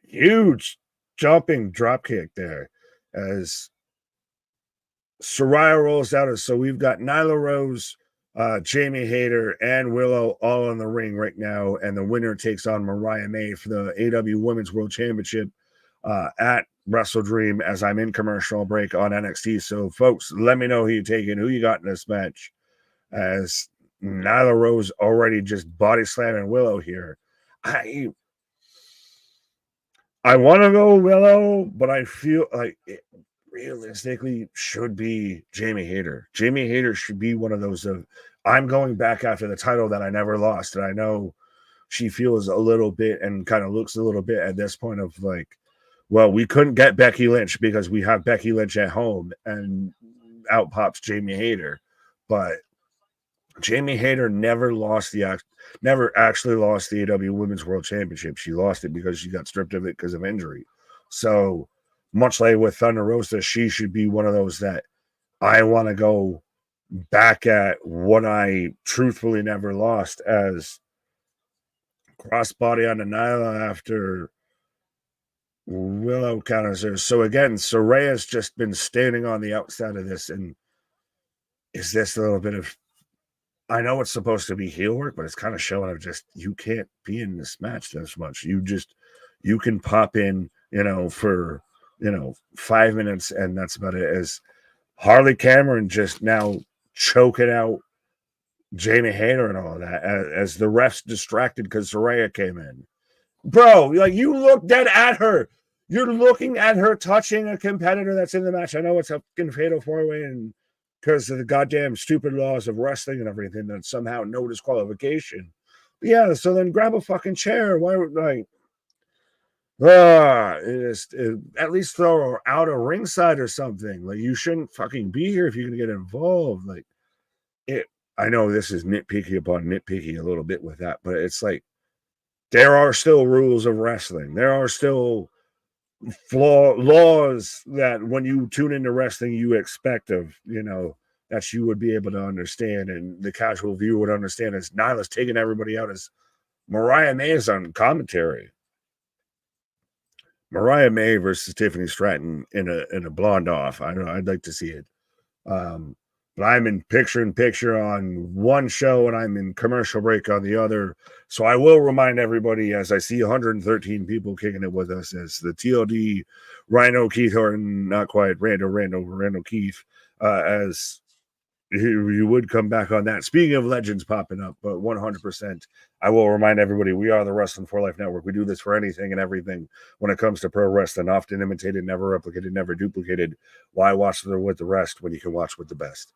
Huge jumping drop kick there as Saraya rolls out. So we've got Nyla Rose Jamie Hayter and Willow all in the ring right now, and the winner takes on Mariah May for the AEW Women's World Championship at Wrestle Dream as I'm in commercial break on NXT. So, folks, let me know who you taking, who you got in this match, as Nyla Rose already just body slamming Willow here. I want to go Willow, but I feel like it realistically should be Jamie Hayter. Jamie Hayter should be one of those of I'm going back after the title that I never lost. And I know she feels a little bit and kind of looks a little bit at this point of like, well, we couldn't get Becky Lynch because we have Becky Lynch at home, and out pops Jamie Hayter. But Jamie Hayter never actually lost the AEW Women's World Championship. She lost it because she got stripped of it because of injury. So much like with Thunder Rosa, she should be one of those that I want to go back at what I truthfully never lost as crossbody on the Nyla after Willow counters her. So again, Soraya's just been standing on the outside of this, and is this a little bit of, I know it's supposed to be heel work, but it's kind of showing of just, you can't be in this match this much. You can pop in, for 5 minutes, and that's about it. As Harley Cameron just now choking out Jamie Hayter and all of that, as the refs distracted because Soraya came in. Bro, like, you look dead at her. You're looking at her touching a competitor that's in the match. I know it's a fucking fatal four-way, and because of the goddamn stupid laws of wrestling and everything, that somehow no disqualification. But yeah, so then grab a fucking chair. Why, like, at least throw her out of ringside or something. Like, you shouldn't fucking be here if you're gonna get involved. Like, I know this is nitpicky upon nitpicky a little bit with that, but it's like, there are still rules of wrestling. There are still laws that when you tune into wrestling, you expect of, that you would be able to understand, and the casual viewer would understand, as Nyla's taking everybody out, as Mariah May is on commentary. Mariah May versus Tiffany Stratton in a blonde off. I don't know. I'd like to see it. But I'm in picture on one show, and I'm in commercial break on the other. So I will remind everybody, as I see 113 people kicking it with us, as the TLD Rhino Keith Orton, not quite Randall Keith, as you would come back on that. Speaking of legends popping up, but 100%, I will remind everybody, we are the Wrestling for Life Network. We do this for anything and everything when it comes to pro wrestling, often imitated, never replicated, never duplicated. Why watch with the rest when you can watch with the best?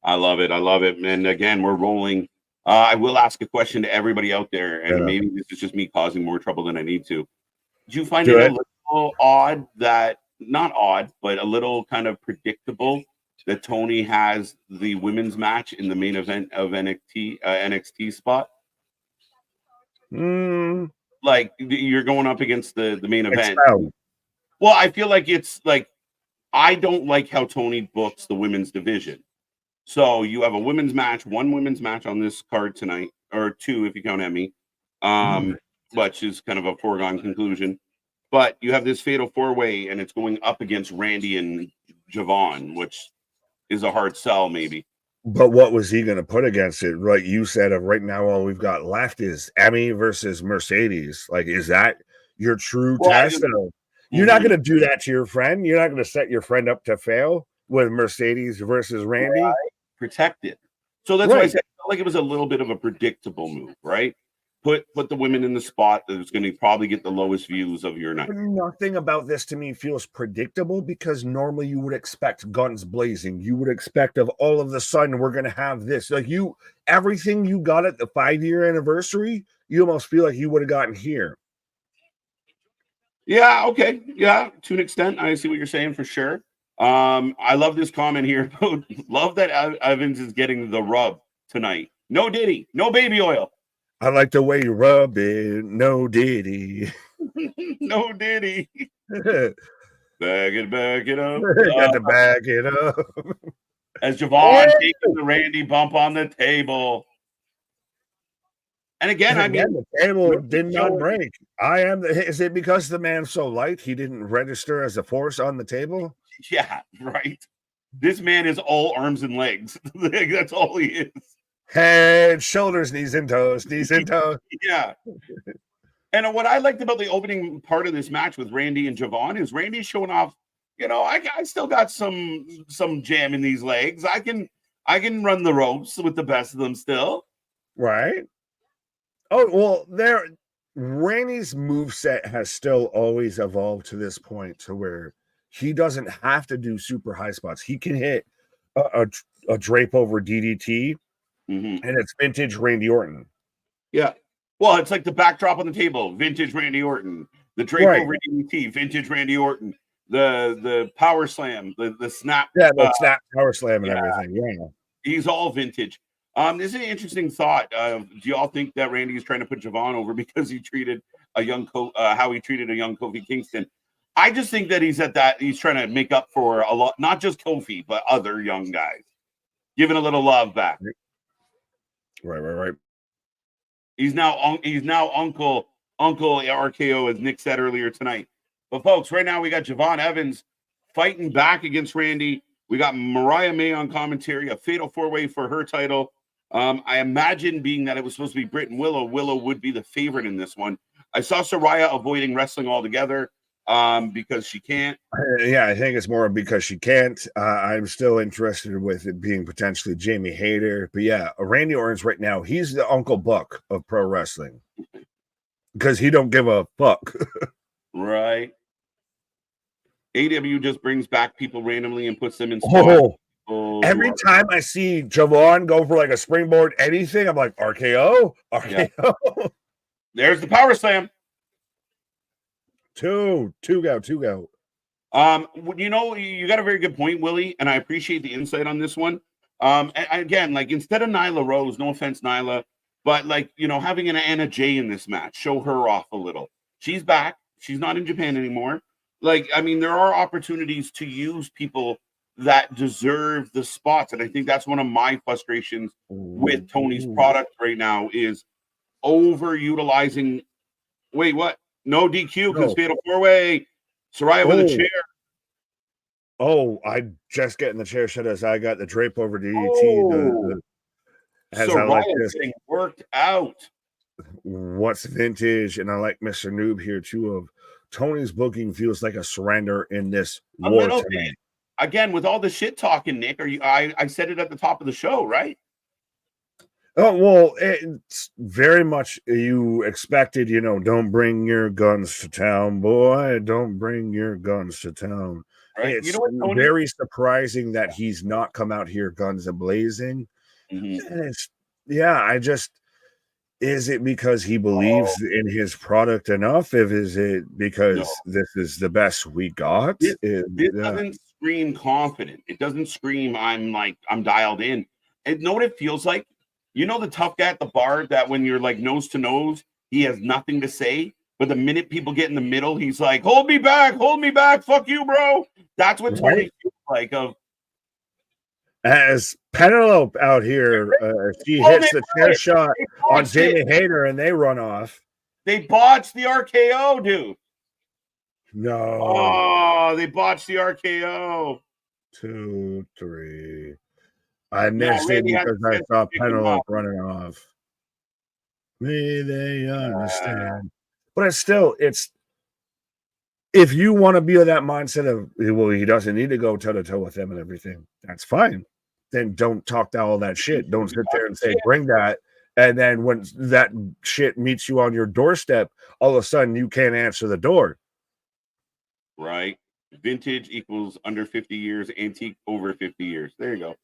I love it. And again, we're rolling. I will ask a question to everybody out there, and maybe this is just me causing more trouble than I need to. Did you find it a little odd that, not odd, but a little kind of predictable that Tony has the women's match in the main event of NXT spot? Like, you're going up against the main event. Well, I feel like it's like, I don't like how Tony books the women's division. So you have one women's match on this card tonight, or two if you count Emmy, which is kind of a foregone conclusion. But you have this fatal four-way, and it's going up against Randy and Javon, which is a hard sell, maybe. But what was he going to put against it? Like you said, right now all we've got left is Emmy versus Mercedes. Like, is that your true test? You're not going to do that to your friend. You're not going to set your friend up to fail with Mercedes versus Randy. Right. Protected. So that's why I said I felt like it was a little bit of a predictable move, right? Put the women in the spot that's going to probably get the lowest views of your night. Nothing about this to me feels predictable, because normally you would expect guns blazing. You would expect of all of the sudden we're going to have this. Like, everything you got at the 5-year anniversary, you almost feel like you would have gotten here. Yeah, okay. Yeah, to an extent. I see what you're saying for sure. I love this comment here. Love that Evans is getting the rub tonight. No Diddy, no baby oil. I like the way you rub it. No Diddy. No Diddy. Bag it up. Got to bag it up. As Javon taking the Randy bump on the table. And again, the table did not break. Is it because the man's so light he didn't register as a force on the table? Yeah, right. This man is all arms and legs. That's all he is. Head, shoulders, knees, and toes. Knees and toes. Yeah. And what I liked about the opening part of this match with Randy and Javon is Randy's showing off, I still got some jam in these legs. I can run the ropes with the best of them still. Right. Oh, well, Randy's moveset has still always evolved to this point to where he doesn't have to do super high spots. He can hit a drape over DDT, and it's vintage Randy Orton. Yeah. Well, it's like the backdrop on the table, vintage Randy Orton. The drape over DDT, vintage Randy Orton. The power slam, the snap. Yeah, the snap power slam and everything. Yeah. He's all vintage. This is an interesting thought. Do y'all think that Randy is trying to put Javon over because he treated how he treated a young Kofi Kingston? I just think that he's trying to make up for a lot, not just Kofi, but other young guys, giving a little love back. Right. He's now Uncle RKO, as Nick said earlier tonight. But folks, right now we got Javon Evans fighting back against Randy. We got Mariah May on commentary, a fatal 4-way for her title. I imagine, being that it was supposed to be Britt and Willow would be the favorite in this one. I saw Saraya avoiding wrestling altogether because she can't. Yeah, I think it's more because she can't. I'm still interested with it being potentially Jamie Hayter. But yeah, Randy Orton's right now, he's the Uncle Buck of pro wrestling because he don't give a fuck. Right. AEW just brings back people randomly and puts them in spots. Every time I see Javon go for like a springboard anything, I'm like, RKO. Yeah. There's the power slam. Two go. You got a very good point, Willie, and I appreciate the insight on this one. Again, like, instead of Nyla Rose, no offense, Nyla, but having an Anna Jay in this match, show her off a little. She's back. She's not in Japan anymore. There are opportunities to use people that deserve the spots. And I think that's one of my frustrations with Tony's product right now is overutilizing. Wait, what? No DQ because fatal 4-way. Saraya with a chair. Oh, I just getting the chair shut as I got the drape over DDT. Saraya getting worked out. What's vintage? And I like Mr. Noob here too. Of Tony's booking feels like a surrender in this war tonight. Again, with all the shit talking, Nick, I said it at the top of the show, right? Oh, well, it's very much you expected, don't bring your guns to town, boy. Don't bring your guns to town. Right. It's very surprising that he's not come out here guns a-blazing. And is it because he believes in his product enough? Is it because this is the best we got? This doesn't scream confident. It doesn't scream I'm dialed in. And know what it feels like? The tough guy at the bar that when you're like nose to nose, he has nothing to say. But the minute people get in the middle, he's like, hold me back, fuck you, bro. That's what Tony feels like. As Penelope out here, she hits the chair shot on Jamie Hayter and they run off. They botched the RKO, dude. No. Oh, they botched the RKO. 2, 3. I missed it because I saw Penelope running off. May they understand. But it's if you want to be of that mindset of, well, he doesn't need to go toe-to-toe with them and everything, that's fine. Then don't talk all that shit. Don't sit there and say, bring that. And then when that shit meets you on your doorstep, all of a sudden you can't answer the door. Right. Vintage equals under 50 years, antique over 50 years. There you go.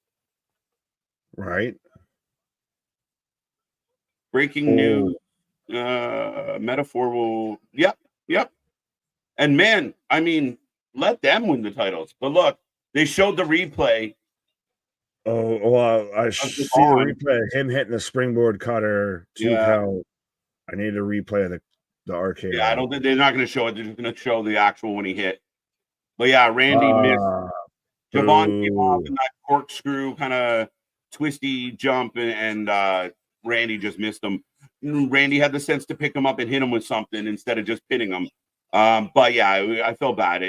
Right. Breaking news. Metaphor will. Yep. And man, let them win the titles. But look, they showed the replay. Oh, well, I see the replay of him hitting the springboard cutter to how I need a replay of the RKO. Yeah, I don't think they're not going to show it. They're just going to show the actual when he hit. But yeah, Randy missed. Javon came off in that corkscrew kind of twisty jump, and Randy just missed him. Randy had the sense to pick him up and hit him with something instead of just pinning him. But yeah, I felt bad.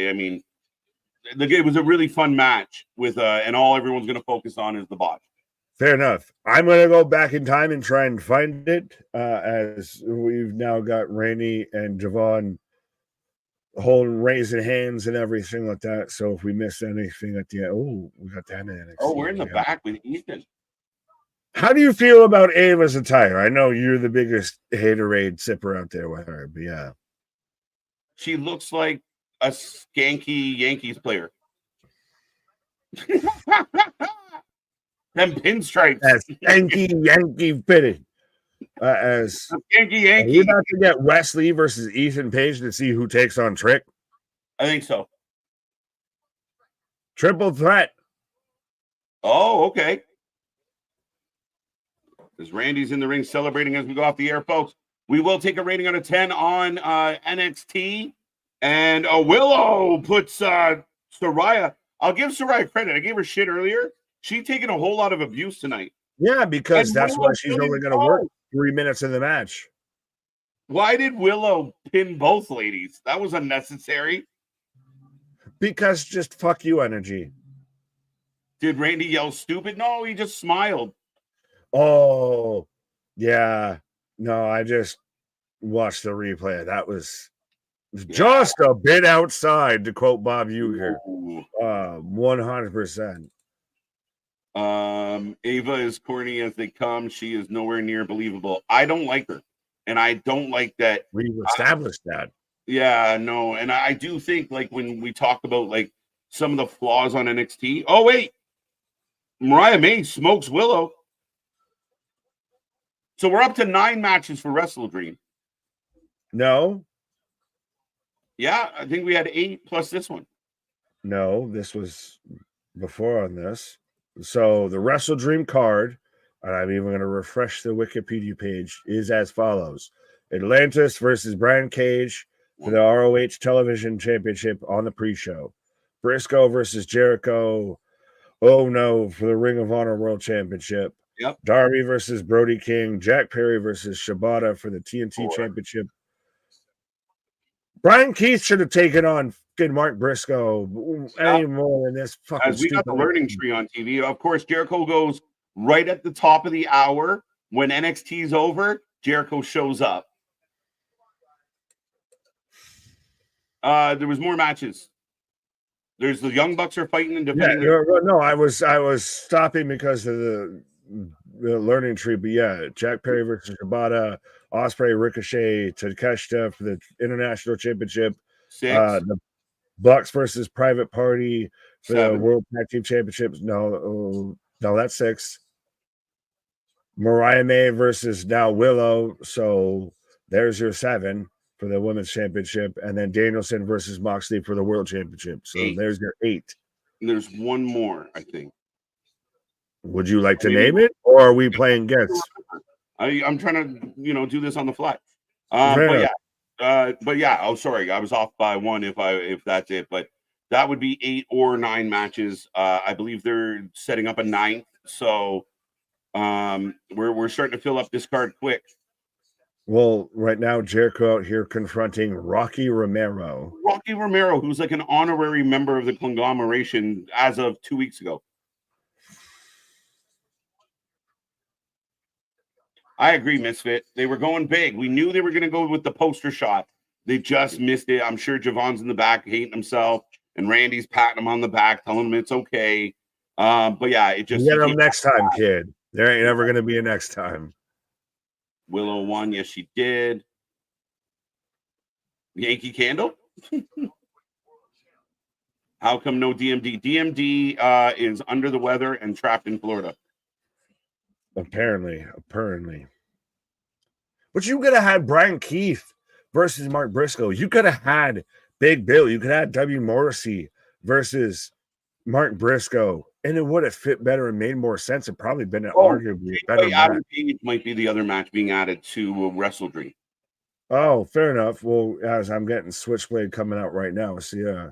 it was a really fun match with and all everyone's going to focus on is the botch. Fair enough. I'm going to go back in time and try and find it, as we've now got Randy and Javon raising hands and everything like that. So if we miss anything at the end, we got that in NXT. Oh, we're in the back with Ethan. How do you feel about Ava's attire? I know you're the biggest haterade sipper out there with her, but yeah. She looks like a skanky Yankees player. Them pinstripes. As Yankee fitted. As Yankee. Are we about to get Wesley versus Ethan Page to see who takes on Trick? I think so. Triple threat. Oh, okay. As Randy's in the ring celebrating as we go off the air, folks. We will take a rating out of 10 on NXT. And Willow puts Soraya. I'll give Soraya credit. I gave her shit earlier. She's taking a whole lot of abuse tonight. Yeah, because And that's Willow why she's only going to work 3 minutes in the match. Why did Willow pin both ladies? That was unnecessary. Because just fuck you energy. Did Randy yell stupid? No, he just smiled. Oh, yeah. No, I just watched the replay. That was just a bit outside, to quote Bob Uecker. 100%. Ava is corny as they come. She is nowhere near believable. I don't like her. And I don't like that. We've established that. Yeah, no. And I do think, like, when we talk about, like, some of the flaws on NXT. Oh, wait. Mariah May smokes Willow. So we're up to 9 matches for Wrestle Dream. No. Yeah, I think we had 8 plus this one. No, this was before on this. So the Wrestle Dream card, and I'm even going to refresh the Wikipedia page, is as follows. Atlantis versus Brian Cage for the ROH Television Championship on the pre-show. Briscoe versus Jericho. Oh no, for the Ring of Honor World Championship. Yep. Darby versus Brody King. Jack Perry versus Shibata for the TNT Championship. Brian Keith should have taken on Mark Briscoe any more than this fucking. As we got the learning tree on TV, of course, Jericho goes right at the top of the hour when NXT is over. Jericho shows up. There was more matches. There's the Young Bucks are fighting and defending. No, I was stopping because of the learning tree, but yeah, Jack Perry versus Shibata, Ospreay, Ricochet, Takeshita for the International Championship. 6. The Bucks versus Private Party for 7. the World Tag Team Championships. No, that's 6. Mariah May versus now Willow. So there's your 7 for the Women's Championship. And then Danielson versus Moxley for the World Championship. So 8. there's your 8. And there's one more, I think. Would you like to name it, or are we playing guess? I'm trying to, do this on the fly. But yeah. Oh, sorry, I was off by 1. If that's it, but that would be 8 or 9 matches. I believe they're setting up a 9th, so we're starting to fill up this card quick. Well, right now Jericho out here confronting Rocky Romero. Rocky Romero, who's like an honorary member of the conglomeration as of 2 weeks ago. I agree, Misfit. They were going big. We knew they were going to go with the poster shot. They just missed it. I'm sure Javon's in the back hating himself, and Randy's patting him on the back, telling him it's okay. But yeah, it just... Get him next time, kid. There ain't ever going to be a next time. Willow won. Yes, she did. Yankee Candle? How come no DMD? DMD is under the weather and trapped in Florida. Apparently. But you could have had Brian Keith versus Mark Briscoe. You could have had Big Bill. You could have had W. Morrissey versus Mark Briscoe. And it would have fit better and made more sense. It probably been an arguably better match. Adam Page might be the other match being added to Wrestle Dream. Oh, fair enough. Well, as I'm getting Switchblade coming out right now. So yeah.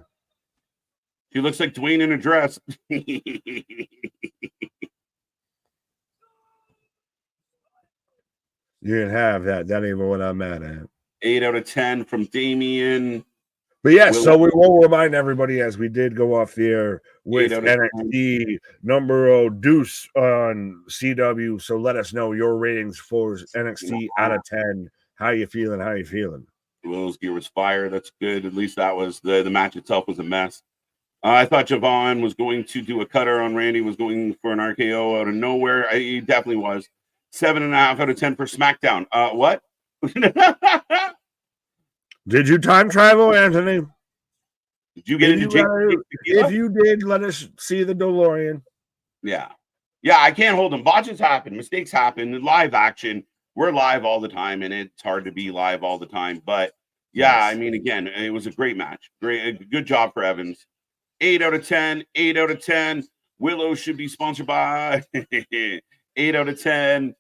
He looks like Dwayne in a dress. You didn't have that. That ain't what I'm mad at. 8 out of 10 from Damien. But yeah, so we will remind everybody as we did go off the air with NXT numero deuce on CW. So let us know your ratings for NXT out of 10. How you feeling? How you feeling? Will's gear was fire. That's good. At least that was the match itself was a mess. I thought Javon was going to do a cutter on Randy, was going for an RKO out of nowhere. He definitely was. 7.5 out of 10 for SmackDown. What? Did you time travel, Anthony? Did you get into if you did, let us see the DeLorean. Yeah. I can't hold them. Botches happen, mistakes happen. Live action. We're live all the time, and it's hard to be live all the time. But yeah, I mean, again, it was a great match. Good job for Evans. 8 out of 10. 8 out of 10. Willow should be sponsored by 8 out of 10.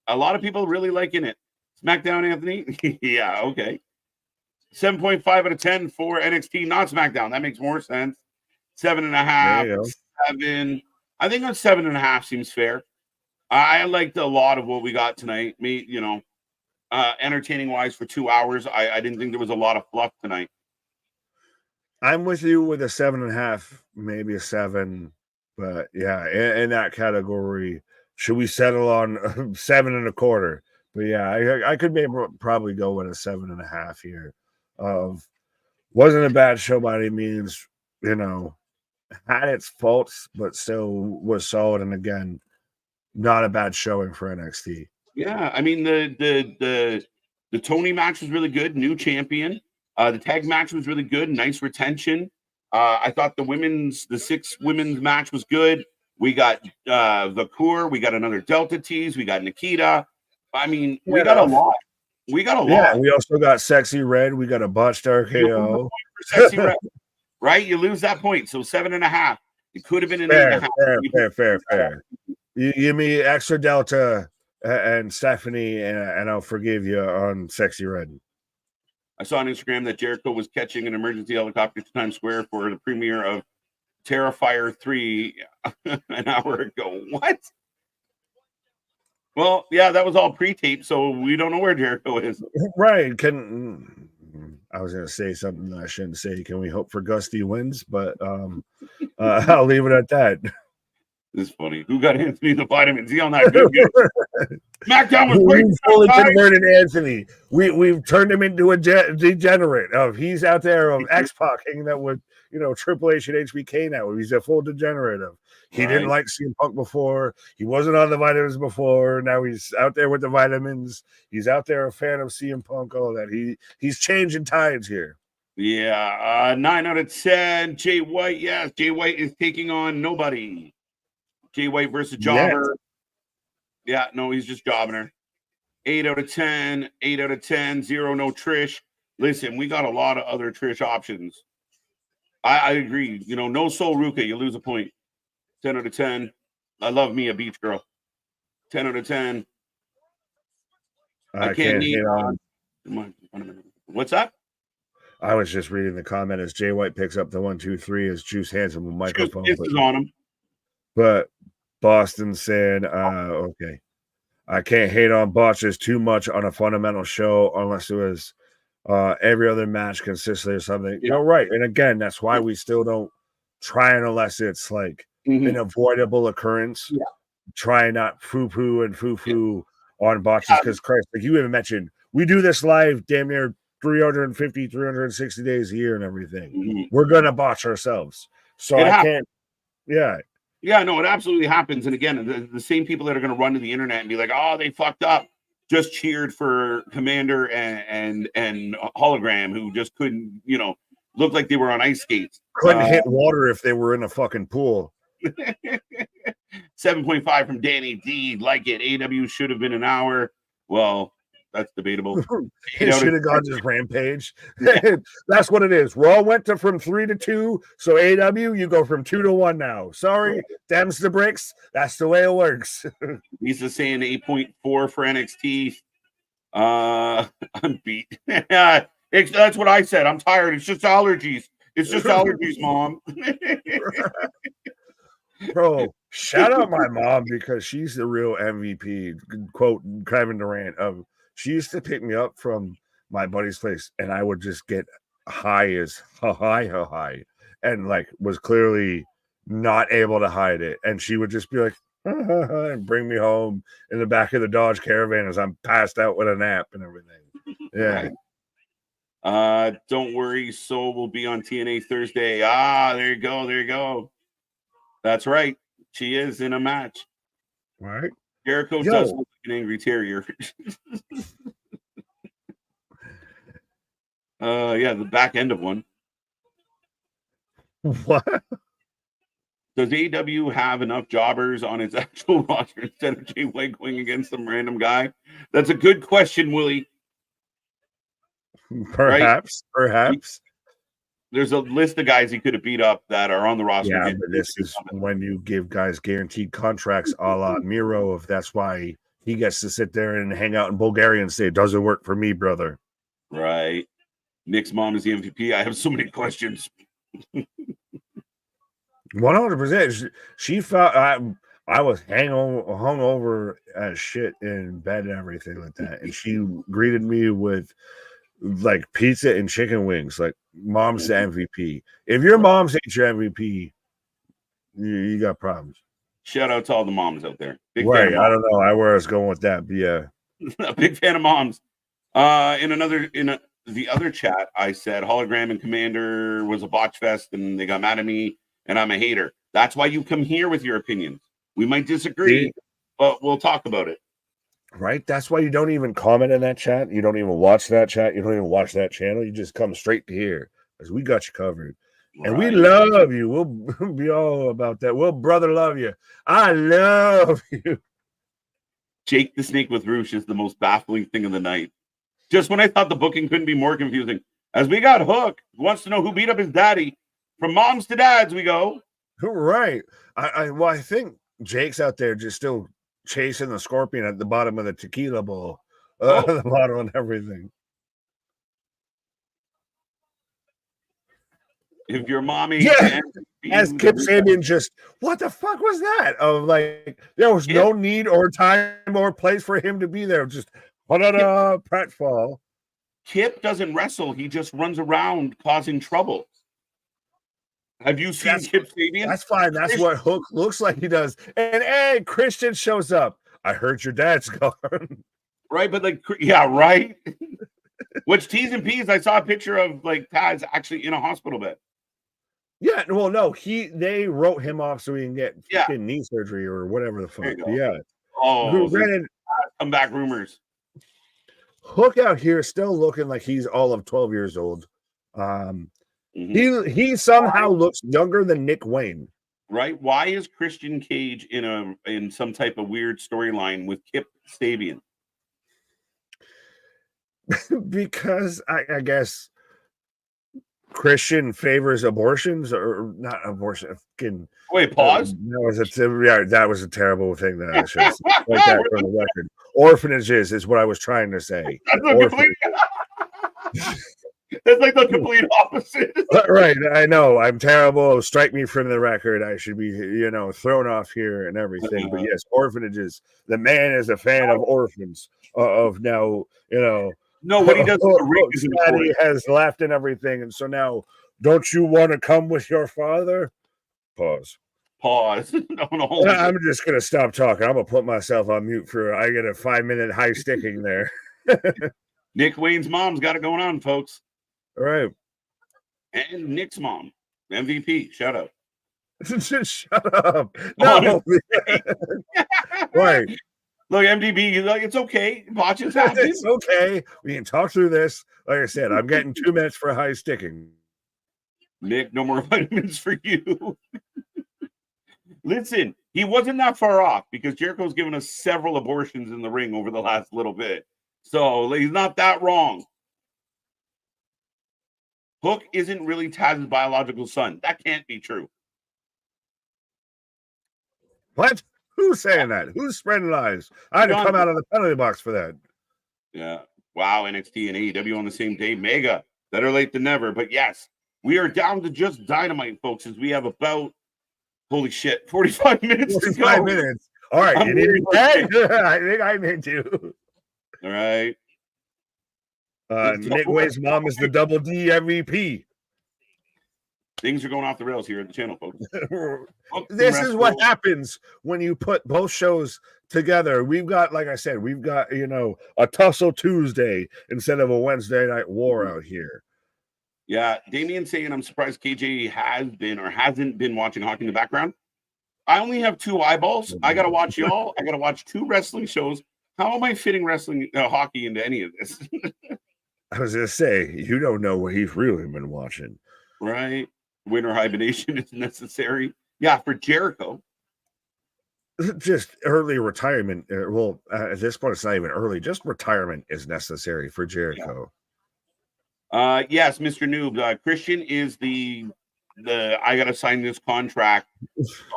A lot of people really liking it. SmackDown, Anthony. Yeah, okay. 7.5 out of 10 for NXT, not SmackDown. That makes more sense. 7.5. 7. I think on 7.5 seems fair. I liked a lot of what we got tonight. Entertaining wise for 2 hours. I didn't think there was a lot of fluff tonight. I'm with you with a 7.5, maybe a 7, but yeah, in that category, should we settle on 7.25? But yeah, I could probably go with a 7.5 here. Wasn't a bad show by any means, had its faults, but still was solid. And again, not a bad showing for NXT. Yeah, I mean the Tony match was really good, new champion. The tag match was really good, nice retention. I thought the 6 women's match was good. We got Vakur, we got another Delta tease, we got Nikita. I mean, we got a lot. Yeah, we also got Sexy Red. We got a botched RKO. Sexy Red, right? You lose that point. So 7.5. It could have been an 8.5. Fair. You give me extra Delta and Stephanie, and I'll forgive you on Sexy Red. I saw on Instagram that Jericho was catching an emergency helicopter to Times Square for the premiere of Terrifier 3 an hour ago. What? Well, yeah, that was all pre-taped, so we don't know where Jericho is. Right. I was going to say something that I shouldn't say. Can we hope for Gusty wins? But I'll leave it at that. This is funny. Who got Anthony the vitamin Z on that? Good. SmackDown was great. We fully converted Anthony. We've turned him into a degenerate. He's out there of X-Pac hanging out with Triple H and HBK now. He's a full degenerate of. He didn't like CM Punk before. He wasn't on the vitamins before. Now he's out there with the vitamins. He's out there a fan of CM Punk. All that. He's changing tides here. Yeah. 9 out of 10. Jay White. Yes, Jay White is taking on nobody. Jay White versus Jobber. Yeah, no, he's just jobbing her. 8 out of 10. 8 out of 10. 0, no Trish. Listen, we got a lot of other Trish options. I agree. No Soul Ruka, you lose a point. 10 out of 10. I love me a beach girl. 10 out of 10. I can't hate on. What's that? I was just reading the comment as Jay White picks up the 1, 2, 3 as Juice hands him a microphone. Juice is on him. But Boston saying, okay, I can't hate on botches too much on a fundamental show unless it was every other match consistently or something. Yeah. Right. And again, that's why we still don't try it unless it's like an avoidable occurrence. Yeah. Try not foo-foo on botches because Christ, like you even mentioned, we do this live damn near 350, 360 days a year and everything. We're going to botch ourselves. So can't. Yeah. Yeah, no, it absolutely happens. And again, the same people that are going to run to the internet and be like, oh, they fucked up, just cheered for Commander and Hologram, who just couldn't, look like they were on ice skates. Couldn't hit water if they were in a fucking pool. 7.5 from Danny D. Like it. AEW should have been an hour. Well, that's debatable. It should have gone to Rampage. Yeah. That's what it is. Raw went from 3 to 2. So AEW, you go from 2 to 1 now. Sorry, them's the bricks. That's the way it works. Lisa's saying 8.4 for NXT. I'm beat. That's what I said. I'm tired. It's just allergies. It's just allergies, Mom. Bro, shout out my mom because she's the real MVP. Quote Kevin Durant. She used to pick me up from my buddy's place, and I would just get high as high, and like was clearly not able to hide it. And she would just be like, and bring me home in the back of the Dodge Caravan as I'm passed out with a nap and everything. Yeah. Right. Don't worry, Soul will be on TNA Thursday. There you go. That's right. She is in a match. Right. Jericho does look like an angry terrier. The back end of one. What? Does AEW have enough jobbers on its actual roster instead of Jay White going against some random guy? That's a good question, Willie. Perhaps. There's a list of guys he could have beat up that are on the roster. Yeah, but this is when you give guys guaranteed contracts a la Miro, if that's why he gets to sit there and hang out in Bulgaria and say, it doesn't work for me, brother. Right. Nick's mom is the MVP. I have so many questions. 100%. She felt I was hungover as shit in bed and everything like that. And she greeted me with like pizza and chicken wings, like mom's the MVP. If your mom's ain't your MVP, you got problems. Shout out to all the moms out there. Big right. I don't know where I was going with that, but yeah. A big fan of moms. The other chat, I said Hologram and Commander was a botch fest and they got mad at me and I'm a hater. That's why you come here with your opinions. We might disagree, but we'll talk about it. Right? That's why you don't even comment in that chat. You don't even watch that chat. You don't even watch that channel. You just come straight to here because we got you covered. Right. And we love you. We'll be all about that. We'll brother love you. I love you. Jake the Snake with Roosh is the most baffling thing of the night. Just when I thought the booking couldn't be more confusing. As we got Hook, who wants to know who beat up his daddy. From moms to dads, we go. Right. I think Jake's out there just still chasing the scorpion at the bottom of the tequila bowl. The bottle and everything. If your mommy... Yeah. As Kip Sabian just, what the fuck was that? Of like, there was no need or time or place for him to be there. Just... pratfall. Kip doesn't wrestle. He just runs around causing trouble. Have you seen Kip Sabian? That's fine. That's what Hook looks like he does. And hey, Christian shows up. I heard your dad's gone. Right, but like, yeah, right. Which T's and P's, I saw a picture of like Taz actually in a hospital bed. Yeah, well, no, they wrote him off so he can get knee surgery or whatever the fuck. Yeah. Oh, comeback rumors. Hook out here still looking like he's all of 12 years old. He somehow looks younger than Nick Wayne. Right? Why is Christian Cage in some type of weird storyline with Kip Sabian? Because I guess Christian favors abortions or not abortion. Wait, pause. That was a terrible thing that I should say. Like that for the record. Orphanages is what I was trying to say. That's like the complete opposite. Right. I know. I'm terrible. Strike me from the record. I should be, thrown off here and everything. But yes, orphanages. The man is a fan of orphans. Of now, No, what he does Daddy has laughed and everything. And so now, don't you want to come with your father? Pause. No, I'm just going to stop talking. I'm going to put myself on mute I get a 5-minute high sticking there. Nick Wayne's mom's got it going on, folks. All right. And Nick's mom, MVP. Shout out. Shut up. No. Right. Look, MDB, like, it's okay. Botches happen. It's okay. We can talk through this. Like I said, I'm getting 2 minutes for high sticking. Nick, no more vitamins for you. Listen, he wasn't that far off because Jericho's given us several abortions in the ring over the last little bit. So he's not that wrong. Hook isn't really Taz's biological son. That can't be true. What? Who's saying that? Who's spreading lies? I had to come out of the penalty box for that. Yeah. Wow, NXT and AEW on the same day. Mega. Better late than never. But yes, we are down to just Dynamite, folks, as we have about, holy shit, 45 minutes 45 minutes. All right. You need to I think I'm into. All right. Nick Way's mom is the double D MVP. Things are going off the rails here at the channel, folks. This is what happens when you put both shows together. We've got, like I said, we've got, a Tussle Tuesday instead of a Wednesday night war out here. Yeah, Damien saying I'm surprised KJ has been or hasn't been watching hockey in the background. I only have 2 eyeballs. I got to watch y'all. I got to watch 2 wrestling shows. How am I fitting wrestling hockey into any of this? I was going to say, you don't know what he's really been watching. Right. Winter hibernation is necessary. Yeah, for Jericho. Just early retirement. Well, at this point, it's not even early. Just retirement is necessary for Jericho. Yeah. Yes, Mr. Noob. Christian is the I got to sign this contract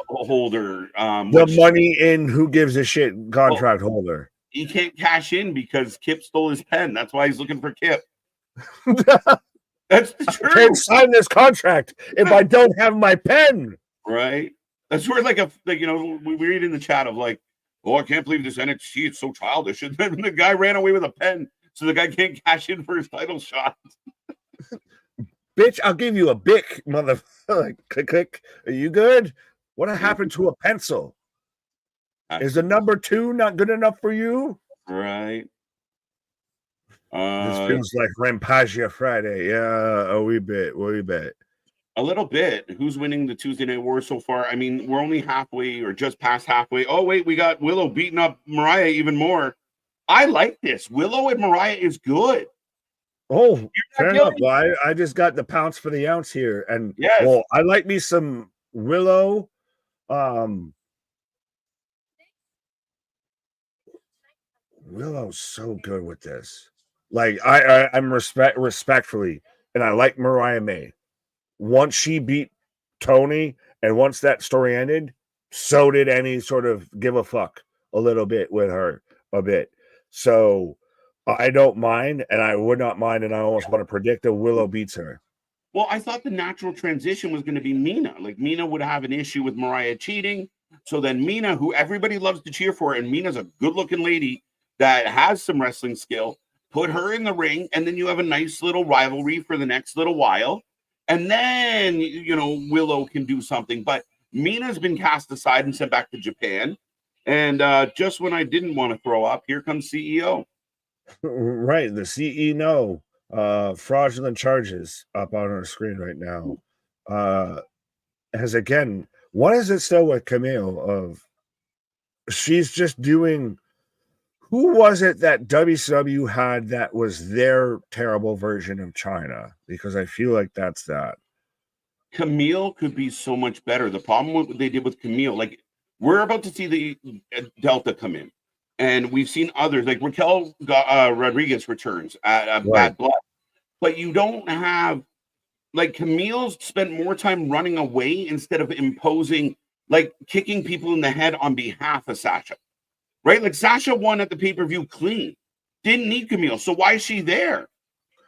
holder. The money in who gives a shit contract holder. He can't cash in because Kip stole his pen. That's why he's looking for Kip. That's the truth. I can't sign this contract if I don't have my pen. Right. That's where we read in the chat of like, oh, I can't believe this NXT is so childish. And then the guy ran away with a pen, so the guy can't cash in for his title shot. Bitch, I'll give you a bic, motherfucker. Click, click. Are you good? What happened to a pencil? Is the number 2 not good enough for you? Right. This feels like Rampagia Friday. Yeah, a wee bit. A little bit. Who's winning the Tuesday Night War so far? I mean, we're only halfway or just past halfway. Oh, wait, we got Willow beating up Mariah even more. I like this. Willow and Mariah is good. Oh, fair enough. Well, I just got the pounce for the ounce here. And well, I like me some Willow. Willow's so good with this. Like I'm respectfully, and I like Mariah May. Once she beat Tony, and once that story ended, so did any sort of give a fuck a little bit with her a bit. So I don't mind, and I would not mind, and I almost want to predict that Willow beats her. Well, I thought the natural transition was going to be Mina. Like Mina would have an issue with Mariah cheating. So then Mina, who everybody loves to cheer for, and Mina's a good-looking lady that has some wrestling skill, put her in the ring, and then you have a nice little rivalry for the next little while. And then, Willow can do something. But Mina's been cast aside and sent back to Japan. And just when I didn't want to throw up, here comes CEO. Right, the CEO. Fraudulent charges up on our screen right now. As again, what is it still with Camille of she's just doing. Who was it that WCW had that was their terrible version of China? Because I feel like that's that. Camille could be so much better. The problem with what they did with Camille, like we're about to see the Delta come in, and we've seen others like Raquel Rodriguez returns at Bad Blood, but you don't have like Camille's spent more time running away instead of imposing, like kicking people in the head on behalf of Sasha. Right? Like Sasha won at the pay-per-view clean. Didn't need Camille. So why is she there?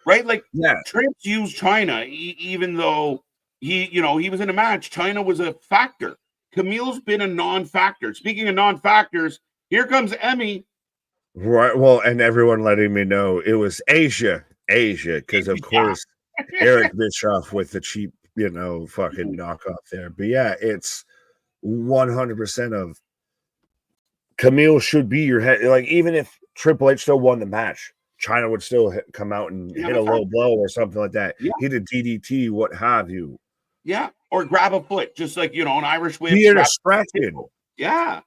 Right? Like Trips used China, even though he was in a match. China was a factor. Camille's been a non-factor. Speaking of non-factors, here comes Emmy. Right. Well, and everyone letting me know it was Asia, because of course Eric Bischoff with the cheap, fucking knockoff there. But yeah, it's 100% of Camille should be your head. Like, even if Triple H still won the match, China would still come out and hit a low blow or something like that. Yeah. Hit a DDT, what have you. Yeah. Or grab a foot, just like, an Irish whip. Be a distraction. Yeah.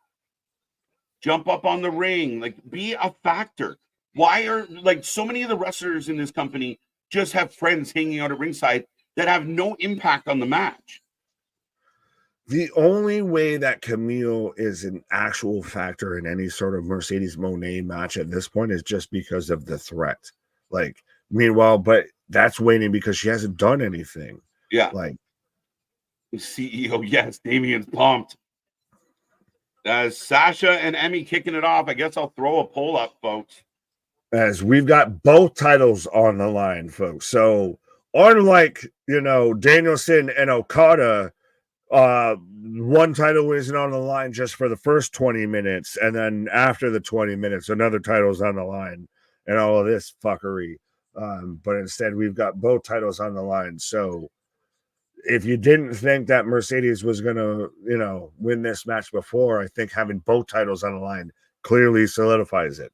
Jump up on the ring. Like, be a factor. Why are, like, so many of the wrestlers in this company just have friends hanging out at ringside that have no impact on the match? The only way that Camille is an actual factor in any sort of Mercedes Moné match at this point is just because of the threat. Like, meanwhile, but that's waiting because she hasn't done anything. Yeah. Like, CEO, yes, Damien's pumped. Sasha and Emmy kicking it off. I guess I'll throw a poll up, folks. As we've got both titles on the line, folks. So, unlike, Danielson and Okada, one title isn't on the line just for the first 20 minutes, and then after the 20 minutes, another title's on the line, and all of this fuckery. But instead, we've got both titles on the line. So if you didn't think that Mercedes was going to, win this match before, I think having both titles on the line clearly solidifies it.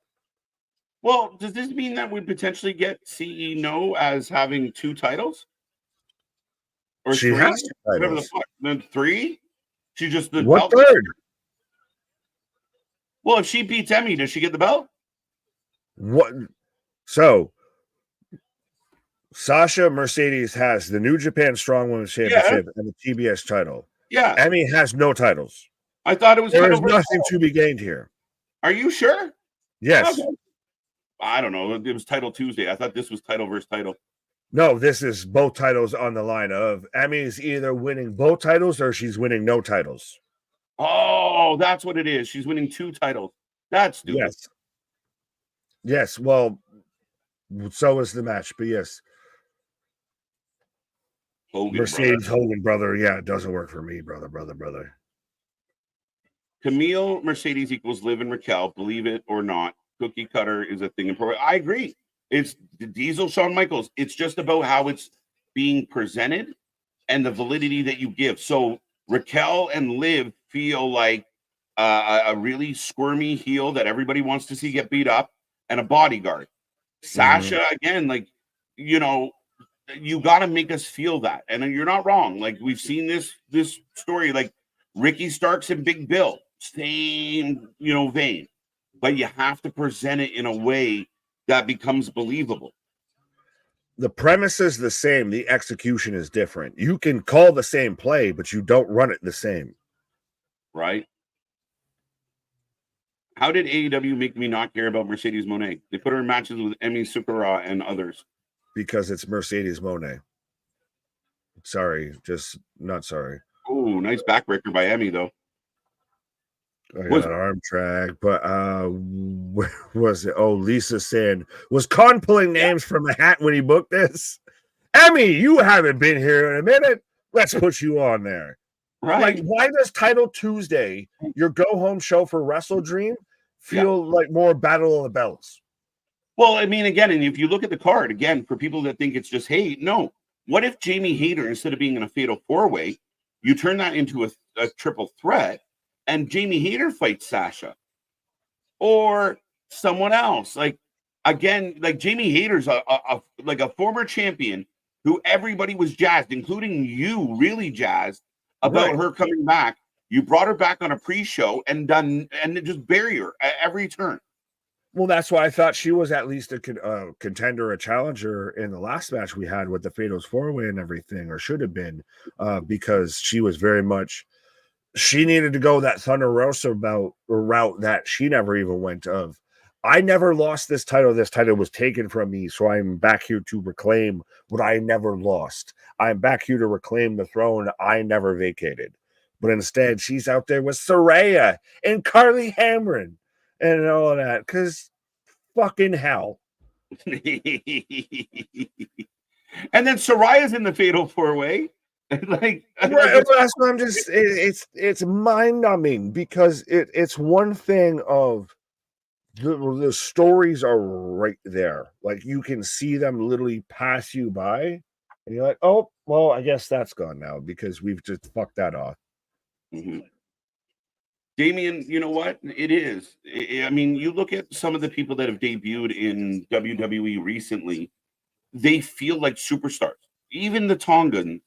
Well, does this mean that we potentially get CE No as having 2 titles? Or She 3? has 2 Whatever the titles. fuck. Then 3? She just the What belt. third? Well, if she beats Emmy, does she get the belt? What? So Sasha Mercedes has the New Japan Strong Women's Championship and the TBS title. Yeah. Emmy has no titles. I thought it was There is nothing to be gained here. Are you sure? Yes. Okay. I don't know. It was Title Tuesday. I thought this was title versus title. No, this is both titles on the line of Emmy's either winning both titles or she's winning no titles. Oh, that's what it is. She's winning 2 titles. That's stupid. Yes. Yes. Well, so is the match, but yes. Hogan, Mercedes Hogan, brother. Yeah, it doesn't work for me, brother. Camille Mercedes equals Liv and Raquel. Believe it or not, cookie cutter is a thing in pro. I agree. It's the Diesel, Shawn Michaels. It's just about how it's being presented and the validity that you give. So Raquel and Liv feel like a really squirmy heel that everybody wants to see get beat up and a bodyguard. Sasha, again, like, you got to make us feel that. And you're not wrong. Like, we've seen this story, like Ricky Starks and Big Bill, same, vein. But you have to present it in a way that becomes believable. The premise is the same. The execution is different. You can call the same play, but you don't run it the same. Right? How did AEW make me not care about Mercedes Moné? They put her in matches with Emi Sakura and others. Because it's Mercedes Moné. Sorry, just not sorry. Oh, nice backbreaker by Emmy, though. I got an arm drag, but where was it? Oh, Lisa saying, was Khan pulling names from a hat when he booked this? Emmy, you haven't been here in a minute. Let's put you on there. Right. Like, why does Title Tuesday, your go-home show for Wrestle Dream, feel like more Battle of the Belts? Well, I mean, again, and if you look at the card, again, for people that think it's just hate, no. What if Jamie Hayter, instead of being in a fatal 4-way, you turn that into a triple threat, and Jamie Hayter fights Sasha or someone else? Like, again, like Jamie Hayter's a former champion who everybody was jazzed, including you, really jazzed about her coming back. You brought her back on a pre-show and just bury her at every turn. Well, that's why I thought she was at least a contender, a challenger in the last match we had with the Fatals 4-way and everything, or should have been, because she was very much. She needed to go that Thunder Rosa route that she never even went of. I never lost this title. This title was taken from me, so I'm back here to reclaim what I never lost. I'm back here to reclaim the throne I never vacated. But instead, she's out there with Saraya and Carly Hamrin and all of that, because fucking hell. And then Saraya's in the Fatal 4-way. That's what I'm just. It's mind numbing because it's one thing of the stories are right there. Like, you can see them literally pass you by, and you're like, oh, well, I guess that's gone now because we've just fucked that off. Mm-hmm. Damien, you know what? It is. I mean, you look at some of the people that have debuted in WWE recently, they feel like superstars. Even the Tongan,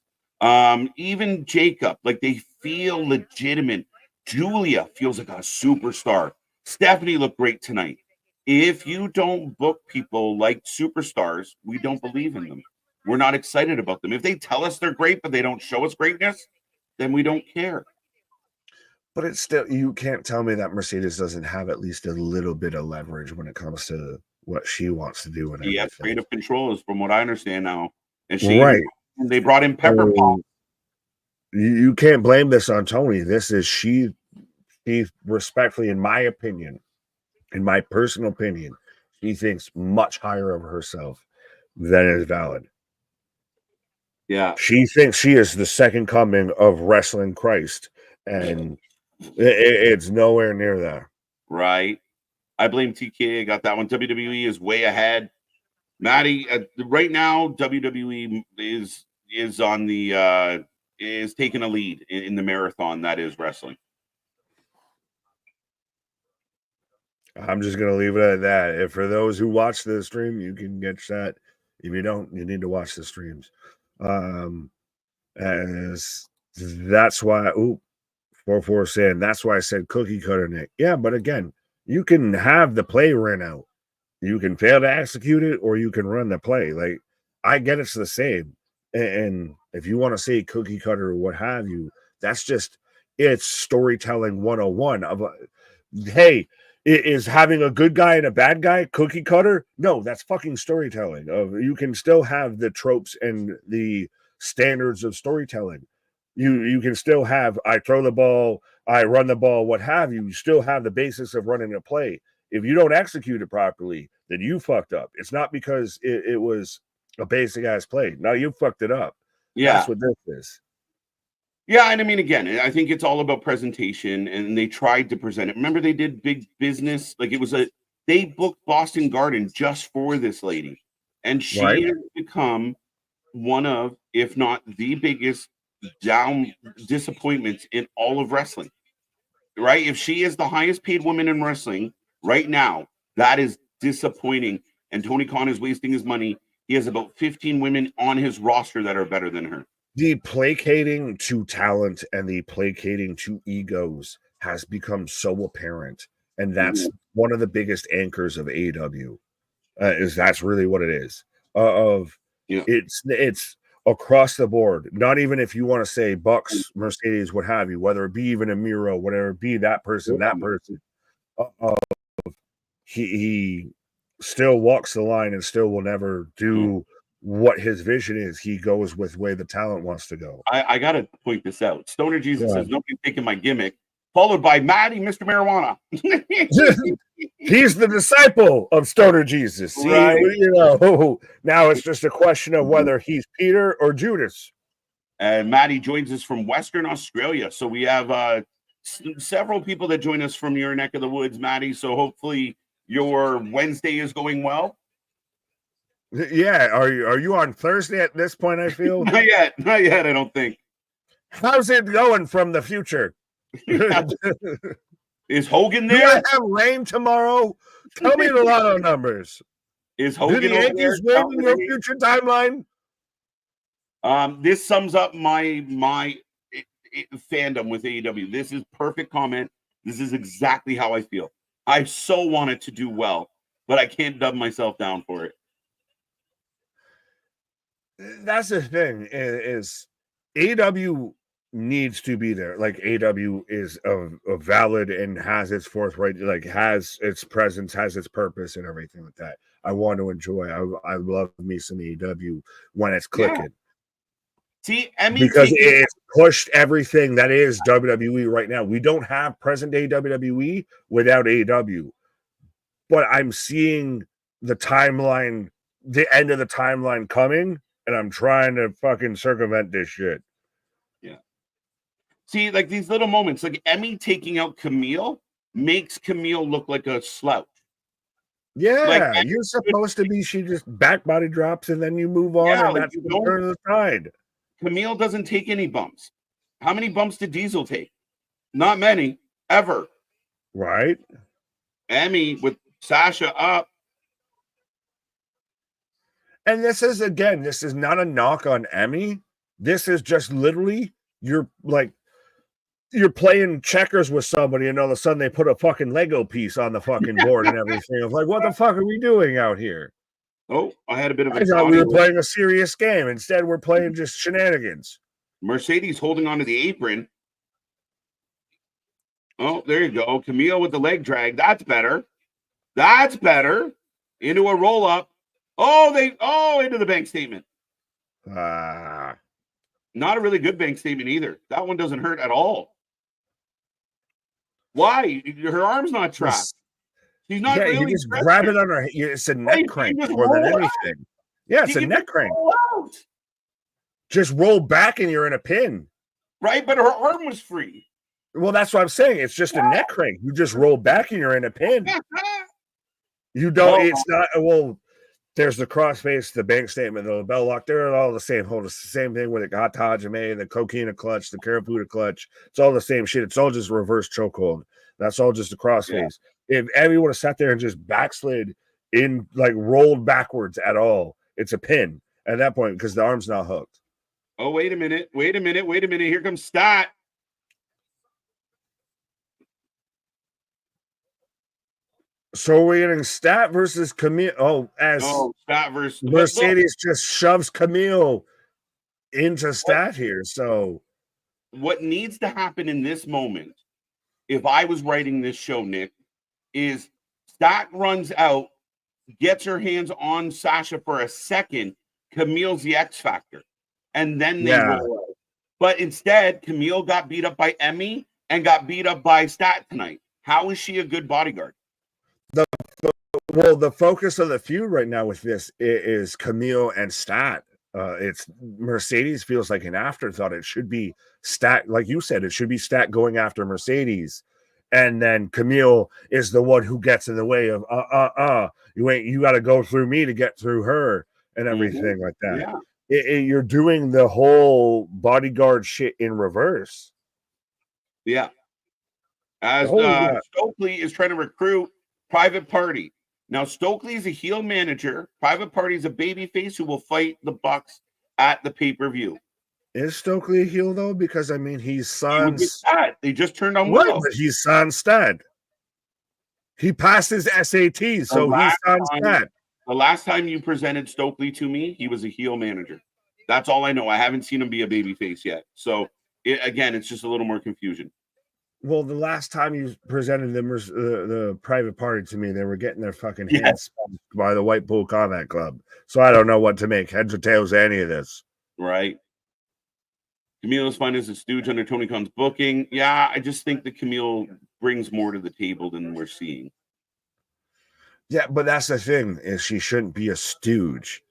even Jacob, like, they feel legitimate. Julia feels like a superstar. Stephanie looked great tonight. If you don't book people like superstars, we don't believe in them. We're not excited about them. If they tell us they're great, but they don't show us greatness, then we don't care. But it's still, you can't tell me that Mercedes doesn't have at least a little bit of leverage when it comes to what she wants to do. He has creative control, is from what I understand now. And they brought in Pepper Potts. You can't blame this on Tony. This is she respectfully, in my opinion, in my personal opinion, she thinks much higher of herself than is valid. Yeah. She thinks she is the second coming of wrestling Christ, and it's nowhere near that. Right. I blame TK. I got that one. WWE is way ahead. Maddie, right now WWE is on the is taking a lead in the marathon that is wrestling. I'm just gonna leave it at that. If for those who watch the stream, you can get that. If you don't, you need to watch the streams. As that's why 44 saying that's why I said cookie cutter, Nick. Yeah, but again, you can have the play ran out. You can fail to execute it, or you can run the play. Like, I get it's the same. And if you want to say cookie cutter or what have you, that's just it's storytelling 101 of hey, is having a good guy and a bad guy cookie cutter? No, that's fucking storytelling. Of you can still have the tropes and the standards of storytelling. You can still have I throw the ball, I run the ball, what have you. You still have the basis of running a play. If you don't execute it properly, then you fucked up. It's not because it was a basic ass play. Now you fucked it up. Yeah, that's what this is. Yeah, and I mean, again, I think it's all about presentation, and they tried to present it. Remember, they did big business, like they booked Boston Garden just for this lady, and she has become one of, if not the biggest down disappointments in all of wrestling. Right? If she is the highest paid woman in wrestling right now, that is disappointing. And Tony Khan is wasting his money. He has about 15 women on his roster that are better than her. The placating to talent and the placating to egos has become so apparent. And that's one of the biggest anchors of AEW. Is that's really what it is. It's across the board. Not even if you want to say Bucks, Mercedes, what have you, whether it be even a Miro, whatever it be, that person. He still walks the line and still will never do what his vision is. He goes with the way the talent wants to go. I got to point this out. Stoner Jesus says, nobody's taking my gimmick. Followed by Maddie, Mr. Marijuana. He's the disciple of Stoner Jesus. Right. Now it's just a question of whether he's Peter or Judas. And Maddie joins us from Western Australia. So we have several people that join us from your neck of the woods, Maddie. So hopefully your Wednesday is going well. Yeah. Are you on Thursday at this point, I feel? Not yet, I don't think. How's it going from the future? Is Hogan there? Do I have rain tomorrow? Tell me the lotto numbers. Is Hogan do the Yankees win in your future timeline? This sums up my fandom with AEW. This is perfect comment. This is exactly how I feel. I so want it to do well, but I can't dub myself down for it. That's the thing is AEW needs to be there. Like AEW is a valid and has its forthright, like has its presence, has its purpose and everything like that. I want to enjoy. I love me some AEW when it's clicking. Yeah. See, because it's pushed everything that is WWE right now. We don't have present day WWE without AEW, but I'm seeing the timeline, the end of the timeline coming, and I'm trying to fucking circumvent this shit. Yeah. See, like these little moments, like Emmy taking out Camille makes Camille look like a slouch. Yeah, like, you're supposed to be. She just back body drops and then you move on, and like that's the turn of the tide. Camille doesn't take any bumps. How many bumps did Diesel take? Not many, ever. Right. Emmy with Sasha up. And this is not a knock on Emmy. This is just literally you're playing checkers with somebody and all of a sudden they put a fucking Lego piece on the fucking board and everything. Of like, what the fuck are we doing out here? Oh, I had a bit of I thought we were playing a serious game. Instead, we're playing just shenanigans. Mercedes holding onto the apron. Oh, there you go. Camille with the leg drag. That's better. That's better. Into a roll up. Into the bank statement. Not a really good bank statement either. That one doesn't hurt at all. Why? Her arm's not trapped. She's not really. You just grab it on her. It's a neck crank more than anything. Yeah, it's a neck crank. Just roll back and you're in a pin. Right, but her arm was free. Well, that's what I'm saying. It's just a neck crank. You just roll back and you're in a pin. You don't. It's not. Well, there's the crossface, the bank statement, the bell lock. They're all the same. Hold the same thing with the Hatajime, the coquina clutch, the Karaputa clutch. It's all the same shit. It's all just reverse chokehold. That's all just a crossface. Yeah. If everyone sat there and just backslid in, like rolled backwards at all, it's a pin at that point because the arm's not hooked. Oh, wait a minute. Here comes Stat. So we're getting Stat versus Camille. Stat versus Mercedes just shoves Camille into Stat here. So what needs to happen in this moment, if I was writing this show, Nick, is Stat runs out, gets her hands on Sasha for a second. Camille's the X factor, and then they roll out. But instead, Camille got beat up by Emmy and got beat up by Stat tonight. How is she a good bodyguard? The focus of the feud right now with this is Camille and Stat. It's Mercedes feels like an afterthought. It should be Stat, like you said, it should be Stat going after Mercedes, and then Camille is the one who gets in the way of you got to go through me to get through her and everything like that. Yeah. You're doing the whole bodyguard shit in reverse. Yeah, as Stokely is trying to recruit Private Party. Now, Stokely is a heel manager. Private Party is a babyface who will fight the Bucks at the pay-per-view. Is Stokely a heel, though? Because, I mean, he's Sans... They just turned on Willow. But he's Sans Stat. He passed his SAT, so he's Sans Stat. The last time you presented Stokely to me, he was a heel manager. That's all I know. I haven't seen him be a babyface yet. So, again, it's just a little more confusion. Well, the last time you presented them the Private Party to me, they were getting their fucking hands spanked by the White Bull Combat Club. So I don't know what to make, heads or tails of any of this. Right. Camille's fine as a stooge under Tony Khan's booking. Yeah, I just think that Camille brings more to the table than we're seeing. Yeah, but that's the thing, is she shouldn't be a stooge.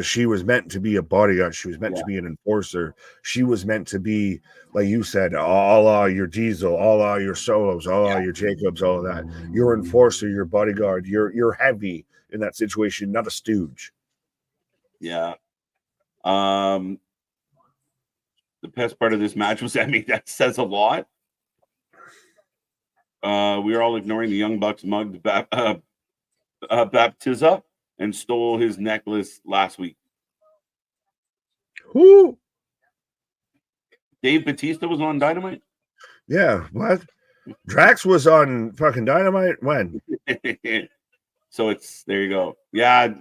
She was meant to be a bodyguard. She was meant to be an enforcer. She was meant to be, like you said, all your Diesel, all your Solos, all your Jacobs, all of that. You're enforcer, you're bodyguard. You're heavy in that situation, not a stooge. Yeah. The best part of this match was, I mean, that says a lot. We were all ignoring the Young Bucks mugged Baptiza and stole his necklace last week. Who? Dave Bautista was on Dynamite? Yeah, what? Drax was on fucking Dynamite? When? So there you go. Yeah,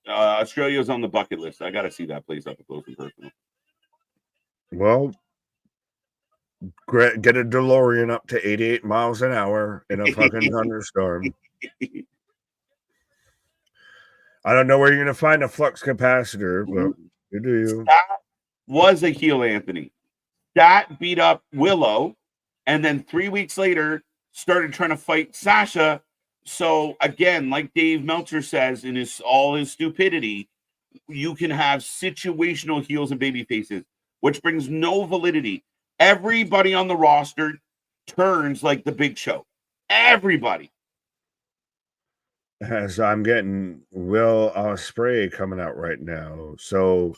Australia's on the bucket list. I got to see that place up close and personal. Well, get a DeLorean up to 88 miles an hour in a fucking thunderstorm. I don't know where you're going to find a flux capacitor, but you do. That was a heel, Anthony. That beat up Willow, and then 3 weeks later started trying to fight Sasha. So again, like Dave Meltzer says in all his stupidity, you can have situational heels and baby faces, which brings no validity. Everybody on the roster turns like the Big Show. Everybody. As I'm getting Will Ospreay coming out right now. So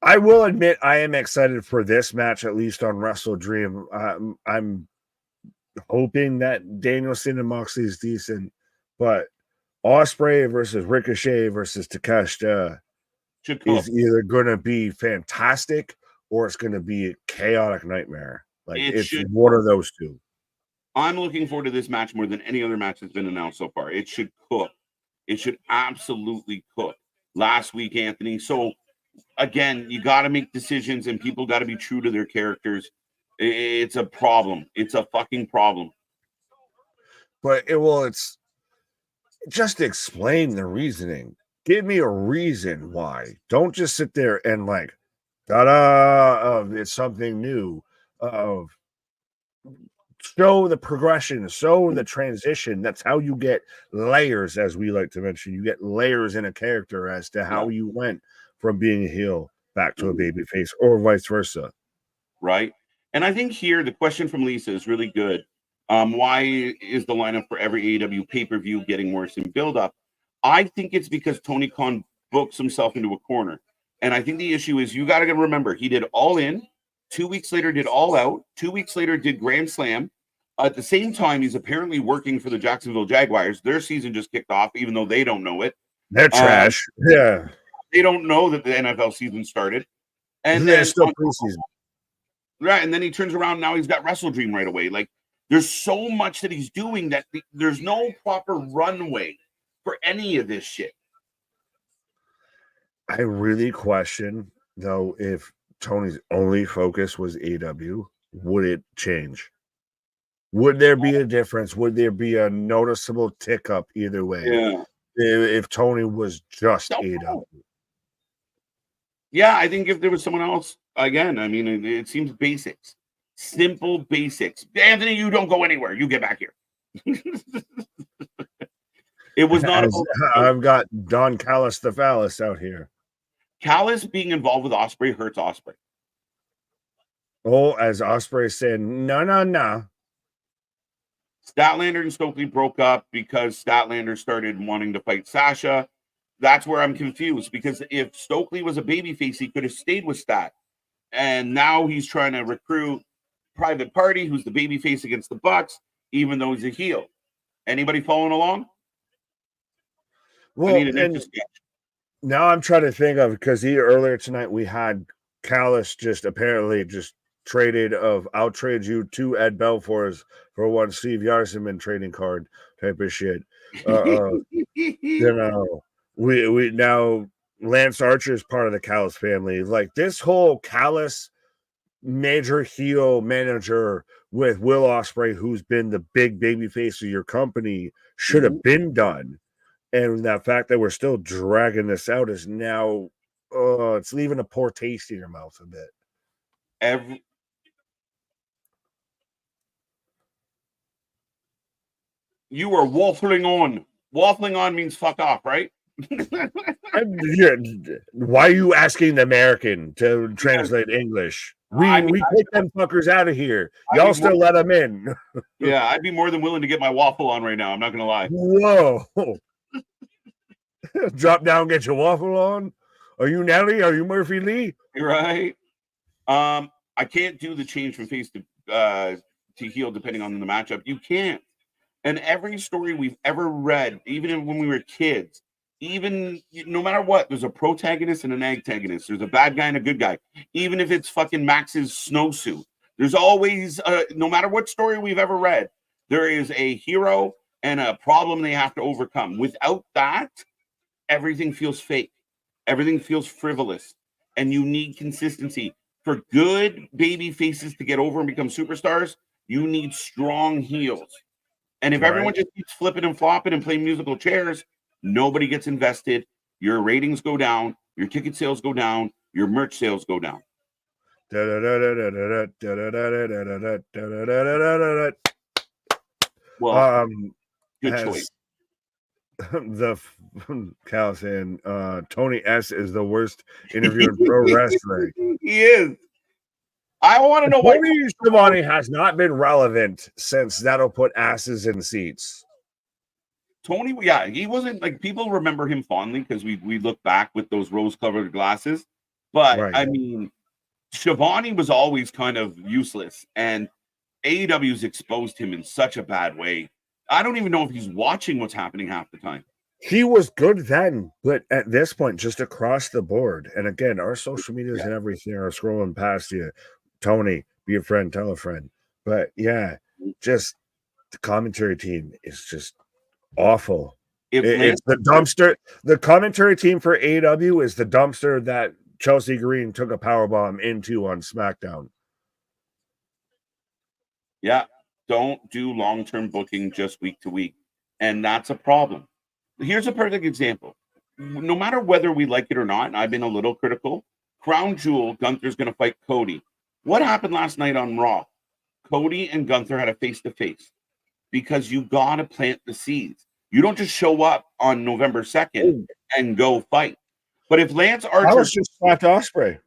I will admit I am excited for this match, at least on Wrestle Dream. I'm hoping that Danielson and Moxley is decent, but Ospreay versus Ricochet versus Takeshita is either going to be fantastic or it's going to be a chaotic nightmare. Like it's one of those two. I'm looking forward to this match more than any other match that's been announced so far. It should cook. It should absolutely cook. Last week, Anthony. So, again, you got to make decisions and people got to be true to their characters. It's a problem. It's a fucking problem. But it's just explain the reasoning. Give me a reason why. Don't just sit there and like, it's something new. Show the progression, show the transition. That's how you get layers, as we like to mention. You get layers in a character as to how you went from being a heel back to a baby face or vice versa. Right. And I think here the question from Lisa is really good. Why is the lineup for every AEW pay-per-view getting worse in build-up? I think it's because Tony Khan books himself into a corner. And I think the issue is you got to remember, he did All In. 2 weeks later, did All Out. 2 weeks later, did Grand Slam. At the same time, he's apparently working for the Jacksonville Jaguars. Their season just kicked off, even though they don't know it. They're trash. Yeah. They don't know that the NFL season started. And they're then still preseason. Right. And then he turns around. Now he's got Wrestle Dream right away. Like, there's so much that he's doing that there's no proper runway for any of this shit. I really question, though, if Tony's only focus was AEW, would it change? Would there be a difference? Would there be a noticeable tick up either way? Yeah. If Tony was just AEW? Yeah, I think if there was someone else, again, I mean, it seems basics. Simple basics. Anthony, you don't go anywhere. You get back here. It was not. I've got Don Callis the Phallus out here. Callis being involved with Ospreay hurts Ospreay. Oh, as Ospreay said, no. Statlander and Stokely broke up because Statlander started wanting to fight Sasha. That's where I'm confused, because if Stokely was a babyface, he could have stayed with Stat. And now he's trying to recruit Private Party, who's the babyface against the Bucks, even though he's a heel. Anybody following along? Well, and now I'm trying to think of, because earlier tonight we had Callis just apparently just traded of I'll trade you 2 Ed Belfours for 1 Steve Yarseman trading card type of shit. You know, we now Lance Archer is part of the Callis family. Like, this whole Callis major heel manager with Will Ospreay, who's been the big baby face of your company, should have been done. And that fact that we're still dragging this out is now, it's leaving a poor taste in your mouth a bit. You are waffling on. Waffling on means fuck off, right? Why are you asking the American to translate English? We take them fuckers out of here. Y'all still let them in. Yeah, I'd be more than willing to get my waffle on right now. I'm not going to lie. Whoa. Drop down, get your waffle on. Are you Nelly? Are you Murphy Lee? Right. I can't do the change from face to heel depending on the matchup. You can't. And every story we've ever read, even when we were kids, even no matter what, there's a protagonist and an antagonist. There's a bad guy and a good guy. Even if it's fucking Max's snowsuit, there's always, no matter what story we've ever read, there is a hero and a problem they have to overcome. Without that, everything feels fake. Everything feels frivolous. And you need consistency. For good baby faces to get over and become superstars, you need strong heels. And if everyone just keeps flipping and flopping and playing musical chairs, nobody gets invested. Your ratings go down. Your ticket sales go down. Your merch sales go down. Well, good choice. The Callis and Tony S is the worst interview in pro wrestling. He is. I want to know why Tony Schiavone has not been relevant since That'll Put Asses in Seats. Tony, yeah, he wasn't, like, people remember him fondly because we look back with those rose-colored glasses. But I mean, Schiavone was always kind of useless, and AEW's exposed him in such a bad way. I don't even know if he's watching what's happening half the time. He was good then, but at this point, just across the board. And again, our social medias and everything are scrolling past you. Tony, be a friend, tell a friend. But yeah, just the commentary team is just awful. It's the dumpster. The commentary team for AEW is the dumpster that Chelsea Green took a powerbomb into on SmackDown. Yeah, don't do long-term booking just week to week. And that's a problem. Here's a perfect example. No matter whether we like it or not, and I've been a little critical, Crown Jewel, Gunther's going to fight Cody. What happened last night on Raw? Cody and Gunther had a face-to-face because you got to plant the seeds. You don't just show up on November 2nd and go fight. But if Lance Archer just slapped Ospreay,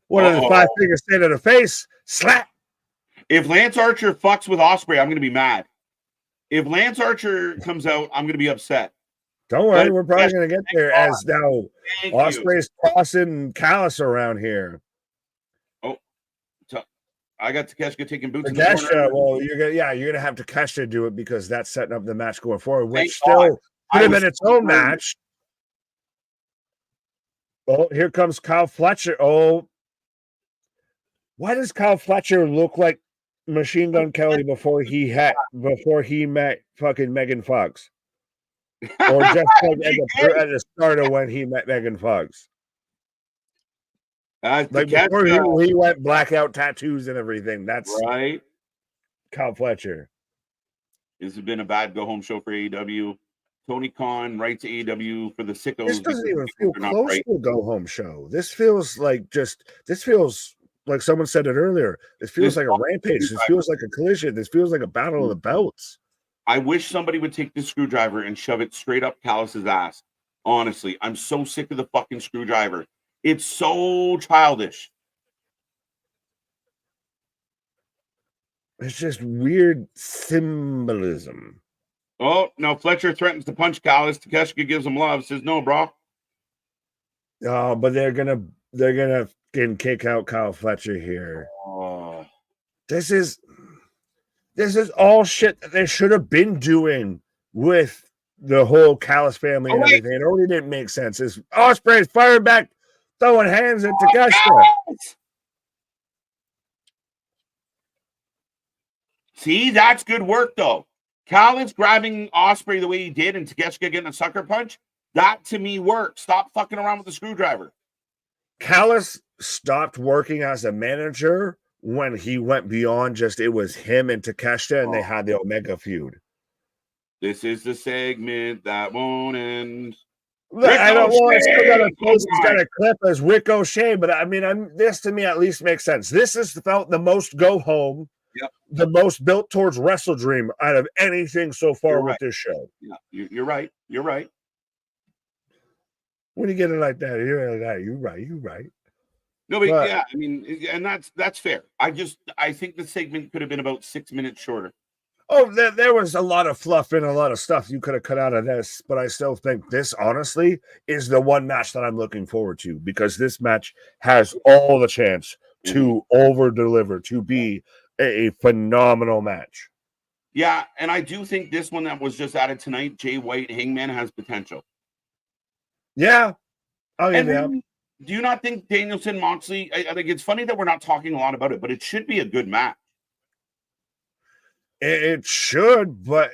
one of the 5 fingers stand in the face, slap. If Lance Archer fucks with Ospreay, I'm going to be mad. If Lance Archer comes out, I'm going to be upset. Don't worry, But we're probably yes, going to get there as now thank you. Ospreay's tossing Callis around here. Oh, I got Takeshita taking boots in the corner. Takeshita, well, you're gonna have Takeshita do it because that's setting up the match going forward, which Thank still God. could have I been its own match. Oh, here comes Kyle Fletcher. Oh, why does Kyle Fletcher look like Machine Gun Kelly before he met fucking Megan Fox? Or just like at the start of when he met Megan Fox? Like before he went blackout tattoos and everything. That's right. Kyle Fletcher. This has been a bad go-home show for AEW. Tony Khan writes AEW for the sickos. This doesn't even feel close to a go-home show. This feels like like someone said it earlier. This feels like a rampage. This feels like a collision. This feels like a battle of the belts. I wish somebody would take the screwdriver and shove it straight up Callis's ass. Honestly, I'm so sick of the fucking screwdriver. It's so childish. It's just weird symbolism. Oh, no, Fletcher threatens to punch Callis. Takeshita gives him love, says no, bro. Oh, but they're gonna kick out Kyle Fletcher here. Oh. This is all shit that they should have been doing with the whole Callis family and everything. It already didn't make sense. It's Ospreay's firing back, throwing hands at Takeshita. See, that's good work though. Callis grabbing Ospreay the way he did and Takeshita getting a sucker punch, that to me worked. Stop fucking around with the screwdriver. Callis stopped working as a manager when he went beyond just it was him and Takeshita and they had the Omega feud. This is the segment that won't end. I don't want it's got a clip as Ricochet, but I mean, this to me at least makes sense. This has felt the most go home. Yep. The most built towards Wrestle Dream out of anything so far with this show. Yeah, you're right. You're right. When you get it like that, you're right. No, but yeah, I mean, and that's fair. I think the segment could have been about 6 minutes shorter. Oh, there was a lot of fluff and a lot of stuff you could have cut out of this, but I still think this, honestly, is the one match that I'm looking forward to because this match has all the chance to over-deliver, to be a phenomenal match. Yeah, and I do think this one that was just added tonight, Jay White Hangman, has potential. Yeah. Oh, yeah. Do you not think Danielson Moxley? I think it's funny that we're not talking a lot about it, but it should be a good match. It should, but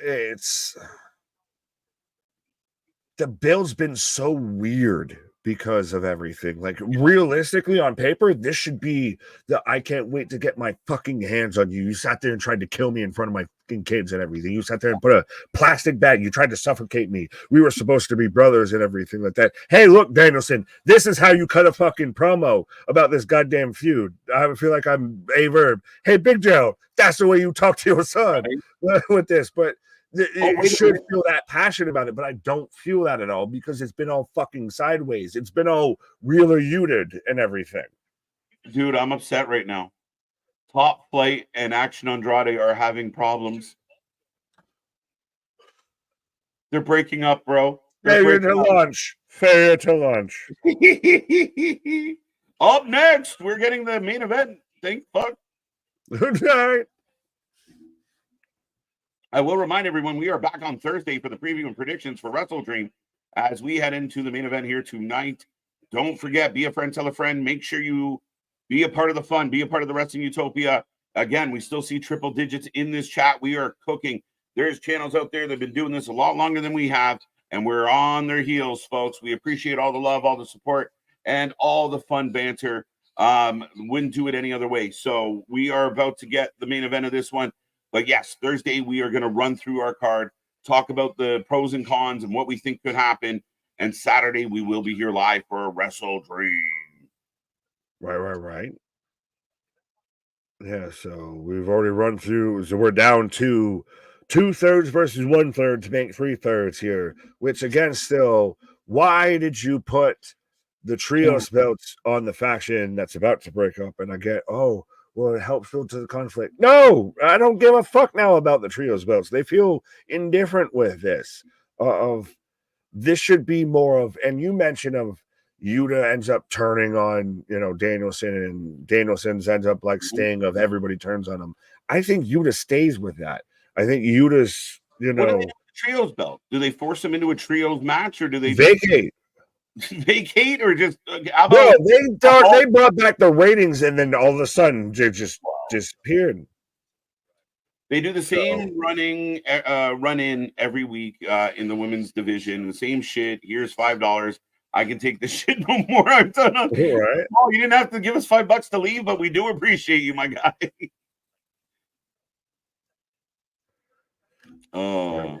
the build's been so weird because of everything. Like realistically on paper, this should be I can't wait to get my fucking hands on you. You sat there and tried to kill me in front of my fucking kids and everything. You sat there and put a plastic bag. You tried to suffocate me. We were supposed to be brothers and everything like that. Hey, look, Danielson, this is how you cut a fucking promo about this goddamn feud. I feel like I'm a verb. Hey, Big Joe, that's the way you talk to your son with this. But you should feel that passion about it, but I don't feel that at all because it's been all fucking sideways. It's been all Wheeler Yuted and everything. Dude, I'm upset right now. Top Flight and Action Andrade are having problems. They're breaking up, bro. Failure to launch. Up next, we're getting the main event. Thank fuck. Good night. I will remind everyone we are back on Thursday for the preview and predictions for Wrestle Dream as we head into the main event here tonight. Don't forget, be a friend, tell a friend. Make sure you be a part of the fun, be a part of the Wrestling Utopia. Again, we still see triple digits in this chat. We are cooking. There's channels out there that have been doing this a lot longer than we have, and we're on their heels, folks. We appreciate all the love, all the support, and all the fun banter. Wouldn't do it any other way. So we are about to get the main event of this one. But yes, Thursday we are going to run through our card, talk about the pros and cons and what we think could happen. And Saturday we will be here live for Wrestle Dream. Right. Yeah, so we've already run through. So we're down to 2/3 versus 1/3 to make 3/3 here. Which again, still, why did you put the trios belts on the faction that's about to break up? And I get, well, it helps build to the conflict. No, I don't give a fuck now about the trios belts. They feel indifferent with this. Of this should be more of, and you mentioned of Yuta ends up turning on, Danielson, and Danielson's ends up like staying of everybody turns on him. I think Yuta stays with that. I think Yuta's, What do they do with the trios belt? Do they force him into a trios match, or do they vacate? Vacate, or just how Bro, about they brought back the ratings, and then all of a sudden they just disappeared. They do the same run in every week in the women's division. The same shit. Here's $5. I can take this shit no more. I'm done. All right. Oh, you didn't have to give us $5 to leave, but we do appreciate you, my guy. Oh,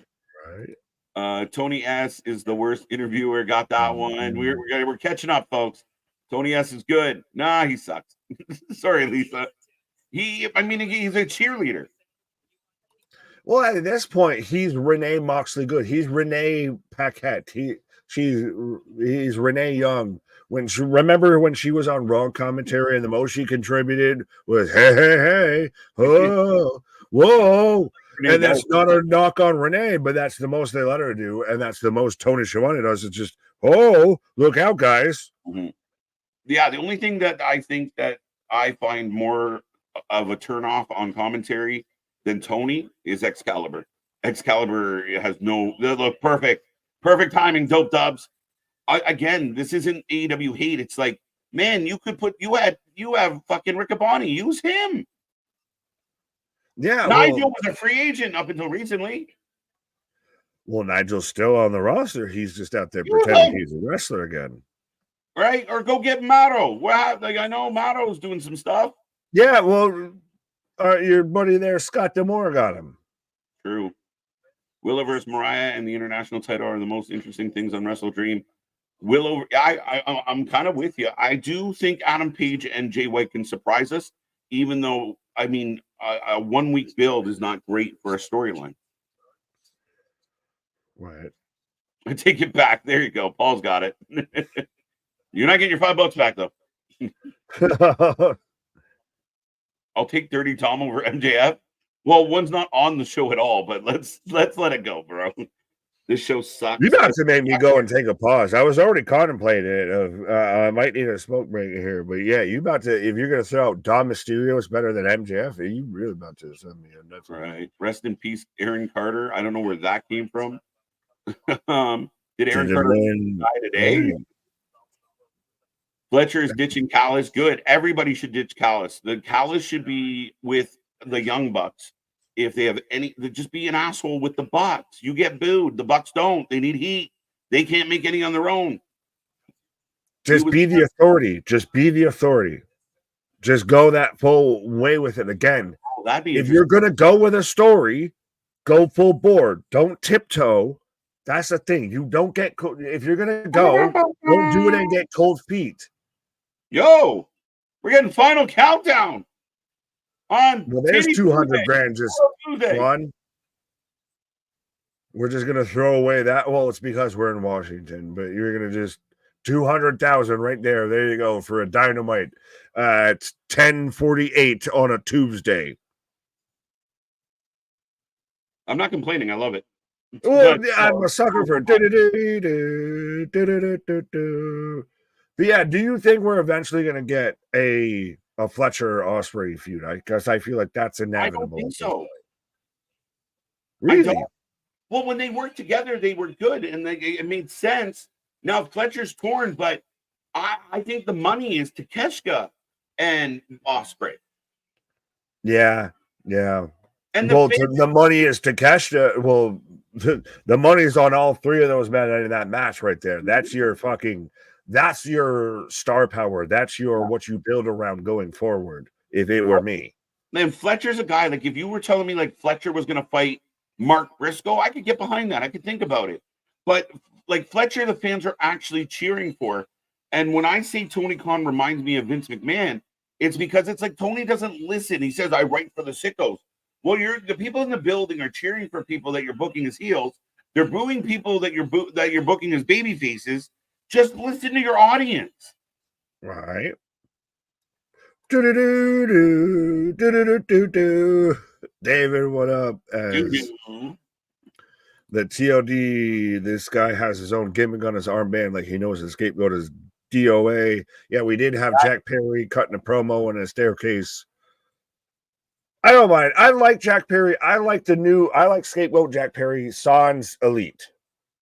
right. Tony S is the worst interviewer. Got that one. We're catching up, folks. Tony S is good. Nah, he sucks. Sorry, Lisa. He's a cheerleader. Well, at this point, he's Renee Moxley good. He's Renee Paquette. He's Renee Young. Remember when she was on Raw commentary, and the most she contributed was hey, oh, whoa. And that's not a knock on Renee, but that's the most they let her do, and that's the most Tony Schiavone does. It's just, oh, look out, guys. Mm-hmm. Yeah, the only thing that I think that I find more of a turnoff on commentary than Tony is Excalibur. Excalibur has look perfect timing, dope dubs. Again, this isn't AEW hate. It's like, man, you have fucking Riccaboni. Use him. Yeah, Nigel was a free agent up until recently. Well, Nigel's still on the roster. He's just out there pretending he's a wrestler again. Right? Or go get Mato. I know Mato's doing some stuff. Yeah, well, your buddy there, Scott D'Amore, got him. True. Willow versus Mariah and the international title are the most interesting things on Wrestle Dream. Willow, I'm kind of with you. I do think Adam Page and Jay White can surprise us, even though, a 1 week build is not great for a storyline. Right. I take it back. There you go. Paul's got it. You're not getting your $5 back, though. I'll take Dirty Tom over MJF. Well, one's not on the show at all, but let's let it go, bro. This show sucks. You're about to make me go and take a pause. I was already contemplating it. I might need a smoke break here, but yeah, you about to, if you're going to throw out Dom Mysterio is better than MJF, are you really about to send me a nuts? Right. Rest in peace, Aaron Carter. I don't know where that came from. Did Aaron Carter die today? Fletcher is ditching Callis. Good. Everybody should ditch Callis. The Callis should be with the Young Bucks. If they have just be an asshole with the Bucks. You get booed. The Bucks don't. They need heat. They can't make any on their own. Just be the authority. Just be the authority. Just go that full way with it again. If you're going to go with a story, go full board. Don't tiptoe. That's the thing. You don't get if you're going to go, don't do it and get cold feet. Yo, we're getting final countdown. There's 200 grand just gone. We're just gonna throw away that. Well, it's because we're in Washington, but you're gonna just 200,000 right there. There you go for a Dynamite. It's 10:48 on a Tuesday. I'm not complaining. I love it. Well, I'm a sucker for. But yeah, do you think we're eventually gonna get a Fletcher Osprey feud? Because I feel like that's inevitable. I don't think so. Really? Well, when they worked together, they were good and it made sense. Now Fletcher's torn, but I think the money is Takeshita and Osprey. Yeah. And the money is Takeshita. Well, the money's on all three of those men in that match right there. That's your star power. That's what you build around going forward. If it were me, man, Fletcher's a guy. Like if you were telling me like Fletcher was going to fight Mark Briscoe, I could get behind that. I could think about it. But like Fletcher, the fans are actually cheering for. And when I say Tony Khan reminds me of Vince McMahon, it's because it's like Tony doesn't listen. He says, "I write for the sickos." Well, the people in the building are cheering for people that you're booking as heels. They're booing people that you're booking as baby faces. Just listen to your audience. Right. David, what up? As the TLD, this guy has his own gimmick on his armband, like he knows his scapegoat is DOA. Yeah, we did have Jack Perry cutting a promo on a staircase. I don't mind. I like Jack Perry. I like scapegoat Jack Perry, Sans Elite.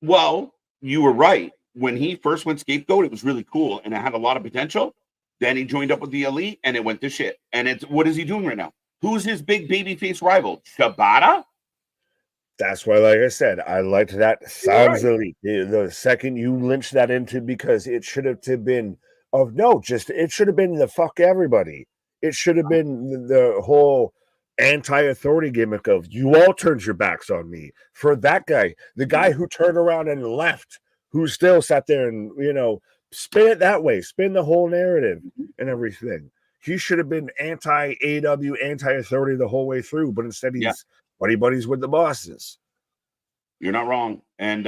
Well, you were right. When he first went scapegoat, it was really cool and it had a lot of potential. Then he joined up with the Elite and it went to shit. And what is he doing right now? Who's his big babyface rival? Shibata? That's why, like I said, I liked that Sans Elite. The second you lynched that into, because it should have been it should have been the fuck everybody. It should have been the whole anti-authority gimmick of you all turned your backs on me. For that guy, the guy who turned around and left, who still sat there and, spin it that way, spin the whole narrative and everything. He should have been anti-AEW, anti-authority the whole way through, but instead he's buddies with the bosses. You're not wrong. And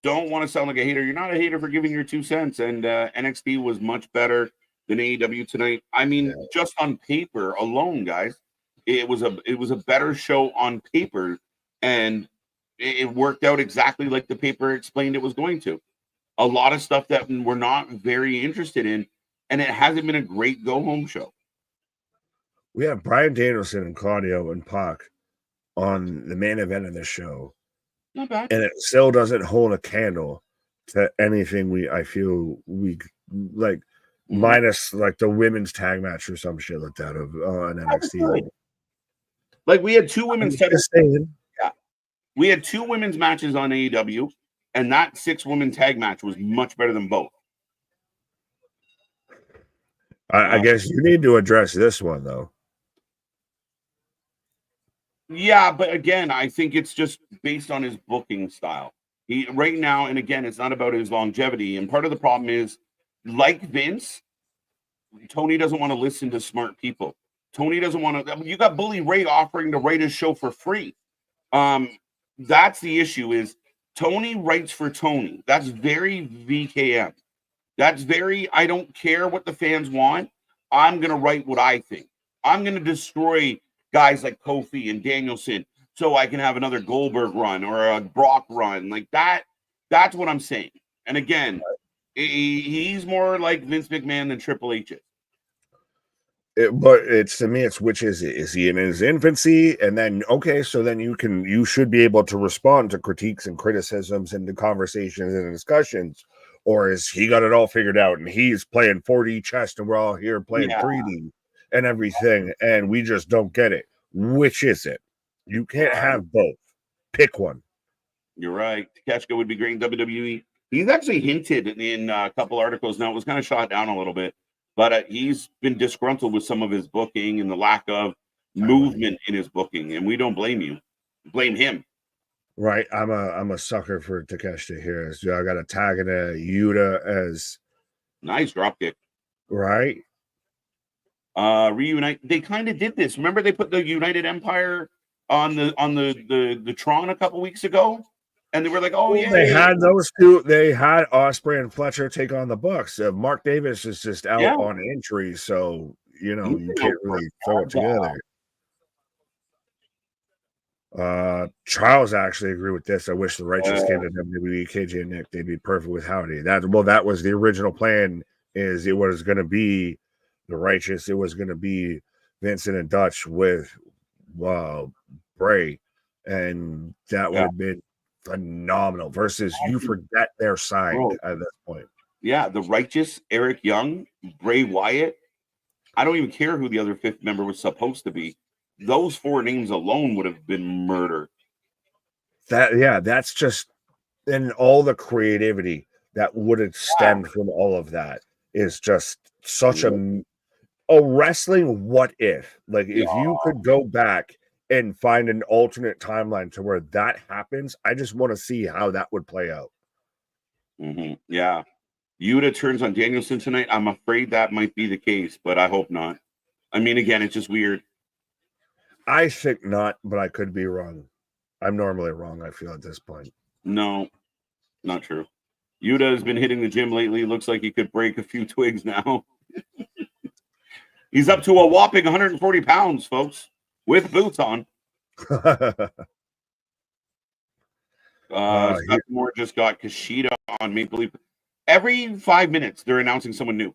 don't want to sound like a hater. You're not a hater for giving your 2 cents. And NXT was much better than AEW tonight. I mean, just on paper alone, guys, it was a better show on paper, and it worked out exactly like the paper explained it was going to. A lot of stuff that we're not very interested in, and it hasn't been a great go-home show. We have Bryan Danielson and Claudio and Pac on the main event of the show. Not bad. And it still doesn't hold a candle to anything I feel we like, minus like the women's tag match or some shit like that of NXT. Like we had 2 women's we had 2 women's matches on AEW, and that 6-woman tag match was much better than both. I guess you need to address this one though. Yeah, but again, I think it's just based on his booking style. He right now, and again, it's not about his longevity. And part of the problem is, like Vince, Tony doesn't want to listen to smart people. Tony doesn't want to. You got Bully Ray offering to write his show for free. That's the issue. Is Tony writes for Tony? That's very VKM. That's very. I don't care what the fans want. I'm gonna write what I think. I'm gonna destroy guys like Kofi and Danielson so I can have another Goldberg run or a Brock run like that. That's what I'm saying. And again, he's more like Vince McMahon than Triple H is. But to me, it's which is it? Is he in his infancy? And then, so then you should be able to respond to critiques and criticisms and the conversations and discussions. Or is he got it all figured out and he's playing 4D chess and we're all here playing 3D and everything, and we just don't get it? Which is it? You can't have both. Pick one. You're right. Takeshita would be great in WWE. He's actually hinted in a couple articles. Now, it was kind of shot down a little bit, but he's been disgruntled with some of his booking and the lack of movement in his booking, and we don't blame you. Blame him. Right. I'm a sucker for Takeshita here. So I got a tag in a Yuta as nice dropkick. Right. Reunite. They kind of did this. Remember, they put the United Empire on the Tron a couple weeks ago, and they were like, "Oh yeah." They had those two. They had Ospreay and Fletcher take on the Bucks. Mark Davis is just out on injury, so you can't really throw it together. Charles actually agree with this. I wish the Righteous came to WWE, KJ and Nick. They'd be perfect with Howdy. That was the original plan. Is it was going to be the Righteous. It was going to be Vincent and Dutch with Bray, and that would have been phenomenal. Versus you forget they're signed at this point. Yeah, the Righteous, Eric Young, Bray Wyatt. I don't even care who the other 5th member was supposed to be. Those 4 names alone would have been murder. That's just, and all the creativity that would have stemmed from all of that is just such a wrestling what if. Like if you could go back and find an alternate timeline to where that happens, I just want to see how that would play out. Yeah. Yuta turns on Danielson tonight. I'm afraid that might be the case, but I hope not. I mean, again, it's just weird. I think not, but I could be wrong. I'm normally wrong, I feel, at this point. No, not true. Yuta has been hitting the gym lately. Looks like he could break a few twigs now. He's up to a whopping 140 pounds, folks, with boots on. Seth Moore just got Kushida on Maple Leaf. Every 5 minutes, they're announcing someone new.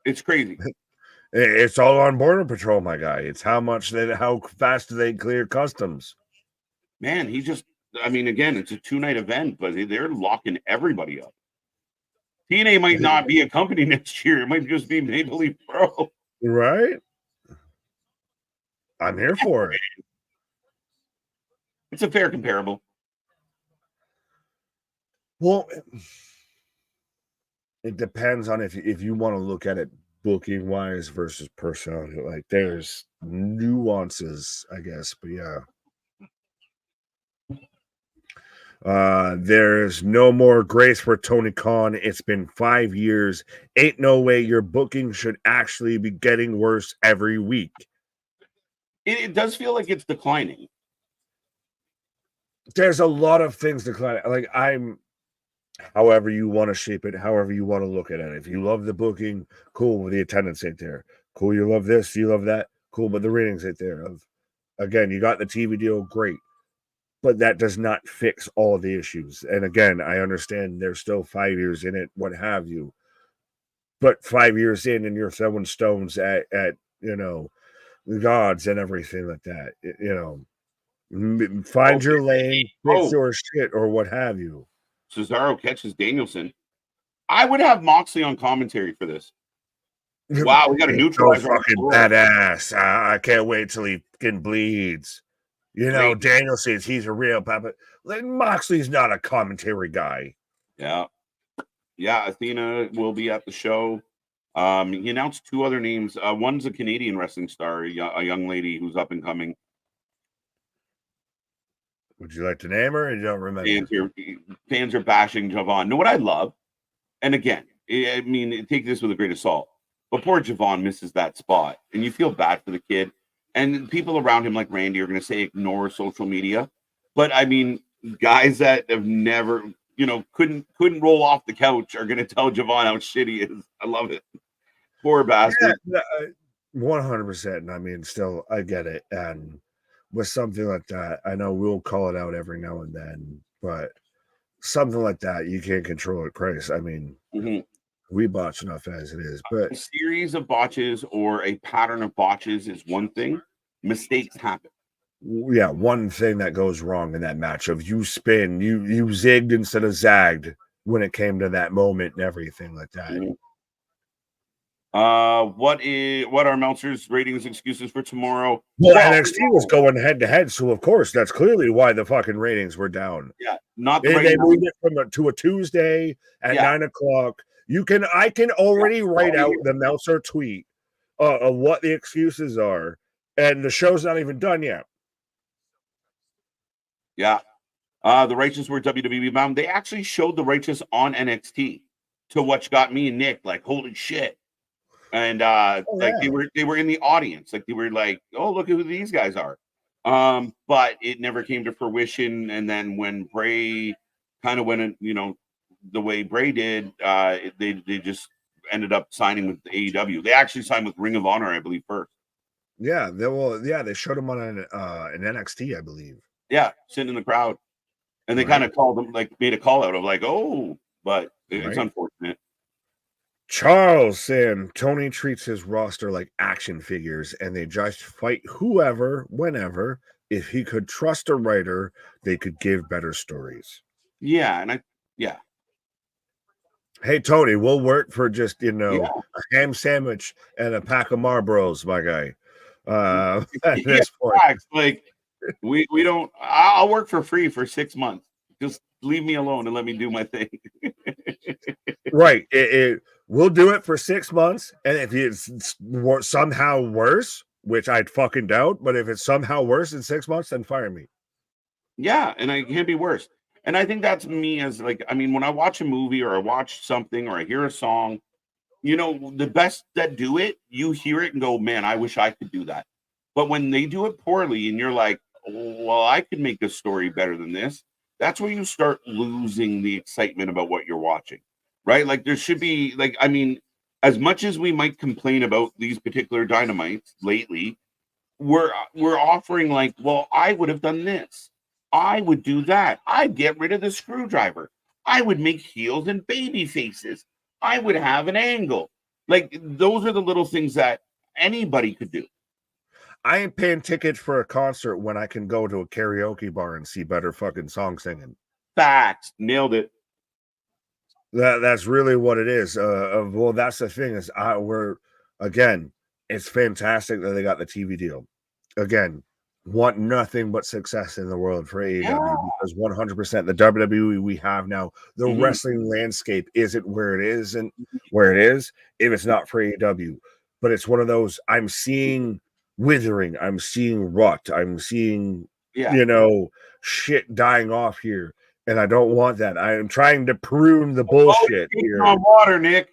It's crazy. It's all on Border Patrol, my guy. It's how fast do they clear customs? Man, again, it's a 2-night event, but they're locking everybody up. TNA might not be a company next year. It might just be Maple Leaf Pro. Right? I'm here for it. It's a fair comparable. Well, it depends on if you want to look at it booking wise versus personality. Like there's nuances, I guess, but yeah. There's no more grace for Tony Khan. It's been 5 years. Ain't no way your booking should actually be getting worse every week. It does feel like it's declining. There's a lot of things declining. Like however you want to shape it, however you want to look at it. If you love the booking, cool, the attendance ain't there. Cool, you love this, you love that, cool, but the ratings ain't there. Again, you got the TV deal, great. But that does not fix all the issues. And again, I understand there's still 5 years in it, what have you. But 5 years in and you're throwing stones at the gods and everything like that. Find your lane, fix your shit, or what have you. Cesaro catches Danielson. I would have Moxley on commentary for this. Wow, we got a neutralizer. So fucking badass. I can't wait till he fucking bleeds. Daniel says he's a real papa. Like, Moxley's not a commentary guy. Yeah. Athena will be at the show. He announced 2 other names. One's a Canadian wrestling star, a young lady who's up and coming. Would you like to name her? Or you don't remember? Fans are bashing Javon. Know what I love? And again, take this with a grain of salt. But poor Javon misses that spot, and you feel bad for the kid. And people around him, like Randy, are going to say ignore social media. But guys that have never, couldn't roll off the couch are going to tell Javon how shit he is. I love it. Poor bastard. 100%. And still, I get it. And with something like that, I know we'll call it out every now and then, but something like that, you can't control it, Christ. We botch enough as it is, but a series of botches or a pattern of botches is one thing. Mistakes happen. Yeah, one thing that goes wrong in that match of you spin, you zigged instead of zagged when it came to that moment and everything like that. What are Meltzer's ratings excuses for tomorrow? Well, NXT was going head to head, so of course that's clearly why the fucking ratings were down. Yeah, not they moved it to a Tuesday at 9 o'clock. I can already write out the Meltzer tweet of what the excuses are, and the show's not even done yet. Yeah. The Righteous were WWE bound. They actually showed the Righteous on NXT to which got me and Nick like, holy shit. And they were in the audience. Like they were like, oh, look at who these guys are. But it never came to fruition. And then when Bray kind of went, the way Bray did, they just ended up signing with AEW. They actually signed with Ring of Honor, I believe, first. Yeah, they showed him on an NXT, I believe. Yeah, sitting in the crowd, and they kind of called them, like made a call out of like, oh, but it's unfortunate. Charles saying Tony treats his roster like action figures, and they just fight whoever, whenever. If he could trust a writer, they could give better stories. Yeah, Hey, Tony, we'll work for just, a ham sandwich and a pack of Marlboros, my guy. At this point. Like, we don't, I'll work for free for 6 months. Just leave me alone and let me do my thing. Right. We'll do it for 6 months. And if it's somehow worse, which I'd fucking doubt, but if it's somehow worse in 6 months, then fire me. Yeah, and it can't be worse. And I think that's me as when I watch a movie or I watch something or I hear a song, the best that do it, you hear it and go, man, I wish I could do that. But when they do it poorly and you're like, well, I could make this story better than this, that's where you start losing the excitement about what you're watching, right? Like there should be as much as we might complain about these particular Dynamites lately, we're offering like, well, I would have done this. I would do that. I'd get rid of the screwdriver. I would make heels and baby faces. I would have an angle. Like, those are the little things that anybody could do. I ain't paying tickets for a concert when I can go to a karaoke bar and see better fucking song singing. Facts. Nailed it. That's really what it is. Well, that's the thing is, it's fantastic that they got the TV deal. Again, want nothing but success in the world for AEW because 100% the WWE we have now, the wrestling landscape isn't where it is and where it is if it's not for AEW. But it's one of those I'm seeing withering, I'm seeing rot, I'm seeing shit dying off here. And I don't want that. I am trying to prune the bullshit here. On water, Nick.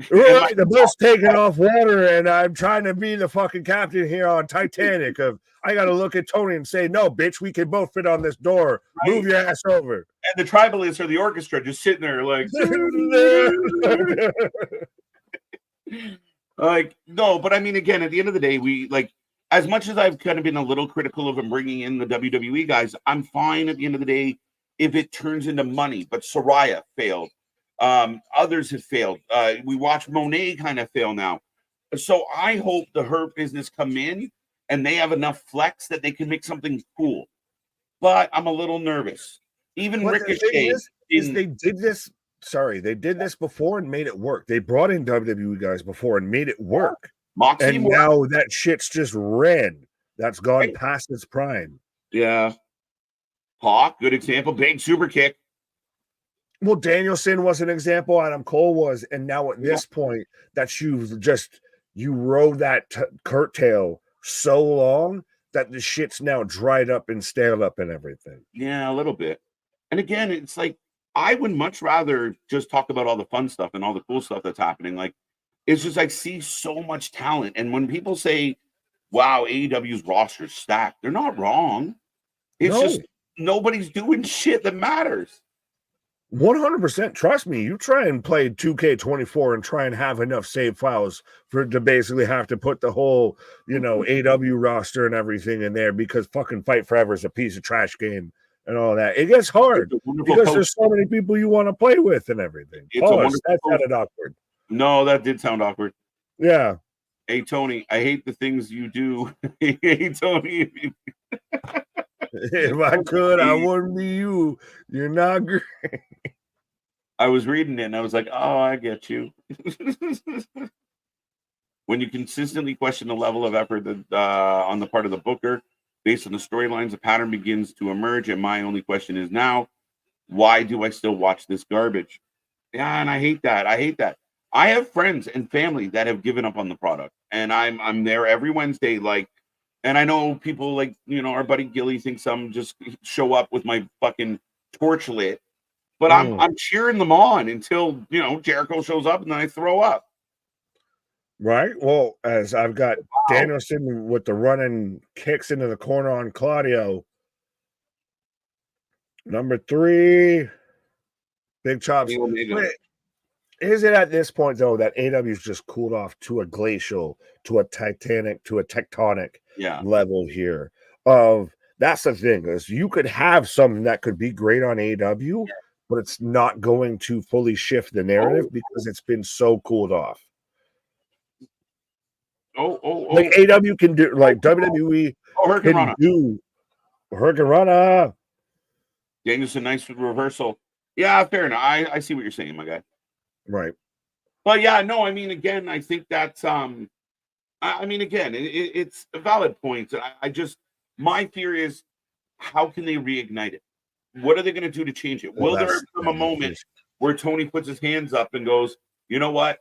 Right, the boat's taking off water, and I'm trying to be the fucking captain here on Titanic. I got to look at Tony and say, "No, bitch, we can both fit on this door. Right. Move your ass over." And the tribalists or the orchestra just sitting there, like, like no. But I mean, again, at the end of the day, we like. As much as I've kind of been a little critical of him bringing in the WWE guys, I'm fine at the end of the day if it turns into money. But Soraya failed. Others have failed. We watch Monet kind of fail now. So I hope the Hurt Business come in and they have enough flex that they can make something cool. But I'm a little nervous. Even Ricochet. They did this. Sorry, they did this before and made it work. They brought in WWE guys before and made it work. Moxie and now that shit's just red. That's gone past its prime. Yeah. Hawk, good example. Big super kick. Well, Danielson was an example. Adam Cole was. And now at this point, that you rode that curtail so long that the shit's now dried up and stale up and everything. Yeah, a little bit. And again, it's like, I would much rather just talk about all the fun stuff and all the cool stuff that's happening. Like, it's just I see so much talent. And when people say, wow, AEW's roster is stacked, they're not wrong. It's just nobody's doing shit that matters. 100%. Trust me, you try and play 2K24 and try and have enough save files to basically have to put the whole, AEW roster and everything in there because fucking Fight Forever is a piece of trash game and all that. It gets hard because there's so many people you want to play with and everything. That sounded awkward. No, that did sound awkward. Yeah. Hey, Tony, I hate the things you do. Hey, Tony. If I could, I wouldn't be you. You're not great. I was reading it and I was like, oh, I get you. When you consistently question the level of effort that, on the part of the booker, based on the storylines, a pattern begins to emerge. And my only question is now, why do I still watch this garbage? Yeah, and I hate that. I have friends and family that have given up on the product. And I'm there every Wednesday, and I know people like, our buddy Gilly thinks I'm just show up with my fucking torch lit. But I'm cheering them on until, Jericho shows up and then I throw up. Right. Well, as I've got Danielson with the running kicks into the corner on Claudio. Number 3, big chops. Is it at this point, though, that AEW's just cooled off to a glacial, to a titanic, to a tectonic level here? That's the thing, is you could have something that could be great on AEW, but it's not going to fully shift the narrative because it's been so cooled off. Like AEW can do, like WWE can do Hurricanrana. Danielson, nice reversal. Yeah, fair enough. I see what you're saying, my guy. Right. But yeah, no, I mean, again, I think that's again, it's a valid point. My fear is, how can they reignite it? What are they going to do to change it? Will there come a moment where Tony puts his hands up and goes, you know what?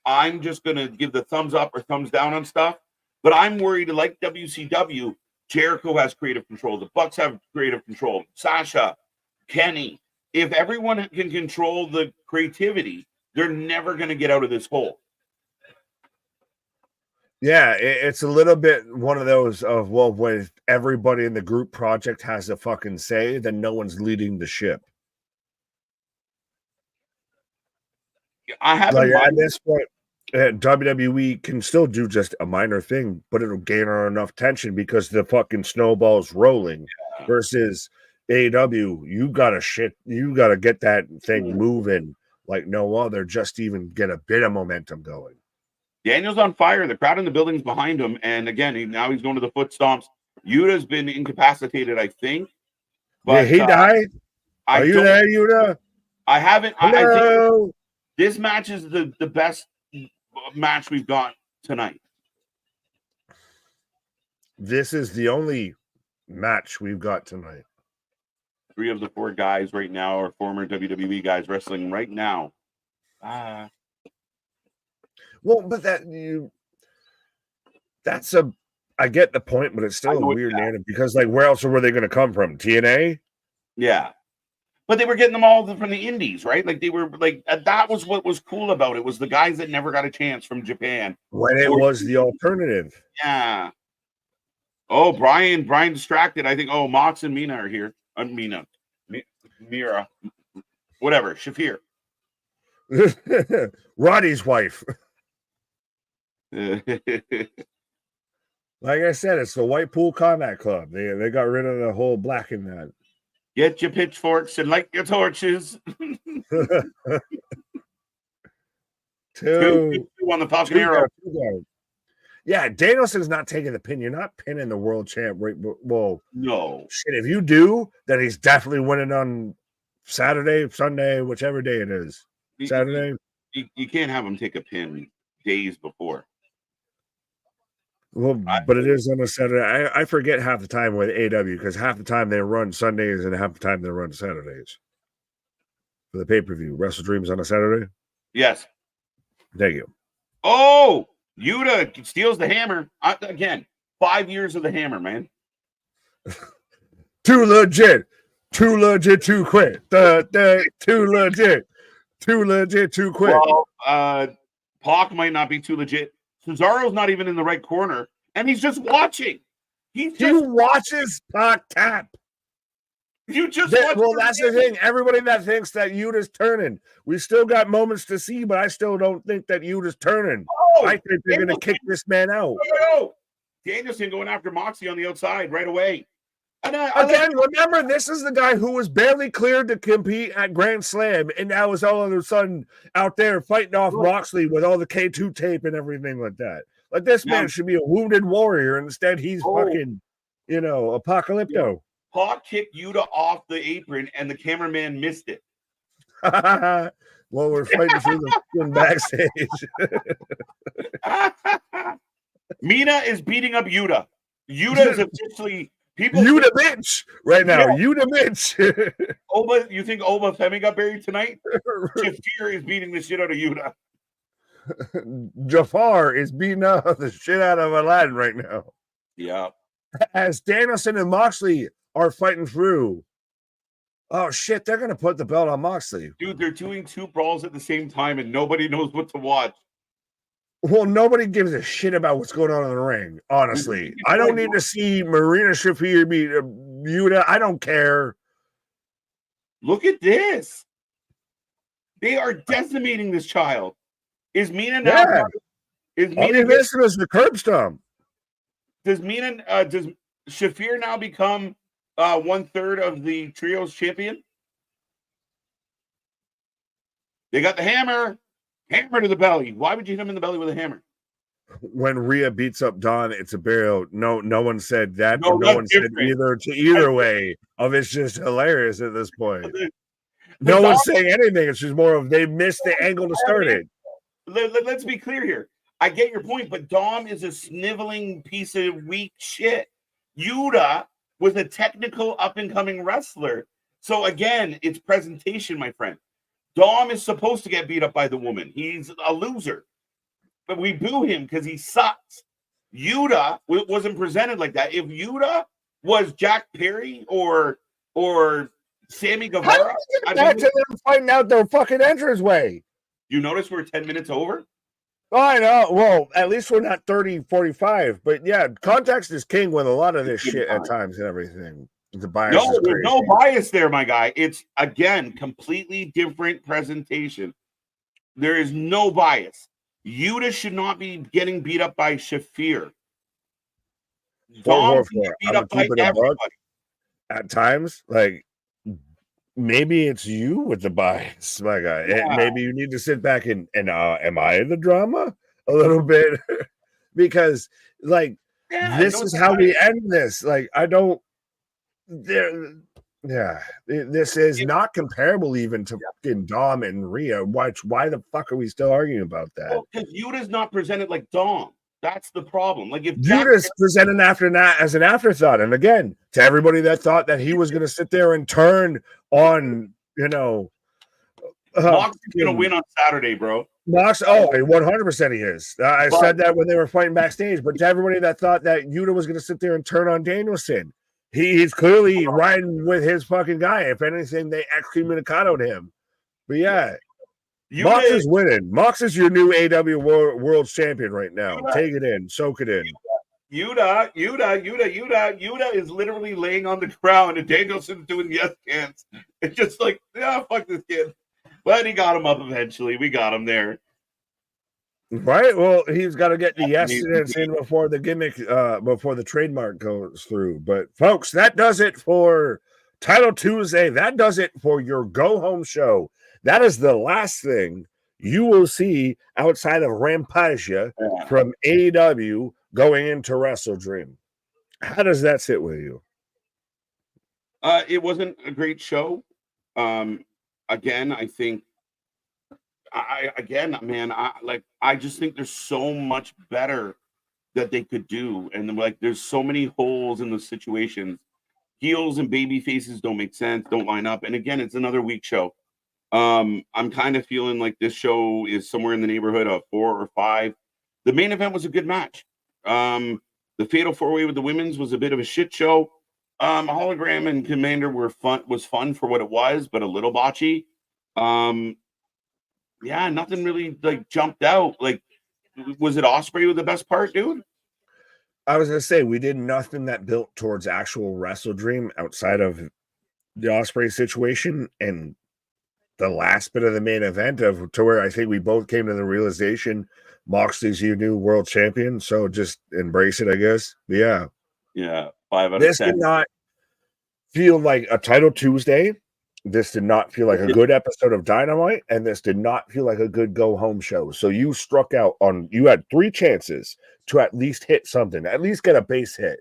I'm just going to give the thumbs up or thumbs down on stuff. But I'm worried, like WCW, Jericho has creative control. The Bucks have creative control. Sasha, Kenny. If everyone can control the creativity, they're never going to get out of this hole. Yeah, it's a little bit one of those of, well, when everybody in the group project has a fucking say, then no one's leading the ship. I have at this point, WWE can still do just a minor thing, but it'll gain on enough tension because the fucking snowball's rolling. Yeah. Versus AEW, you gotta get that thing moving like no other, just even get a bit of momentum going. Daniel's on fire. The crowd in the building's behind him, and again, now he's going to the foot stomps. Yuta's been incapacitated, I think. But did he die? Are you there, Yuta? I haven't. I Hello? think this match is the best match we've got tonight. This is the only match we've got tonight. 3 of the 4 guys right now are former WWE guys wrestling right now. Well, but I get the point, but it's still a weird narrative because, like, where else were they going to come from? TNA? Yeah. But they were getting them all from the indies, right? Like, they were like, that was what was cool about it, was the guys that never got a chance from Japan. When it was the alternative. Yeah. Oh, Brian distracted. I think, Mox and Mina are here. Mira. Whatever. Shafir. Roddy's wife. Like I said, it's the White Pool Combat Club. They got rid of the whole black in that. Get your pitchforks and light your torches. Two on the Falcon Arrow. Yeah, Danielson's not taking the pin. You're not pinning the world champ, right? Well, no. Shit, if you do, then he's definitely winning on Saturday, Sunday, whichever day it is. Saturday. You can't have him take a pin days before. Well, but it is on a Saturday. I forget half the time with AEW because half the time they run Sundays and half the time they run Saturdays for the pay-per-view. Wrestle Dreams on a Saturday? Yes. Thank you. Oh, Yuta steals the hammer. Again, 5 years of the hammer, man. Too legit, too quick. Too legit, too quick. Well, Pac might not be too legit. Cesaro's not even in the right corner, and he's just watching. He watches Pac tap. You just well, that's the thing. Everybody that thinks that Yuta's turning, we still got moments to see, but I still don't think that Yuta's turning. I think they're going to kick this man out. No. Danielson going after Moxie on the outside right away. Again, remember, this is the guy who was barely cleared to compete at Grand Slam, and now is all of a sudden out there fighting off Moxley with all the K2 tape and everything like that. Like, this man should be a wounded warrior. Instead, he's fucking, apocalypto. Pac kicked Yuta off the apron, and the cameraman missed it. Well, we're fighting through the backstage. Mina is beating up Yuta. Yuta is officially... Yuta bitch right now. Yeah. Yuta bitch. Oba, you think Oba Femi got buried tonight? Shafir is beating the shit out of Yuta. Jafar is beating the shit out of Aladdin right now. Yeah. As Danielson and Moxley are fighting through. Oh shit, they're gonna put the belt on Moxley. Dude, they're doing 2 brawls at the same time and nobody knows what to watch. Well, nobody gives a shit about what's going on in the ring, honestly. I don't need to see Marina Shafir beat Yuta. I don't care. Look at this. They are decimating this child. Is Mina now? Yeah. Is Mina this was the curb stomp? Does Shafir now become 1/3 of the trios champion? They got the hammer. Hammer to the belly. Why would you hit him in the belly with a hammer? When Rhea beats up Dawn, it's a burial. No one said that. No one said either way. It's just hilarious at this point. No one's saying anything. It's just more of they missed the angle to start it. Let's be clear here. I get your point, but Dom is a sniveling piece of weak shit. Yuta was a technical up-and-coming wrestler. So again, it's presentation, my friend. Dom is supposed to get beat up by the woman. He's a loser. But we boo him because he sucks. Yuta wasn't presented like that. If Yuta was Jack Perry or Sammy Guevara, back to them fighting out their fucking entranceway. You notice we're 10 minutes over? Oh, I know. Well, at least we're not 30, 45. But yeah, context is king with a lot of this shit at times and everything. The bias there's no bias there, my guy. It's, again, completely different presentation. There is no bias. Yuta should not be getting beat up by Shafir. Or Dom can get beat I'm up by keeping a buck. everybody. At times, like maybe it's you with the bias, my guy. Yeah. Maybe you need to sit back and am I the drama a little bit? Because like this is how we end this. Like I don't this is not comparable even to fucking Dom and Rhea. Why the fuck are we still arguing about that? Well, because Yuta's not presented like Dom. That's the problem. Like if Yuta's presented after that as an afterthought, and again, to everybody that thought that he was going to sit there and turn on, Mox is going to win on Saturday, bro. Mox, 100% he is. I said that when they were fighting backstage, but to everybody that thought that Yuta was going to sit there and turn on Danielson, he's clearly riding with his fucking guy. If anything, they excommunicated him. But yeah. Mox is winning. Mox is your new AEW World Champion right now. Take it in. Soak it in. Yuta is literally laying on the ground and Danielson's doing yes cans. It's just like, fuck this kid. But he got him up eventually. We got him there. Right? Well, he's got to get the yes in before the gimmick, before the trademark goes through. But folks, that does it for Title Tuesday. That does it for your go-home show. That is the last thing you will see outside of Rampage from AEW going into Wrestle Dream. How does that sit with you? It wasn't a great show. Again, I think I just think there's so much better that they could do. And like there's so many holes in the situations. Heels and baby faces don't make sense, don't line up. And again, it's another weak show. I'm kind of feeling like this show is somewhere in the neighborhood of 4 or 5. The main event was a good match. The Fatal 4-Way with the women's was a bit of a shit show. Hologram and Commander was fun for what it was, but a little botchy. Nothing really like jumped out. Like, was it Ospreay with the best part, dude? I was gonna say we did nothing that built towards actual Wrestle Dream outside of the Ospreay situation and the last bit of the main event to where I think we both came to the realization Moxley's your new world champion. So just embrace it, I guess. Yeah. 5 out of 10. This did not feel like a Title Tuesday. This did not feel like a good episode of Dynamite, and this did not feel like a good go-home show. So you struck out you had 3 chances to at least hit something, at least get a base hit.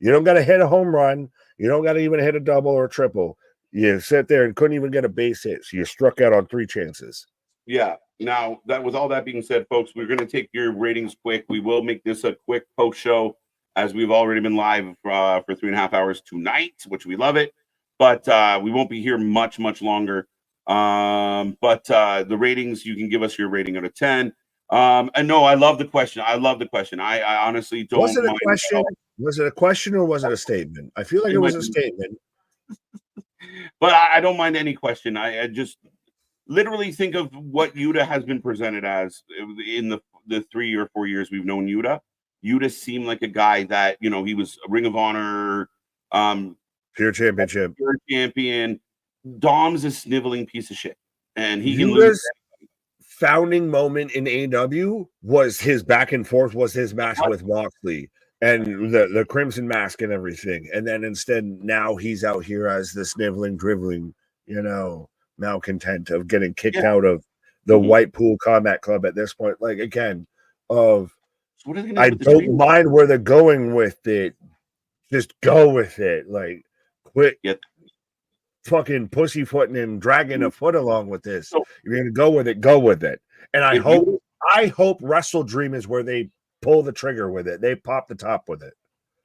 You don't got to hit a home run. You don't got to even hit a double or a triple. You sit there and couldn't even get a base hit. So you struck out on 3 chances. Yeah. Now, with all that being said, folks, we're going to take your ratings quick. We will make this a quick post show as we've already been live for 3.5 hours tonight, which we love it. But we won't be here much longer. But the ratings, you can give us your rating out of 10. And no, I love the question. I honestly don't. Was it a question? Was it a question or was it a statement? I feel like it was a statement. But I don't mind any question. I just literally think of what Yuta has been presented as in the 3 or 4 years we've known Yuta. Yuta seemed like a guy that, he was a Ring of Honor, Pure Championship. Pure champion. Dom's a sniveling piece of shit. And he can lose. Founding moment in AEW was his back and forth, was his match with Moxley and the Crimson Mask and everything. And then instead, now he's out here as the sniveling, dribbling, malcontent of getting kicked out of the White Pool Combat Club at this point. Like, again, I don't mind where they're going with it. Just go with it. Like, quit fucking pussyfooting and dragging a foot along with this. You're gonna go with it. And I hope Wrestle Dream is where they pull the trigger with it. They pop the top with it.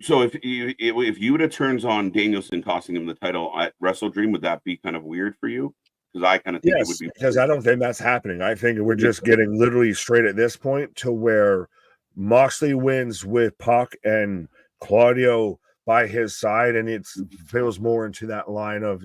So if Yuta turns on Danielson, costing him the title at Wrestle Dream, would that be kind of weird for you? Because I kind of think it would be, because I don't think that's happening. I think we're just getting literally straight at this point to where Moxley wins with Pac and Claudio by his side, and it feels more into that line of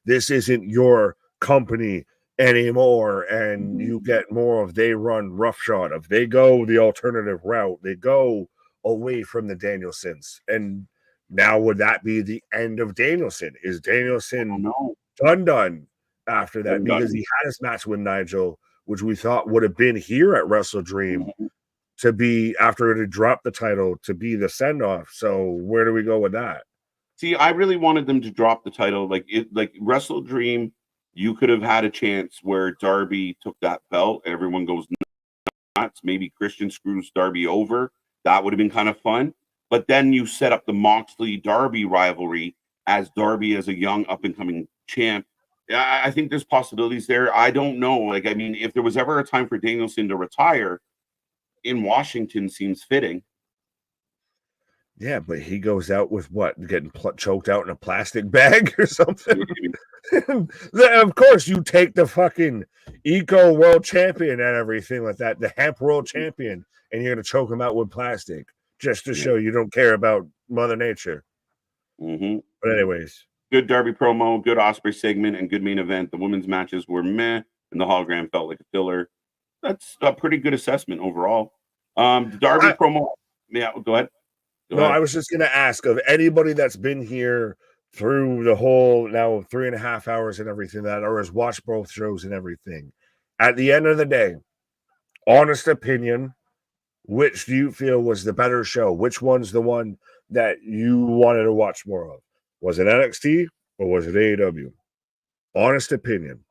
this isn't your company anymore, and you get more of they run roughshod, of they go the alternative route, they go away from the Danielsons. And now would that be the end of Danielson? Is Danielson done after that? Because he had his match with Nigel which we thought would have been here at Wrestle Dream, to be after it had dropped the title to be the send off. So where do we go with that? See, I really wanted them to drop the title. Like Wrestle Dream, you could have had a chance where Darby took that belt. Everyone goes nuts. Maybe Christian screws Darby over. That would have been kind of fun. But then you set up the Moxley-Darby rivalry as Darby as a young up-and-coming champ. I think there's possibilities there. I don't know. Like, I mean, if there was ever a time for Danielson to retire, in Washington seems fitting. Yeah, but he goes out with what? Getting choked out in a plastic bag or something? Of course, you take the fucking eco world champion and everything like that, the hemp world champion, and you're going to choke him out with plastic just to show you don't care about Mother Nature. But anyways. Good Darby promo, good Osprey segment, and good main event. The women's matches were meh, and the hologram felt like a filler. That's a pretty good assessment overall. The Darby promo, yeah, go ahead. I was just going to ask of anybody that's been here through the whole now 3.5 hours and everything that, or has watched both shows and everything. At the end of the day, honest opinion, which do you feel was the better show? Which one's the one that you wanted to watch more of? Was it NXT or was it AEW? Honest opinion.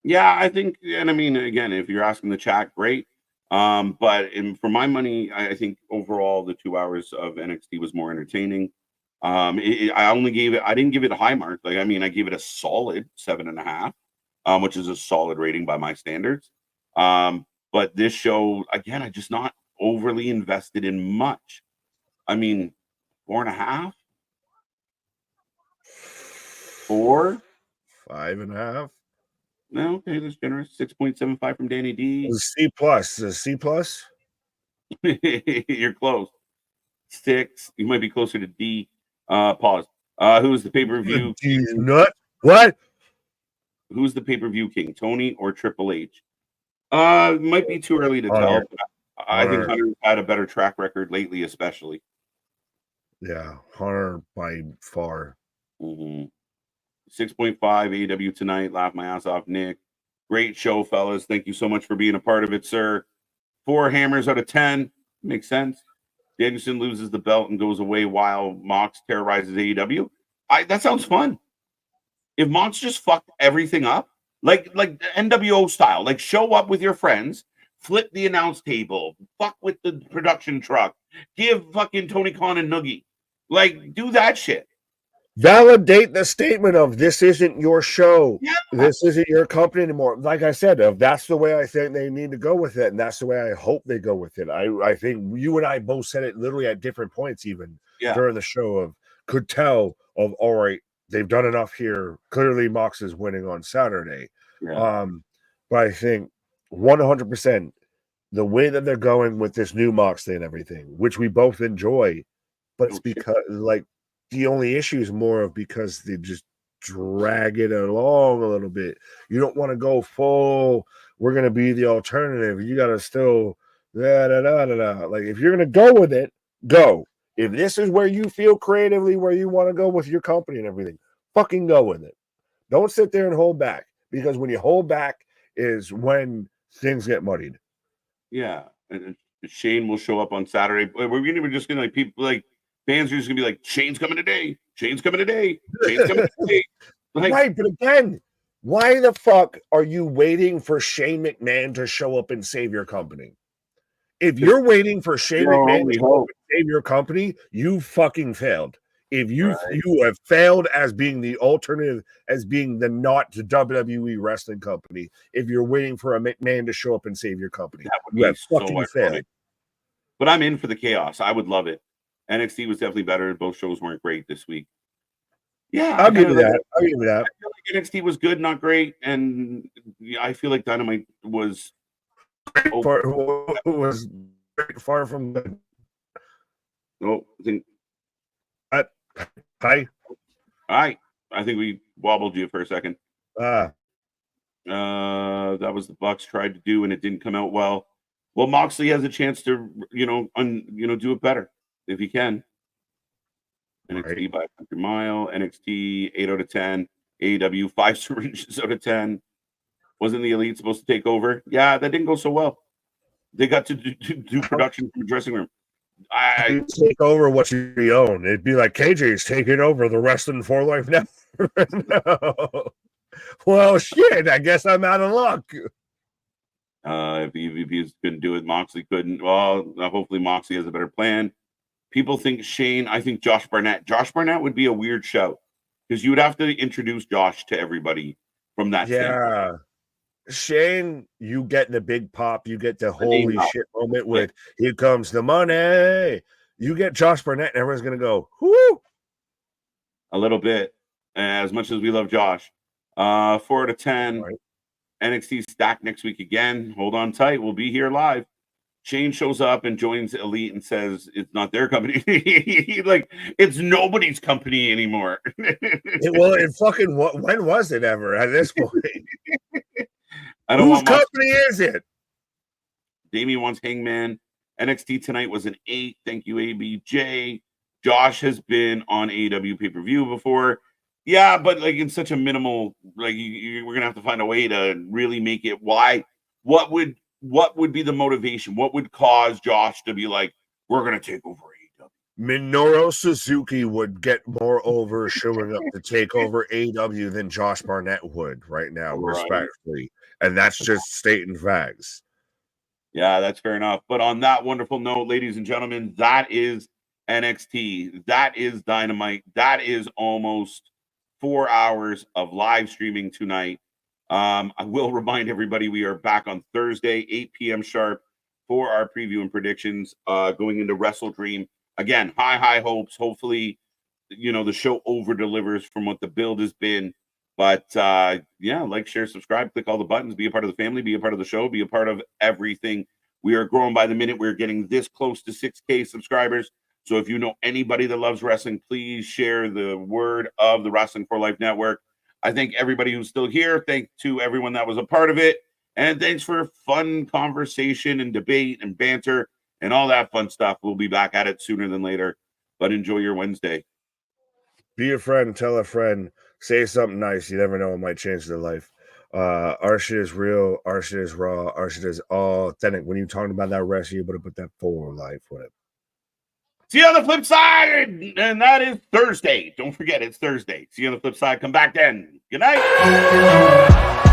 Yeah, I think, and I mean, again, if you're asking the chat, great. But for my money, I think overall the 2 hours of NXT was more entertaining. I didn't give it a high mark. Like, I mean, I gave it a solid 7.5, which is a solid rating by my standards. But this show, again, I'm just not overly invested in much. I mean, 4.5, 4, 5.5. No, okay, that's generous. 6.75 from Danny D. C plus. C plus. You're close. 6. You might be closer to D. Pause. Who's the pay-per-view? Nut. What? Who's the pay-per-view king? Tony or Triple H? Might be too early to tell. But I think Hunter's had a better track record lately, especially. Yeah, Hunter by far. 6.5 AEW tonight. Laugh my ass off, Nick. Great show, fellas. Thank you so much for being a part of it, sir. 4 hammers out of 10. Makes sense. Danielson loses the belt and goes away while Mox terrorizes AEW. That sounds fun. If Mox just fucked everything up, like NWO style, like show up with your friends, flip the announce table, fuck with the production truck, give fucking Tony Khan a noogie. Like, do that shit. Validate the statement of this isn't your show. Yeah. This isn't your company anymore. Like I said, that's the way I think they need to go with it, and that's the way I hope they go with it. I think you and I both said it literally at different points, even during the show, could tell of all right, they've done enough here. Clearly, Mox is winning on Saturday. Yeah. But I think 100% the way that they're going with this new Mox and everything, which we both enjoy, but it's because like. The only issue is more of because they just drag it along a little bit. You don't want to go full, we're going to be the alternative. You got to still, Like, if you're going to go with it, go. If this is where you feel creatively, where you want to go with your company and everything, fucking go with it. Don't sit there and hold back, because when you hold back is when things get muddied. Yeah. And Shane will show up on Saturday. We're just going to, like, people, like, fans are just gonna be like, Shane's coming today. Shane's coming today. Shane's coming today. Like, right, but again, why the fuck are you waiting for Shane McMahon to show up and save your company? If you're waiting for Shane McMahon to show up and save your company, you fucking failed. If you have failed as being the alternative, as being the not WWE wrestling company, if you're waiting for a McMahon to show up and save your company, you have fucking failed. But I'm in for the chaos. I would love it. NXT was definitely better. Both shows weren't great this week. Yeah, I'll give you that. I feel like NXT was good, not great, and I feel like Dynamite was far from good. Oh, I think. Hi. I think we wobbled you for a second. That was the Bucks tried to do, and it didn't come out well. Well, Moxley has a chance to, do it better if he can. NXT by a country mile. NXT 8 out of 10. AEW 5 syringes out of 10. Wasn't the Elite supposed to take over? Yeah, that didn't go so well. They got to do production from the dressing room. You take over what you own. It'd be like KJ's taking over the Wrestling for Life now. No. Well, shit. I guess I'm out of luck. If EVPs couldn't do it, Moxley couldn't. Well, hopefully Moxley has a better plan. People think Shane. I think Josh Barnett. Josh Barnett would be a weird shout because you would have to introduce Josh to everybody from that. Yeah. Shane, you get the big pop. You get the holy shit moment with "Here comes the money." You get Josh Barnett, and everyone's gonna go, "Whoo!" A little bit, as much as we love Josh. 4 out of 10. Right. NXT stacked next week again. Hold on tight. We'll be here live. Shane shows up and joins Elite and says it's not their company. Like, it's nobody's company anymore. Well, it fucking when was it ever at this point? Whose company is it? Damien wants Hangman. NXT tonight was an 8. Thank you, ABJ. Josh has been on AEW pay-per-view before. Yeah, but like in such a minimal, like we're gonna have to find a way to really make it. Why? What would be the motivation? What would cause Josh to be like, we're gonna take over AEW? Minoru Suzuki would get more over showing up to take over AEW than Josh Barnett would right now, respectfully, and that's just stating facts. Yeah, that's fair enough. But on that wonderful note, ladies and gentlemen, that is NXT. That is Dynamite. That is almost 4 hours of live streaming tonight. I will remind everybody we are back on Thursday, 8 p.m. sharp for our preview and predictions going into Wrestle Dream. Again, high hopes. Hopefully, the show over delivers from what the build has been. But yeah, like, share, subscribe, click all the buttons, be a part of the family, be a part of the show, be a part of everything. We are growing by the minute. We're getting this close to 6K subscribers. So if you know anybody that loves wrestling, please share the word of the Wrestling for Life Network. I thank everybody who's still here. Thank to everyone that was a part of it. And thanks for fun conversation and debate and banter and all that fun stuff. We'll be back at it sooner than later. But enjoy your Wednesday. Be a friend. Tell a friend. Say something nice. You never know. It might change their life. Our shit is real. Our shit is raw. Our shit is authentic. When you're talking about that wrestling, you better put that for life with it. See you on the flip side, and that is Thursday. Don't forget, it's Thursday. See you on the flip side. Come back then. Good night.